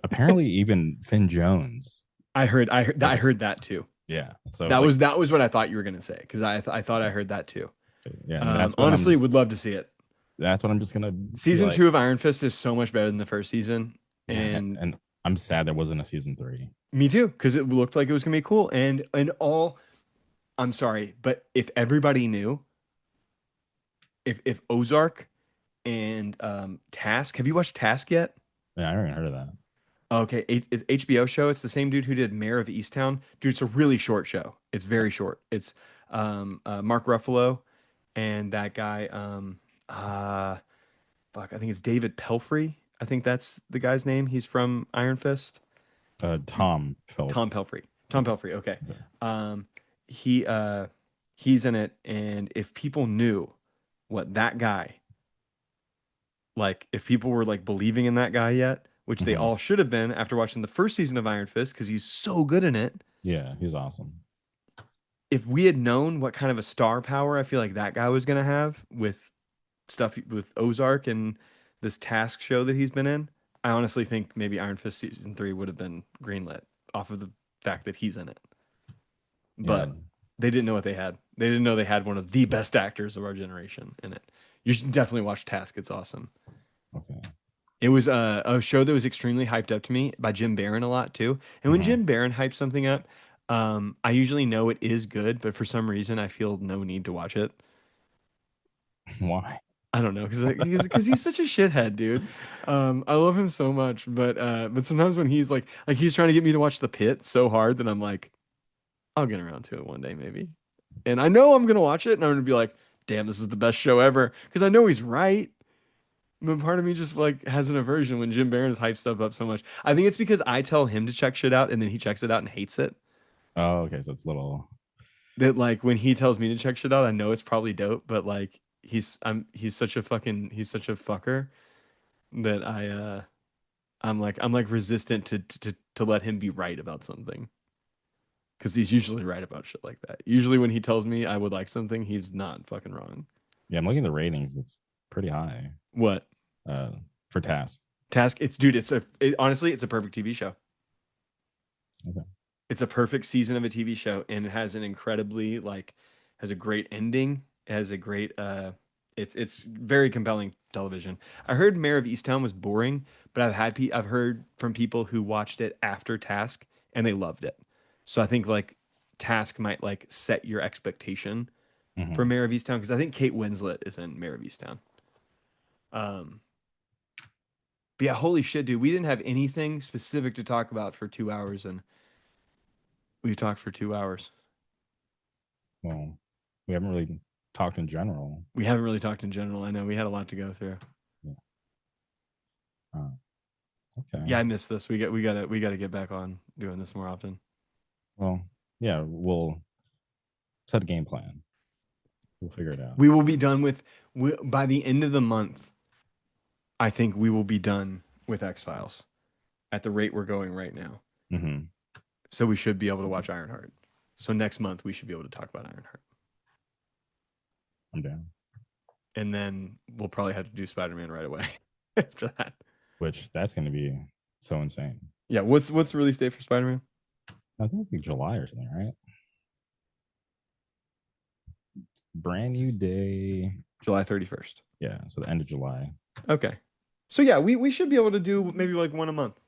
Speaker 1: apparently even Finn Jones.
Speaker 2: I heard that too.
Speaker 1: Yeah. So
Speaker 2: That
Speaker 1: like,
Speaker 2: was what I thought you were gonna say because I thought I heard that too.
Speaker 1: yeah. That's what
Speaker 2: Honestly, would love to see it.
Speaker 1: that's what I'm just gonna
Speaker 2: Season
Speaker 1: like,
Speaker 2: 2 of Iron Fist is so much better than the first season,
Speaker 1: yeah, and I'm sad there wasn't a season 3.
Speaker 2: me too because it looked like it was gonna be cool. And all, I'm sorry, but if everybody knew, if Ozark and Task, have you watched Task yet?
Speaker 1: Yeah, I haven't heard of that.
Speaker 2: Okay, HBO show. It's the same dude who did Mayor of Easttown. Dude, it's a really short show. It's very short. It's Mark Ruffalo and that guy. Fuck, I think it's David Pelfrey. I think that's the guy's name. He's from Iron Fist.
Speaker 1: Tom Phil.
Speaker 2: Tom Pelfrey. Tom Pelfrey. Okay.
Speaker 1: Okay.
Speaker 2: He's in it, and if people knew what that guy, like, if people were like believing in that guy yet, which they
Speaker 1: Mhm.
Speaker 2: all should have been after watching the first season of Iron Fist, because he's so good in it.
Speaker 1: Yeah, he's awesome.
Speaker 2: If we had known what kind of a star power I feel like that guy was gonna have with stuff with Ozark and this Task show that he's been in, I honestly think maybe Iron Fist season 3 would have been greenlit off of the fact that he's in it. But
Speaker 1: Yeah.
Speaker 2: they didn't know what they had. They didn't know they had one of the best actors of our generation in it. You should definitely watch Task. It's awesome.
Speaker 1: Okay.
Speaker 2: It was a show that was extremely hyped up to me by Jim Barron a lot too. And when
Speaker 1: Mhm.
Speaker 2: Jim Barron hypes something up, I usually know it is good, but for some reason I feel no need to watch it.
Speaker 1: Why?
Speaker 2: I don't know because he's such a shithead, dude. I love him so much, but sometimes when he's like he's trying to get me to watch The Pit so hard that I'm like, I'll get around to it one day maybe. And I know I'm gonna watch it and I'm gonna be like, damn, this is the best show ever because I know he's right. But part of me just like has an aversion when Jim Barron hypes stuff up so much. I think it's because I tell him to check shit out and then he checks it out and hates it.
Speaker 1: Oh, okay. So it's a little.
Speaker 2: that like when he tells me to check shit out, I know it's probably dope, but like he's such a fucker that I'm like resistant to let him be right about something. Because he's usually right about shit like that. Usually when he tells me I would like something, he's not fucking wrong.
Speaker 1: Yeah, I'm looking at the ratings. It's pretty high
Speaker 2: What?
Speaker 1: for Task.
Speaker 2: Task, honestly, it's a perfect TV show.
Speaker 1: Okay.
Speaker 2: It's a perfect season of a TV show, and it has an incredibly has a great ending. It has a great it's very compelling television. I heard Mayor of Easttown was boring, but I've heard from people who watched it after Task and they loved it. So I think like Task might like set your expectation
Speaker 1: Mhm.
Speaker 2: for Mayor of Easttown, because I think Kate Winslet is in Mayor of Easttown. But yeah, holy shit, dude, we didn't have anything specific to talk about for 2 hours, and we talked for 2 hours.
Speaker 1: Well, we haven't really talked in general.
Speaker 2: We haven't really talked in general. I know we had a lot to go through.
Speaker 1: Okay.
Speaker 2: Yeah, I missed this. We gotta get back on doing this more often.
Speaker 1: Well, yeah, we'll set a game plan. We'll figure it out.
Speaker 2: We will be done by the end of the month. I think we will be done with X-Files at the rate we're going right now.
Speaker 1: Mm-hmm.
Speaker 2: So we should be able to watch Ironheart. So next month we should be able to talk about Ironheart.
Speaker 1: I'm down.
Speaker 2: And then we'll probably have to do Spider-Man right away after that.
Speaker 1: Which that's going to be so insane.
Speaker 2: Yeah, what's the release date for Spider-Man?
Speaker 1: I think it's like July or something, right? Brand new day.
Speaker 2: July 31st.
Speaker 1: Yeah, so the end of July.
Speaker 2: Okay. So yeah, we should be able to do maybe like one a month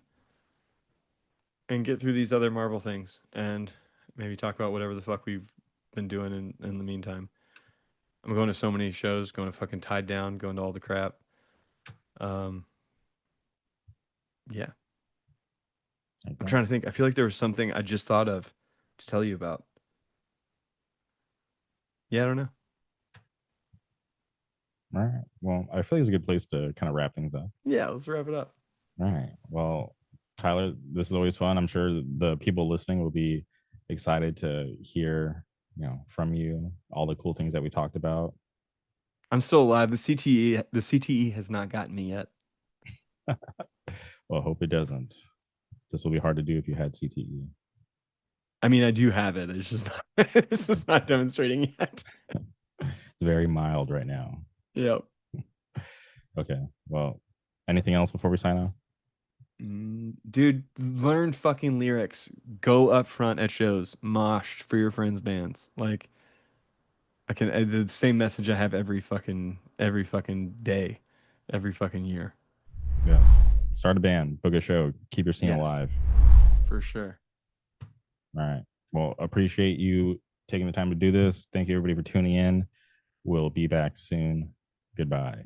Speaker 2: and get through these other Marvel things and maybe talk about whatever the fuck we've been doing in the meantime. I'm going to so many shows, going to fucking Tied Down, going to all the crap. Yeah.
Speaker 1: Okay.
Speaker 2: I'm trying to think. I feel like there was something I just thought of to tell you about. Yeah, I don't know.
Speaker 1: All right. Well, I feel like it's a good place to kind of wrap things up.
Speaker 2: Yeah, let's wrap it up.
Speaker 1: All right. Well, Tyler, this is always fun. I'm sure the people listening will be excited to hear, from you all the cool things that we talked about.
Speaker 2: I'm still alive. The CTE has not gotten me yet.
Speaker 1: Well, I hope it doesn't. This will be hard to do if you had CTE.
Speaker 2: I mean, I do have it. It's just not, it's just not demonstrating yet.
Speaker 1: It's very mild right now.
Speaker 2: Yep.
Speaker 1: Okay. Well, anything else before we sign off?
Speaker 2: Dude, learn fucking lyrics. Go up front at shows. Mosh for your friends' bands. Like, the same message I have every fucking day, every fucking year.
Speaker 1: Yes. Start a band, book a show, keep your scene alive.
Speaker 2: For sure.
Speaker 1: All right. Well, appreciate you taking the time to do this. Thank you, everybody, for tuning in. We'll be back soon. Goodbye.